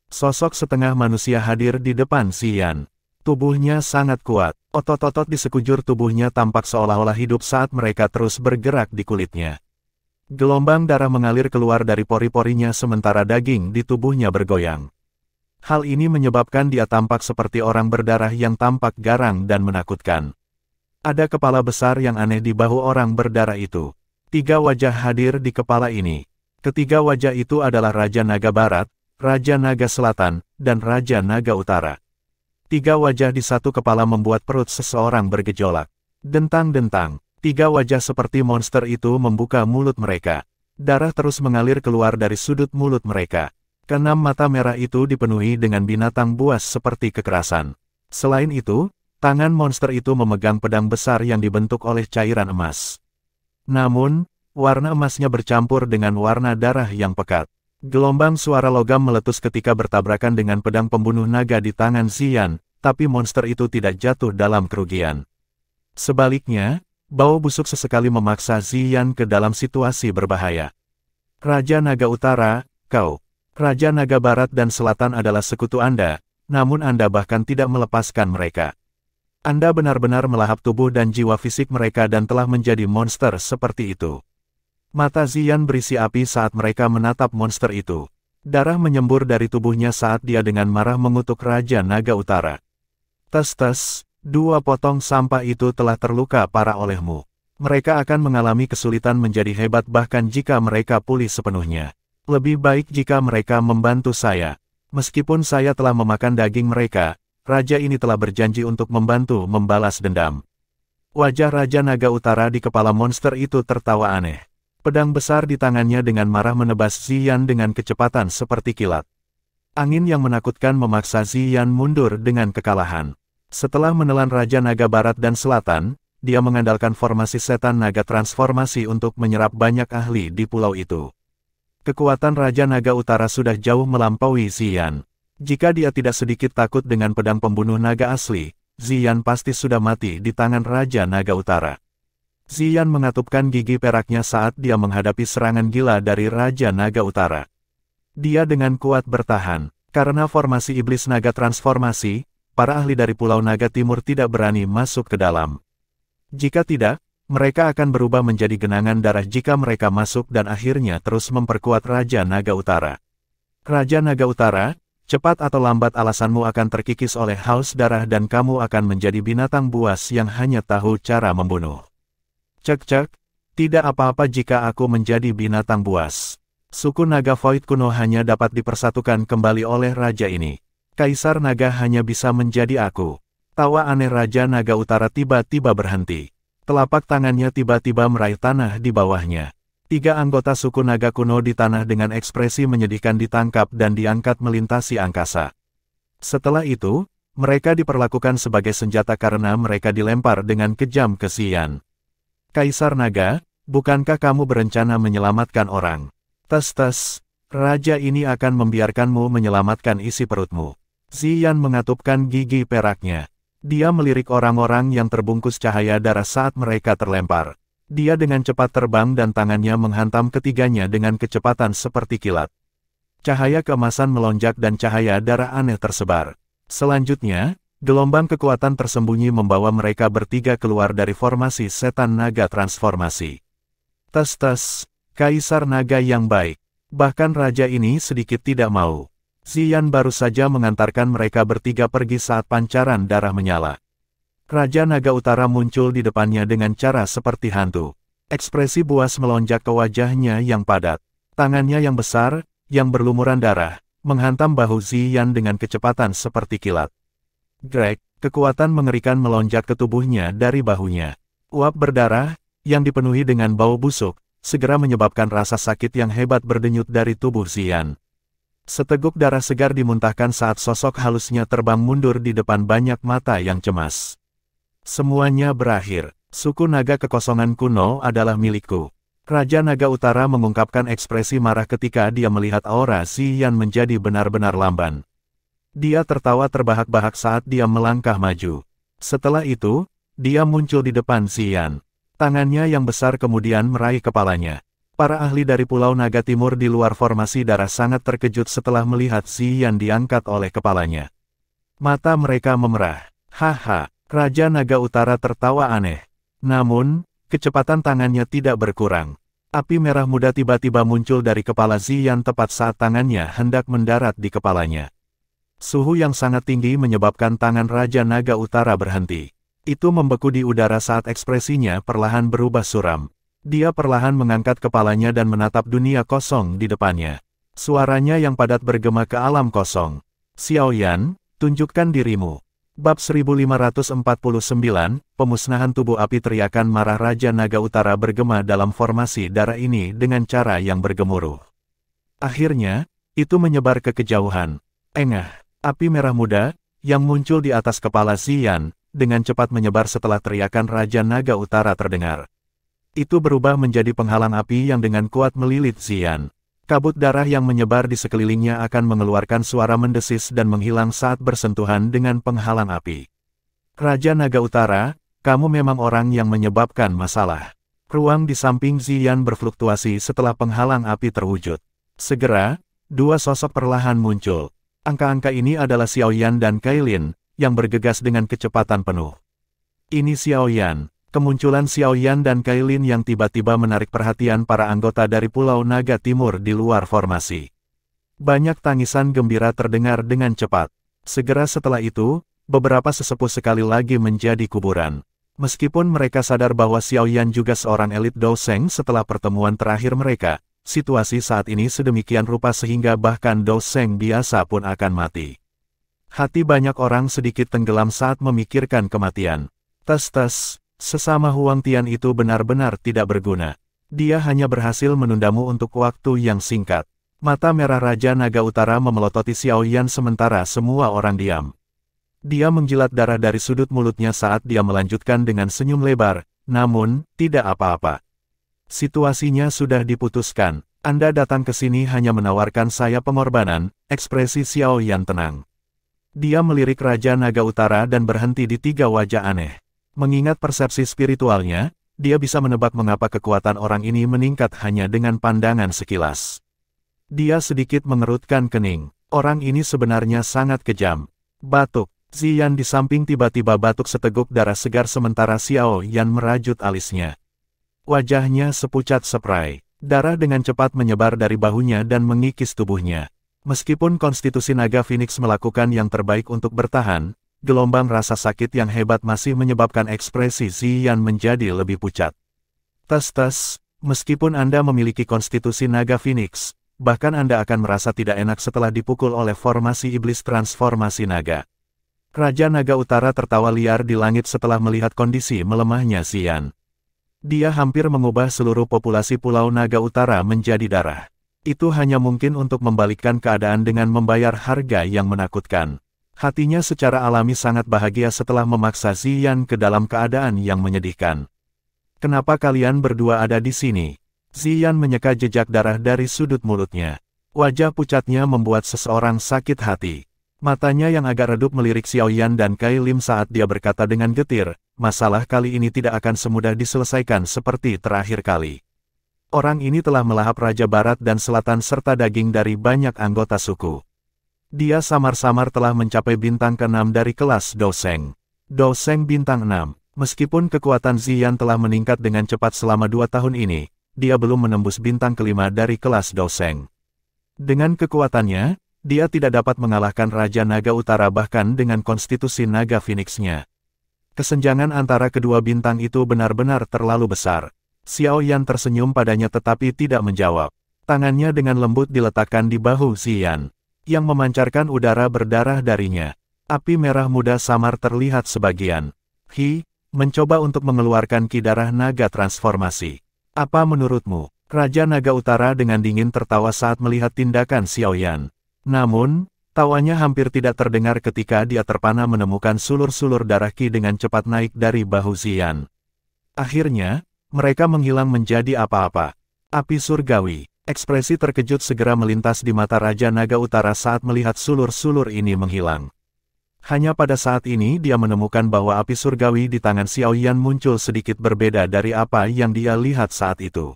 Sosok setengah manusia hadir di depan Ziyan. Tubuhnya sangat kuat, otot-otot di sekujur tubuhnya tampak seolah-olah hidup saat mereka terus bergerak di kulitnya. Gelombang darah mengalir keluar dari pori-porinya sementara daging di tubuhnya bergoyang. Hal ini menyebabkan dia tampak seperti orang berdarah yang tampak garang dan menakutkan. Ada kepala besar yang aneh di bahu orang berdarah itu. 3 wajah hadir di kepala ini. Ketiga wajah itu adalah Raja Naga Barat, Raja Naga Selatan, dan Raja Naga Utara. 3 wajah di satu kepala membuat perut seseorang bergejolak. Dentang-dentang, 3 wajah seperti monster itu membuka mulut mereka. Darah terus mengalir keluar dari sudut mulut mereka. Keenam mata merah itu dipenuhi dengan binatang buas seperti kekerasan. Selain itu, tangan monster itu memegang pedang besar yang dibentuk oleh cairan emas. Namun, warna emasnya bercampur dengan warna darah yang pekat. Gelombang suara logam meletus ketika bertabrakan dengan pedang pembunuh naga di tangan Ziyan, tapi monster itu tidak jatuh dalam kerugian. Sebaliknya, bau busuk sesekali memaksa Ziyan ke dalam situasi berbahaya. Raja Naga Utara, kau. Raja Naga Barat dan Selatan adalah sekutu Anda, namun Anda bahkan tidak melepaskan mereka. Anda benar-benar melahap tubuh dan jiwa fisik mereka dan telah menjadi monster seperti itu. Mata Ziyan berisi api saat mereka menatap monster itu. Darah menyembur dari tubuhnya saat dia dengan marah mengutuk Raja Naga Utara. Tes-tes, 2 potong sampah itu telah terluka parah olehmu. Mereka akan mengalami kesulitan menjadi hebat bahkan jika mereka pulih sepenuhnya. Lebih baik jika mereka membantu saya. Meskipun saya telah memakan daging mereka, raja ini telah berjanji untuk membantu membalas dendam. Wajah Raja Naga Utara di kepala monster itu tertawa aneh. Pedang besar di tangannya dengan marah menebas Ziyan dengan kecepatan seperti kilat. Angin yang menakutkan memaksa Ziyan mundur dengan kekalahan. Setelah menelan Raja Naga Barat dan Selatan, dia mengandalkan formasi setan naga transformasi untuk menyerap banyak ahli di pulau itu. Kekuatan Raja Naga Utara sudah jauh melampaui Ziyan. Jika dia tidak sedikit takut dengan pedang pembunuh naga asli, Ziyan pasti sudah mati di tangan Raja Naga Utara. Ziyan mengatupkan gigi peraknya saat dia menghadapi serangan gila dari Raja Naga Utara. Dia dengan kuat bertahan. Karena formasi iblis naga transformasi, para ahli dari Pulau Naga Timur tidak berani masuk ke dalam. Jika tidak, mereka akan berubah menjadi genangan darah jika mereka masuk dan akhirnya terus memperkuat Raja Naga Utara. Raja Naga Utara, cepat atau lambat alasanmu akan terkikis oleh haus darah dan kamu akan menjadi binatang buas yang hanya tahu cara membunuh. Cek-cek, tidak apa-apa jika aku menjadi binatang buas. Suku Naga Void kuno hanya dapat dipersatukan kembali oleh raja ini. Kaisar Naga hanya bisa menjadi aku. Tawa aneh Raja Naga Utara tiba-tiba berhenti. Telapak tangannya tiba-tiba meraih tanah di bawahnya. 3 anggota suku naga kuno di tanah dengan ekspresi menyedihkan ditangkap dan diangkat melintasi angkasa. Setelah itu, mereka diperlakukan sebagai senjata karena mereka dilempar dengan kejam ke Ziyan. Kaisar Naga, bukankah kamu berencana menyelamatkan orang? Tes-tes, raja ini akan membiarkanmu menyelamatkan isi perutmu. Ziyan mengatupkan gigi peraknya. Dia melirik orang-orang yang terbungkus cahaya darah saat mereka terlempar. Dia dengan cepat terbang dan tangannya menghantam ketiganya dengan kecepatan seperti kilat. Cahaya keemasan melonjak dan cahaya darah aneh tersebar. Selanjutnya, gelombang kekuatan tersembunyi membawa mereka bertiga keluar dari formasi setan naga transformasi. Tes-tes, Kaisar Naga yang baik. Bahkan raja ini sedikit tidak mau. Ziyan baru saja mengantarkan mereka bertiga pergi saat pancaran darah menyala. Raja Naga Utara muncul di depannya dengan cara seperti hantu. Ekspresi buas melonjak ke wajahnya yang padat. Tangannya yang besar, yang berlumuran darah, menghantam bahu Ziyan dengan kecepatan seperti kilat. Greg, kekuatan mengerikan melonjak ke tubuhnya dari bahunya. Uap berdarah, yang dipenuhi dengan bau busuk, segera menyebabkan rasa sakit yang hebat berdenyut dari tubuh Ziyan. Seteguk darah segar dimuntahkan saat sosok halusnya terbang mundur di depan banyak mata yang cemas. Semuanya berakhir. Suku naga kekosongan kuno adalah milikku. Raja Naga Utara mengungkapkan ekspresi marah ketika dia melihat aura Ziyan menjadi benar-benar lamban. Dia tertawa terbahak-bahak saat dia melangkah maju. Setelah itu, dia muncul di depan Ziyan. Tangannya yang besar kemudian meraih kepalanya. Para ahli dari Pulau Naga Timur di luar formasi darah sangat terkejut setelah melihat Ziyan diangkat oleh kepalanya. Mata mereka memerah. Haha, Raja Naga Utara tertawa aneh. Namun, kecepatan tangannya tidak berkurang. Api merah muda tiba-tiba muncul dari kepala Ziyan tepat saat tangannya hendak mendarat di kepalanya. Suhu yang sangat tinggi menyebabkan tangan Raja Naga Utara berhenti. Itu membeku di udara saat ekspresinya perlahan berubah suram. Dia perlahan mengangkat kepalanya dan menatap dunia kosong di depannya. Suaranya yang padat bergema ke alam kosong. Xiao Yan, tunjukkan dirimu. Bab 1549, pemusnahan tubuh api. Teriakan marah Raja Naga Utara bergema dalam formasi darah ini dengan cara yang bergemuruh. Akhirnya, itu menyebar ke kejauhan. Engah, api merah muda, yang muncul di atas kepala Ziyan, dengan cepat menyebar setelah teriakan Raja Naga Utara terdengar. Itu berubah menjadi penghalang api yang dengan kuat melilit Ziyan. Kabut darah yang menyebar di sekelilingnya akan mengeluarkan suara mendesis dan menghilang saat bersentuhan dengan penghalang api. Raja Naga Utara, kamu memang orang yang menyebabkan masalah. Ruang di samping Ziyan berfluktuasi setelah penghalang api terwujud. Segera, dua sosok perlahan muncul. Angka-angka ini adalah Xiao Yan dan Kailin, yang bergegas dengan kecepatan penuh. Ini Xiao Yan. Kemunculan Xiao Yan dan Kailin yang tiba-tiba menarik perhatian para anggota dari Pulau Naga Timur di luar formasi. Banyak tangisan gembira terdengar dengan cepat. Segera setelah itu, beberapa sesepuh sekali lagi menjadi kuburan. Meskipun mereka sadar bahwa Xiao Yan juga seorang elit Douseng setelah pertemuan terakhir mereka, situasi saat ini sedemikian rupa sehingga bahkan Douseng biasa pun akan mati. Hati banyak orang sedikit tenggelam saat memikirkan kematian. Tes-tes, sesama Huang Tian itu benar-benar tidak berguna. Dia hanya berhasil menundamu untuk waktu yang singkat. Mata merah Raja Naga Utara memelototi Xiao Yan sementara semua orang diam. Dia menjilat darah dari sudut mulutnya saat dia melanjutkan dengan senyum lebar, namun, tidak apa-apa. Situasinya sudah diputuskan. Anda datang ke sini hanya menawarkan saya pengorbanan. Ekspresi Xiao Yan tenang. Dia melirik Raja Naga Utara dan berhenti di tiga wajah aneh. Mengingat persepsi spiritualnya, dia bisa menebak mengapa kekuatan orang ini meningkat hanya dengan pandangan sekilas. Dia sedikit mengerutkan kening. Orang ini sebenarnya sangat kejam. Batuk. Ziyan di samping tiba-tiba batuk seteguk darah segar sementara Xiao Yan merajut alisnya. Wajahnya sepucat spray. Darah dengan cepat menyebar dari bahunya dan mengikis tubuhnya. Meskipun konstitusi naga Phoenix melakukan yang terbaik untuk bertahan, gelombang rasa sakit yang hebat masih menyebabkan ekspresi Ziyan menjadi lebih pucat. Tes-tes, meskipun Anda memiliki konstitusi naga Phoenix, bahkan Anda akan merasa tidak enak setelah dipukul oleh formasi iblis transformasi naga. Raja Naga Utara tertawa liar di langit setelah melihat kondisi melemahnya Ziyan. Dia hampir mengubah seluruh populasi Pulau Naga Utara menjadi darah. Itu hanya mungkin untuk membalikkan keadaan dengan membayar harga yang menakutkan. Hatinya secara alami sangat bahagia setelah memaksa Ziyan ke dalam keadaan yang menyedihkan. Kenapa kalian berdua ada di sini? Ziyan menyeka jejak darah dari sudut mulutnya. Wajah pucatnya membuat seseorang sakit hati. Matanya yang agak redup melirik Xiao Yan dan Kai Lim saat dia berkata dengan getir, masalah kali ini tidak akan semudah diselesaikan seperti terakhir kali. Orang ini telah melahap Raja Barat dan Selatan serta daging dari banyak anggota suku. Dia samar-samar telah mencapai bintang ke-6 dari kelas Douseng. Douseng bintang 6. Meskipun kekuatan Ziyan telah meningkat dengan cepat selama 2 tahun ini, dia belum menembus bintang ke-5 dari kelas Douseng. Dengan kekuatannya, dia tidak dapat mengalahkan Raja Naga Utara bahkan dengan konstitusi Naga Phoenix-nya. Kesenjangan antara kedua bintang itu benar-benar terlalu besar. Xiao Yan tersenyum padanya tetapi tidak menjawab. Tangannya dengan lembut diletakkan di bahu Ziyan, yang memancarkan udara berdarah darinya. Api merah muda samar terlihat sebagian. Mencoba untuk mengeluarkan ki darah naga transformasi. Apa menurutmu? Raja Naga Utara dengan dingin tertawa saat melihat tindakan Xiao Yan. Namun, tawanya hampir tidak terdengar ketika dia terpana menemukan sulur-sulur darah ki dengan cepat naik dari bahu Ziyan. Akhirnya, mereka menghilang menjadi apa-apa. Api surgawi. Ekspresi terkejut segera melintas di mata Raja Naga Utara saat melihat sulur-sulur ini menghilang. Hanya pada saat ini dia menemukan bahwa api surgawi di tangan Xiao Yan muncul sedikit berbeda dari apa yang dia lihat saat itu.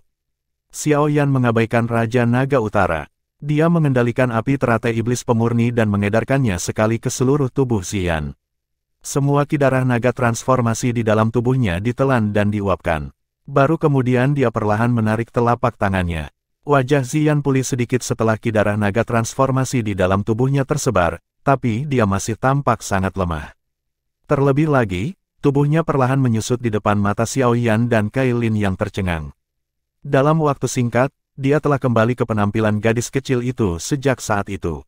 Xiao Yan mengabaikan Raja Naga Utara. Dia mengendalikan api teratai iblis pemurni dan mengedarkannya sekali ke seluruh tubuh Ziyan. Semua ki darah naga transformasi di dalam tubuhnya ditelan dan diuapkan. Baru kemudian dia perlahan menarik telapak tangannya. Wajah Ziyan pulih sedikit setelah ki darah naga transformasi di dalam tubuhnya tersebar, tapi dia masih tampak sangat lemah. Terlebih lagi, tubuhnya perlahan menyusut di depan mata Xiaoyan dan Kailin yang tercengang. Dalam waktu singkat, dia telah kembali ke penampilan gadis kecil itu sejak saat itu.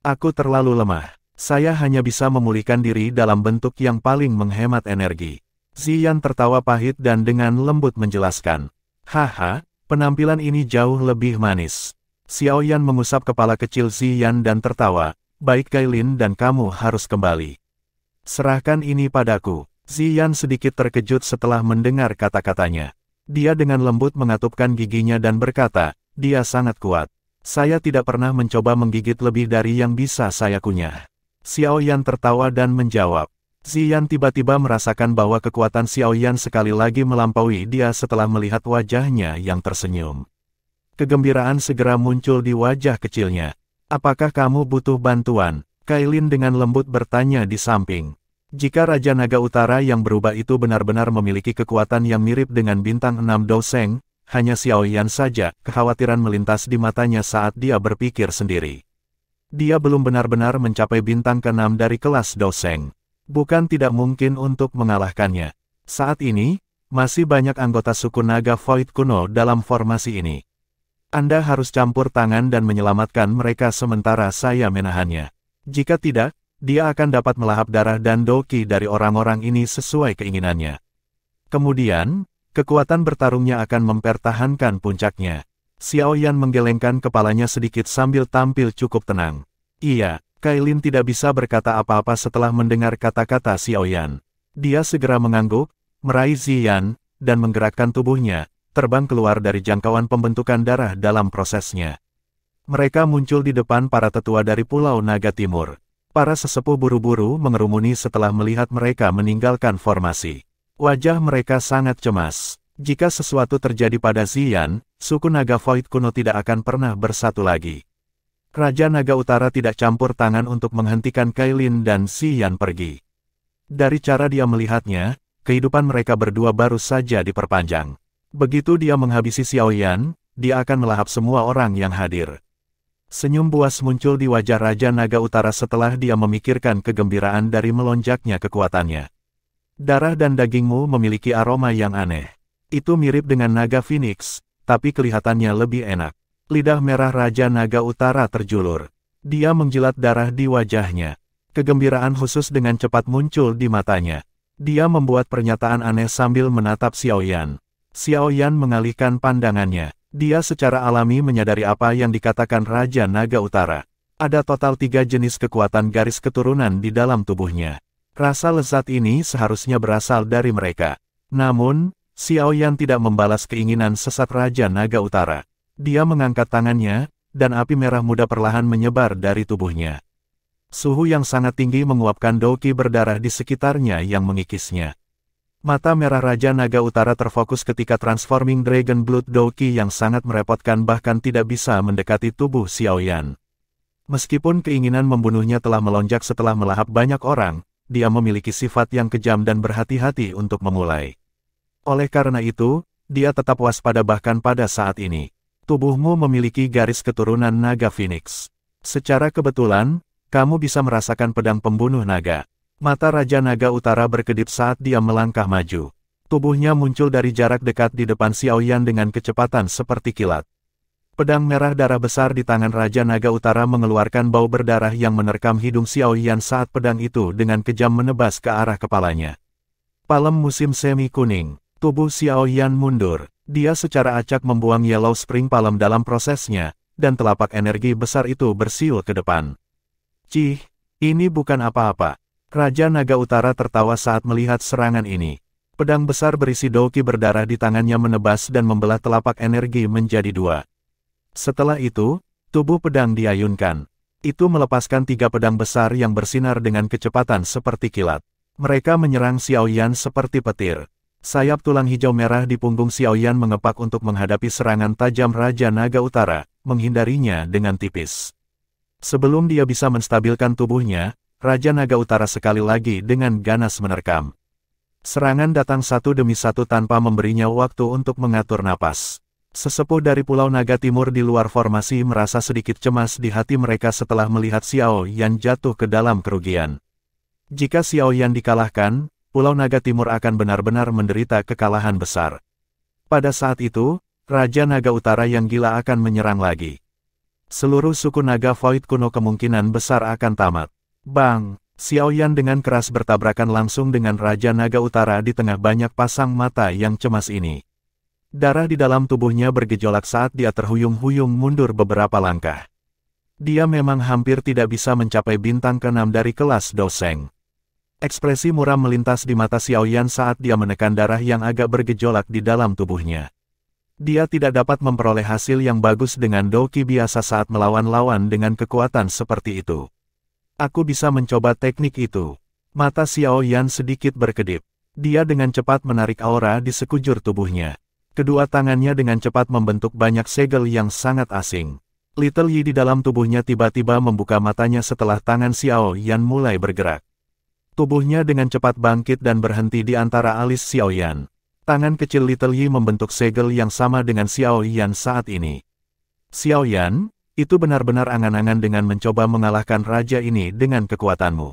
Aku terlalu lemah. Saya hanya bisa memulihkan diri dalam bentuk yang paling menghemat energi. Ziyan tertawa pahit dan dengan lembut menjelaskan. Haha, penampilan ini jauh lebih manis. Xiaoyan mengusap kepala kecil Ziyan dan tertawa. Baik Kailin dan kamu harus kembali. Serahkan ini padaku. Ziyan sedikit terkejut setelah mendengar kata-katanya. Dia dengan lembut mengatupkan giginya dan berkata, dia sangat kuat. Saya tidak pernah mencoba menggigit lebih dari yang bisa saya kunyah. Xiaoyan tertawa dan menjawab. Ziyan tiba-tiba merasakan bahwa kekuatan Xiaoyan sekali lagi melampaui dia setelah melihat wajahnya yang tersenyum. Kegembiraan segera muncul di wajah kecilnya. Apakah kamu butuh bantuan? Kailin dengan lembut bertanya di samping. Jika Raja Naga Utara yang berubah itu benar-benar memiliki kekuatan yang mirip dengan bintang 6 Doseng, hanya Xiaoyan saja, kekhawatiran melintas di matanya saat dia berpikir sendiri. Dia belum benar-benar mencapai bintang ke-6 dari kelas Doseng. Bukan tidak mungkin untuk mengalahkannya. Saat ini, masih banyak anggota suku naga Void kuno dalam formasi ini. Anda harus campur tangan dan menyelamatkan mereka sementara saya menahannya. Jika tidak, dia akan dapat melahap darah dan doki dari orang-orang ini sesuai keinginannya. Kemudian, kekuatan bertarungnya akan mempertahankan puncaknya. Xiaoyan menggelengkan kepalanya sedikit sambil tampil cukup tenang. Iya, Kailin tidak bisa berkata apa-apa setelah mendengar kata-kata Xiaoyan. Dia segera mengangguk, meraih Ziyan, dan menggerakkan tubuhnya, terbang keluar dari jangkauan pembentukan darah dalam prosesnya. Mereka muncul di depan para tetua dari Pulau Naga Timur. Para sesepuh buru-buru mengerumuni setelah melihat mereka meninggalkan formasi. Wajah mereka sangat cemas. Jika sesuatu terjadi pada Ziyan, suku naga Void kuno tidak akan pernah bersatu lagi. Raja Naga Utara tidak campur tangan untuk menghentikan Kailin dan Ziyan pergi. Dari cara dia melihatnya, kehidupan mereka berdua baru saja diperpanjang. Begitu dia menghabisi Xiaoyan, dia akan melahap semua orang yang hadir. Senyum buas muncul di wajah Raja Naga Utara setelah dia memikirkan kegembiraan dari melonjaknya kekuatannya. Darah dan dagingmu memiliki aroma yang aneh. Itu mirip dengan naga Phoenix, tapi kelihatannya lebih enak. Lidah merah Raja Naga Utara terjulur. Dia menjilat darah di wajahnya. Kegembiraan khusus dengan cepat muncul di matanya. Dia membuat pernyataan aneh sambil menatap Xiaoyan. Xiaoyan mengalihkan pandangannya. Dia secara alami menyadari apa yang dikatakan Raja Naga Utara. Ada total 3 jenis kekuatan garis keturunan di dalam tubuhnya. Rasa lezat ini seharusnya berasal dari mereka. Namun, Xiaoyan tidak membalas keinginan sesat Raja Naga Utara. Dia mengangkat tangannya, dan api merah muda perlahan menyebar dari tubuhnya. Suhu yang sangat tinggi menguapkan doki berdarah di sekitarnya yang mengikisnya. Mata merah Raja Naga Utara terfokus ketika Transforming Dragon Blood doki yang sangat merepotkan bahkan tidak bisa mendekati tubuh Xiaoyan. Meskipun keinginan membunuhnya telah melonjak setelah melahap banyak orang, dia memiliki sifat yang kejam dan berhati-hati untuk memulai. Oleh karena itu, dia tetap waspada bahkan pada saat ini. Tubuhmu memiliki garis keturunan naga Phoenix. Secara kebetulan, kamu bisa merasakan pedang pembunuh naga. Mata Raja Naga Utara berkedip saat dia melangkah maju. Tubuhnya muncul dari jarak dekat di depan Xiaoyan dengan kecepatan seperti kilat. Pedang merah darah besar di tangan Raja Naga Utara mengeluarkan bau berdarah yang menerkam hidung Xiaoyan saat pedang itu dengan kejam menebas ke arah kepalanya. Palem musim semi kuning. Tubuh Xiaoyan mundur. Dia secara acak membuang Yellow Spring Palem dalam prosesnya, dan telapak energi besar itu bersiul ke depan. Cih, ini bukan apa-apa. Raja Naga Utara tertawa saat melihat serangan ini. Pedang besar berisi doki berdarah di tangannya menebas dan membelah telapak energi menjadi 2. Setelah itu, tubuh pedang diayunkan. Itu melepaskan 3 pedang besar yang bersinar dengan kecepatan seperti kilat. Mereka menyerang Xiaoyan seperti petir. Sayap tulang hijau merah di punggung Xiaoyan mengepak untuk menghadapi serangan tajam Raja Naga Utara, menghindarinya dengan tipis. Sebelum dia bisa menstabilkan tubuhnya, Raja Naga Utara sekali lagi dengan ganas menerkam. Serangan datang satu demi satu tanpa memberinya waktu untuk mengatur napas. Sesepuh dari Pulau Naga Timur di luar formasi merasa sedikit cemas di hati mereka setelah melihat Xiao Yan jatuh ke dalam kerugian. Jika Xiao Yan dikalahkan, Pulau Naga Timur akan benar-benar menderita kekalahan besar. Pada saat itu, Raja Naga Utara yang gila akan menyerang lagi. Seluruh suku Naga Void kuno kemungkinan besar akan tamat. Bang! Xiao Yan dengan keras bertabrakan langsung dengan Raja Naga Utara di tengah banyak pasang mata yang cemas ini. Darah di dalam tubuhnya bergejolak saat dia terhuyung-huyung mundur beberapa langkah. Dia memang hampir tidak bisa mencapai bintang ke-6 dari kelas Doseng. Ekspresi muram melintas di mata Xiao Yan saat dia menekan darah yang agak bergejolak di dalam tubuhnya. Dia tidak dapat memperoleh hasil yang bagus dengan Doki biasa saat melawan lawan dengan kekuatan seperti itu. Aku bisa mencoba teknik itu. Mata Xiao Yan sedikit berkedip. Dia dengan cepat menarik aura di sekujur tubuhnya. Kedua tangannya dengan cepat membentuk banyak segel yang sangat asing. Little Yi di dalam tubuhnya tiba-tiba membuka matanya setelah tangan Xiao Yan mulai bergerak. Tubuhnya dengan cepat bangkit dan berhenti di antara alis Xiao Yan. Tangan kecil Little Yi membentuk segel yang sama dengan Xiao Yan saat ini. Xiao Yan, itu benar-benar angan-angan dengan mencoba mengalahkan raja ini dengan kekuatanmu.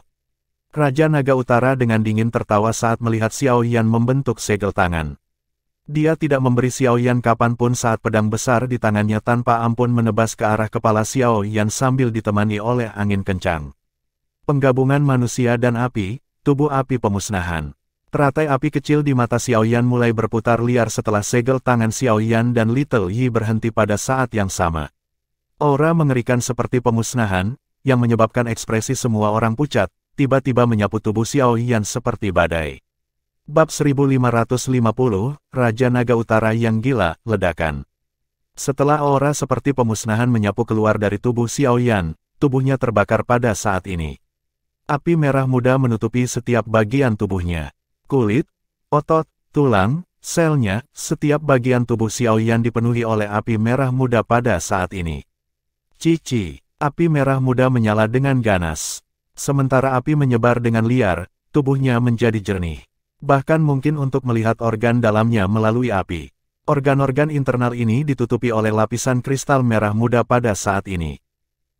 Raja Naga Utara dengan dingin tertawa saat melihat Xiao Yan membentuk segel tangan. Dia tidak memberi Xiao Yan kapanpun saat pedang besar di tangannya tanpa ampun menebas ke arah kepala Xiao Yan sambil ditemani oleh angin kencang. Penggabungan manusia dan api, tubuh api pemusnahan. Teratai api kecil di mata Xiao Yan mulai berputar liar setelah segel tangan Xiao Yan dan Little Yi berhenti pada saat yang sama. Aura mengerikan seperti pemusnahan, yang menyebabkan ekspresi semua orang pucat, tiba-tiba menyapu tubuh Xiao Yan seperti badai. Bab 1550, Raja Naga Utara yang gila, ledakan. Setelah aura seperti pemusnahan menyapu keluar dari tubuh Xiao Yan, tubuhnya terbakar pada saat ini. Api merah muda menutupi setiap bagian tubuhnya. Kulit, otot, tulang, selnya, setiap bagian tubuh Xiao Yan dipenuhi oleh api merah muda pada saat ini. Cici, api merah muda menyala dengan ganas. Sementara api menyebar dengan liar, tubuhnya menjadi jernih. Bahkan mungkin untuk melihat organ dalamnya melalui api. Organ-organ internal ini ditutupi oleh lapisan kristal merah muda pada saat ini.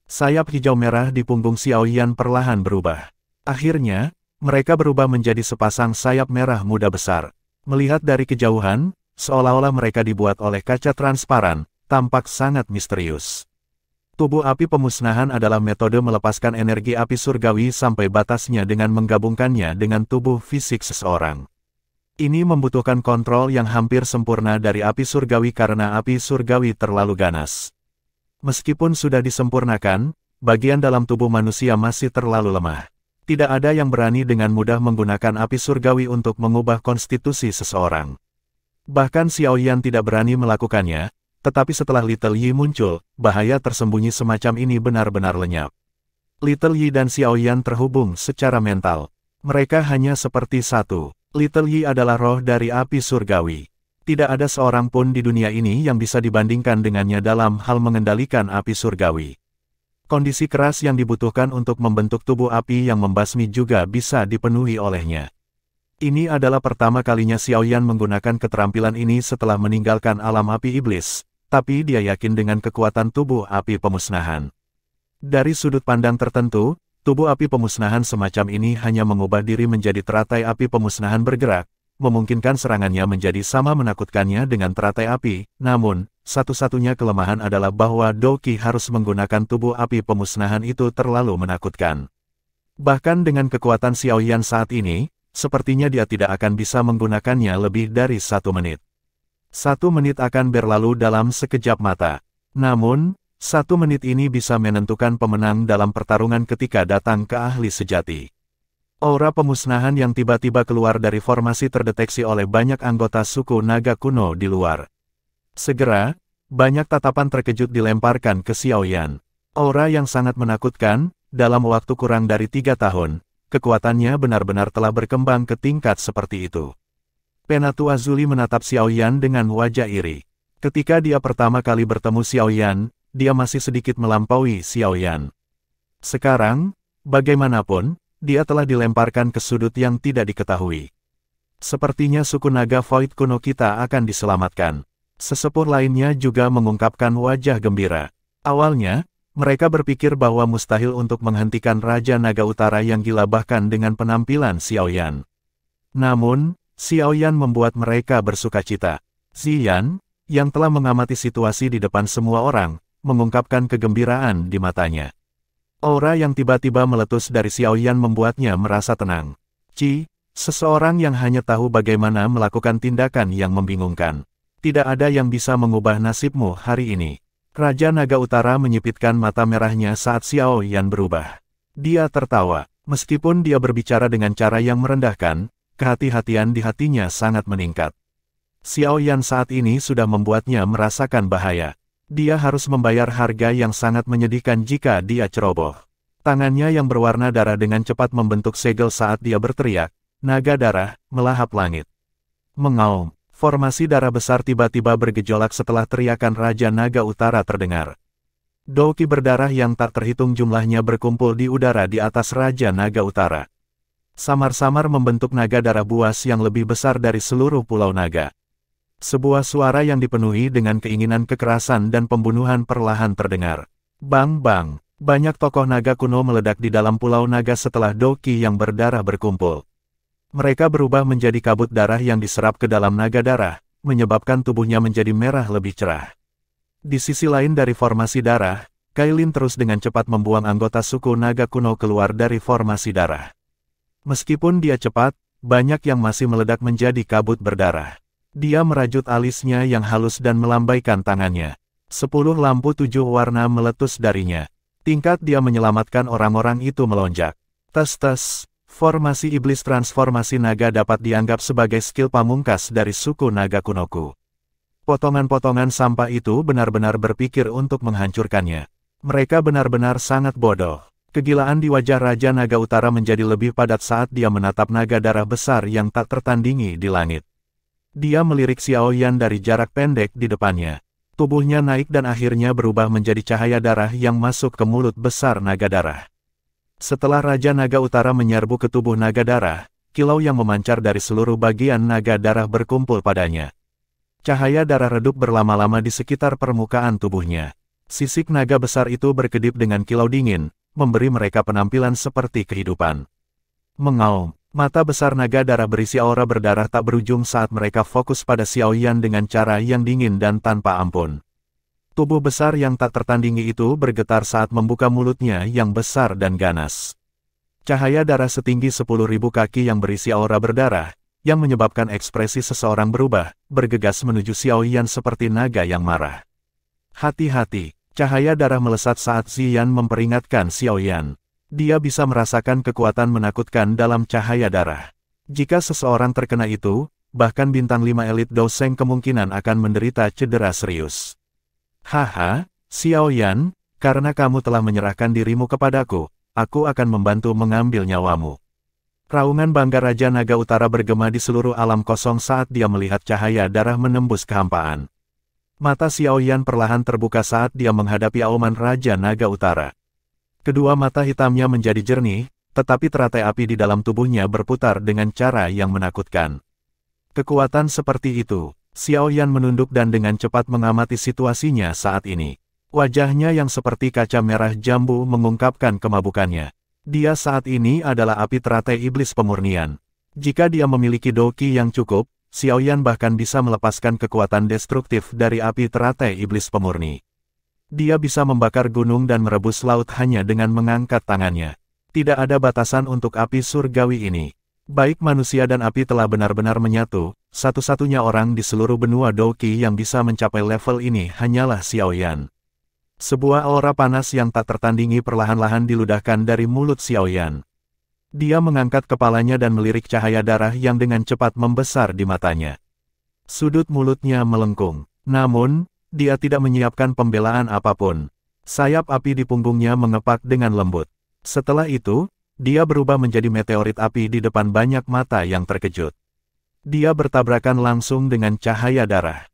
Sayap hijau merah di punggung Xiao Yan perlahan berubah. Akhirnya, mereka berubah menjadi sepasang sayap merah muda besar. Melihat dari kejauhan, seolah-olah mereka dibuat oleh kaca transparan, tampak sangat misterius. Tubuh api pemusnahan adalah metode melepaskan energi api surgawi sampai batasnya dengan menggabungkannya dengan tubuh fisik seseorang. Ini membutuhkan kontrol yang hampir sempurna dari api surgawi karena api surgawi terlalu ganas. Meskipun sudah disempurnakan, bagian dalam tubuh manusia masih terlalu lemah. Tidak ada yang berani dengan mudah menggunakan api surgawi untuk mengubah konstitusi seseorang. Bahkan Xiao Yan tidak berani melakukannya. Tetapi setelah Little Yi muncul, bahaya tersembunyi semacam ini benar-benar lenyap. Little Yi dan Xiao Yan terhubung secara mental. Mereka hanya seperti satu. Little Yi adalah roh dari api surgawi. Tidak ada seorang pun di dunia ini yang bisa dibandingkan dengannya dalam hal mengendalikan api surgawi. Kondisi keras yang dibutuhkan untuk membentuk tubuh api yang membasmi juga bisa dipenuhi olehnya. Ini adalah pertama kalinya Xiao Yan menggunakan keterampilan ini setelah meninggalkan alam api iblis. Tapi dia yakin dengan kekuatan tubuh api pemusnahan. Dari sudut pandang tertentu, tubuh api pemusnahan semacam ini hanya mengubah diri menjadi teratai api pemusnahan bergerak, memungkinkan serangannya menjadi sama menakutkannya dengan teratai api, namun, satu-satunya kelemahan adalah bahwa Doki harus menggunakan tubuh api pemusnahan itu terlalu menakutkan. Bahkan dengan kekuatan Xiao Yan saat ini, sepertinya dia tidak akan bisa menggunakannya lebih dari 1 menit. 1 menit akan berlalu dalam sekejap mata. Namun, 1 menit ini bisa menentukan pemenang dalam pertarungan ketika datang ke ahli sejati. Aura pemusnahan yang tiba-tiba keluar dari formasi terdeteksi oleh banyak anggota suku naga kuno di luar. Segera, banyak tatapan terkejut dilemparkan ke Xiao Yan. Aura yang sangat menakutkan, dalam waktu kurang dari 3 tahun, kekuatannya benar-benar telah berkembang ke tingkat seperti itu. Penatua Zuli menatap Xiao Yan dengan wajah iri. Ketika dia pertama kali bertemu Xiao Yan, dia masih sedikit melampaui Xiao Yan. Sekarang, bagaimanapun, dia telah dilemparkan ke sudut yang tidak diketahui. Sepertinya suku naga Void kuno kita akan diselamatkan. Sesepuh lainnya juga mengungkapkan wajah gembira. Awalnya, mereka berpikir bahwa mustahil untuk menghentikan Raja Naga Utara yang gila bahkan dengan penampilan Xiaoyan. Namun, Xiaoyan membuat mereka bersukacita. Ziyan, yang telah mengamati situasi di depan semua orang, mengungkapkan kegembiraan di matanya. Aura yang tiba-tiba meletus dari Xiaoyan membuatnya merasa tenang. Qi, seseorang yang hanya tahu bagaimana melakukan tindakan yang membingungkan. Tidak ada yang bisa mengubah nasibmu hari ini. Raja Naga Utara menyipitkan mata merahnya saat Xiaoyan berubah. Dia tertawa. Meskipun dia berbicara dengan cara yang merendahkan, kehati-hatian di hatinya sangat meningkat. Xiaoyan saat ini sudah membuatnya merasakan bahaya. Dia harus membayar harga yang sangat menyedihkan jika dia ceroboh. Tangannya yang berwarna darah dengan cepat membentuk segel saat dia berteriak, naga darah, melahap langit. Mengaum, formasi darah besar tiba-tiba bergejolak setelah teriakan Raja Naga Utara terdengar. Douki berdarah yang tak terhitung jumlahnya berkumpul di udara di atas Raja Naga Utara. Samar-samar membentuk naga darah buas yang lebih besar dari seluruh pulau naga. Sebuah suara yang dipenuhi dengan keinginan kekerasan dan pembunuhan perlahan terdengar. Bang-bang, banyak tokoh naga kuno meledak di dalam pulau naga setelah Douki yang berdarah berkumpul. Mereka berubah menjadi kabut darah yang diserap ke dalam naga darah, menyebabkan tubuhnya menjadi merah lebih cerah. Di sisi lain dari formasi darah, Kailin terus dengan cepat membuang anggota suku naga kuno keluar dari formasi darah. Meskipun dia cepat, banyak yang masih meledak menjadi kabut berdarah. Dia merajut alisnya yang halus dan melambaikan tangannya. 10 lampu 7 warna meletus darinya. Tingkat dia menyelamatkan orang-orang itu melonjak. Tes-tes, formasi iblis transformasi naga dapat dianggap sebagai skill pamungkas dari suku naga kunoku. Potongan-potongan sampah itu benar-benar berpikir untuk menghancurkannya. Mereka benar-benar sangat bodoh. Kegilaan di wajah Raja Naga Utara menjadi lebih padat saat dia menatap naga darah besar yang tak tertandingi di langit. Dia melirik Xiaoyan dari jarak pendek di depannya. Tubuhnya naik dan akhirnya berubah menjadi cahaya darah yang masuk ke mulut besar naga darah. Setelah Raja Naga Utara menyerbu ke tubuh naga darah, kilau yang memancar dari seluruh bagian naga darah berkumpul padanya. Cahaya darah redup berlama-lama di sekitar permukaan tubuhnya. Sisik naga besar itu berkedip dengan kilau dingin, memberi mereka penampilan seperti kehidupan. Mengaum. Mata besar naga darah berisi aura berdarah tak berujung saat mereka fokus pada Xiaoyan dengan cara yang dingin dan tanpa ampun. Tubuh besar yang tak tertandingi itu bergetar saat membuka mulutnya yang besar dan ganas. Cahaya darah setinggi 10.000 kaki yang berisi aura berdarah, yang menyebabkan ekspresi seseorang berubah, bergegas menuju Xiaoyan seperti naga yang marah. Hati-hati, cahaya darah melesat saat Ziyan memperingatkan Xiaoyan. Dia bisa merasakan kekuatan menakutkan dalam cahaya darah. Jika seseorang terkena itu, bahkan bintang 5 elit Douseng kemungkinan akan menderita cedera serius. Haha, Xiaoyan, karena kamu telah menyerahkan dirimu kepadaku, aku akan membantu mengambil nyawamu. Raungan bangga Raja Naga Utara bergema di seluruh alam kosong saat dia melihat cahaya darah menembus kehampaan. Mata Xiaoyan perlahan terbuka saat dia menghadapi auman Raja Naga Utara. Kedua mata hitamnya menjadi jernih, tetapi teratai api di dalam tubuhnya berputar dengan cara yang menakutkan. Kekuatan seperti itu, Xiaoyan menunduk dan dengan cepat mengamati situasinya saat ini. Wajahnya yang seperti kaca merah jambu mengungkapkan kemabukannya. Dia saat ini adalah api teratai iblis pemurnian. Jika dia memiliki Douki yang cukup, Xiaoyan bahkan bisa melepaskan kekuatan destruktif dari api teratai iblis pemurni. Dia bisa membakar gunung dan merebus laut hanya dengan mengangkat tangannya. Tidak ada batasan untuk api surgawi ini. Baik manusia dan api telah benar-benar menyatu, satu-satunya orang di seluruh benua Douki yang bisa mencapai level ini hanyalah Xiaoyan. Sebuah aura panas yang tak tertandingi perlahan-lahan diludahkan dari mulut Xiaoyan. Dia mengangkat kepalanya dan melirik cahaya darah yang dengan cepat membesar di matanya. Sudut mulutnya melengkung. Namun, dia tidak menyiapkan pembelaan apapun. Sayap api di punggungnya mengepak dengan lembut. Setelah itu, dia berubah menjadi meteorit api di depan banyak mata yang terkejut. Dia bertabrakan langsung dengan cahaya darah.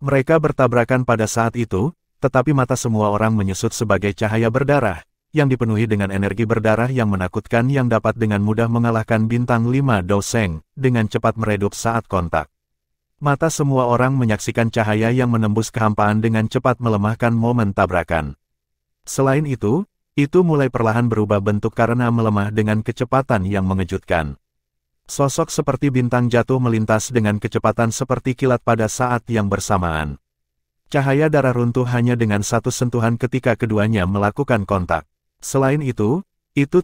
Mereka bertabrakan pada saat itu, tetapi mata semua orang menyusut sebagai cahaya berdarah, yang dipenuhi dengan energi berdarah yang menakutkan yang dapat dengan mudah mengalahkan bintang 5 Douseng, dengan cepat meredup saat kontak. Mata semua orang menyaksikan cahaya yang menembus kehampaan dengan cepat melemahkan momen tabrakan. Selain itu mulai perlahan berubah bentuk karena melemah dengan kecepatan yang mengejutkan. Sosok seperti bintang jatuh melintas dengan kecepatan seperti kilat pada saat yang bersamaan. Cahaya darah runtuh hanya dengan satu sentuhan ketika keduanya melakukan kontak. Selain itu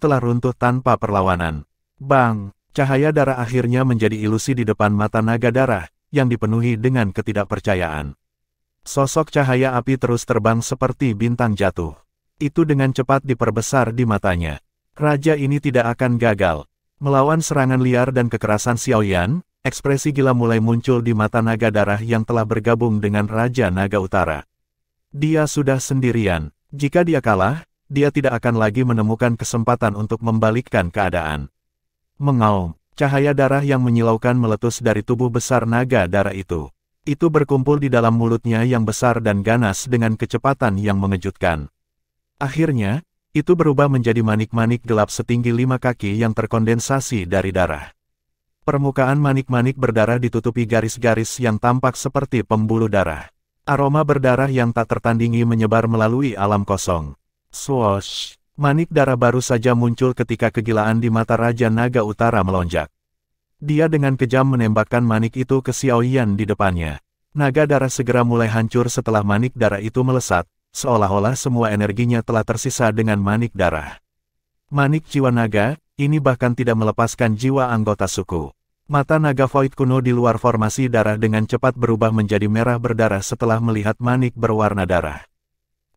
telah runtuh tanpa perlawanan. Bang! Cahaya darah akhirnya menjadi ilusi di depan mata naga darah, yang dipenuhi dengan ketidakpercayaan. Sosok cahaya api terus terbang seperti bintang jatuh. Itu dengan cepat diperbesar di matanya. Raja ini tidak akan gagal. Melawan serangan liar dan kekerasan Xiaoyan, ekspresi gila mulai muncul di mata naga darah yang telah bergabung dengan Raja Naga Utara. Dia sudah sendirian. Jika dia kalah, dia tidak akan lagi menemukan kesempatan untuk membalikkan keadaan. Mengaum, cahaya darah yang menyilaukan meletus dari tubuh besar naga darah itu. Itu berkumpul di dalam mulutnya yang besar dan ganas dengan kecepatan yang mengejutkan. Akhirnya, itu berubah menjadi manik-manik gelap setinggi 5 kaki yang terkondensasi dari darah. Permukaan manik-manik berdarah ditutupi garis-garis yang tampak seperti pembuluh darah. Aroma berdarah yang tak tertandingi menyebar melalui alam kosong. Swoosh! Manik darah baru saja muncul ketika kegilaan di mata Raja Naga Utara melonjak. Dia dengan kejam menembakkan manik itu ke Xiaoyan di depannya. Naga darah segera mulai hancur setelah manik darah itu melesat, seolah-olah semua energinya telah tersisa dengan manik darah. Manik jiwa naga, ini bahkan tidak melepaskan jiwa anggota suku. Mata naga void kuno di luar formasi darah dengan cepat berubah menjadi merah berdarah setelah melihat manik berwarna darah.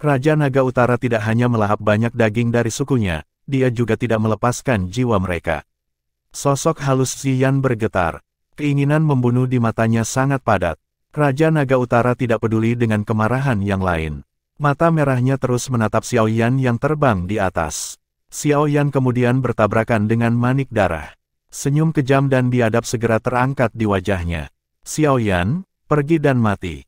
Raja Naga Utara tidak hanya melahap banyak daging dari sukunya, dia juga tidak melepaskan jiwa mereka. Sosok halus Ziyan bergetar. Keinginan membunuh di matanya sangat padat. Raja Naga Utara tidak peduli dengan kemarahan yang lain. Mata merahnya terus menatap Xiaoyan yang terbang di atas. Xiaoyan kemudian bertabrakan dengan manik darah. Senyum kejam dan biadab segera terangkat di wajahnya. Xiaoyan, pergi dan mati.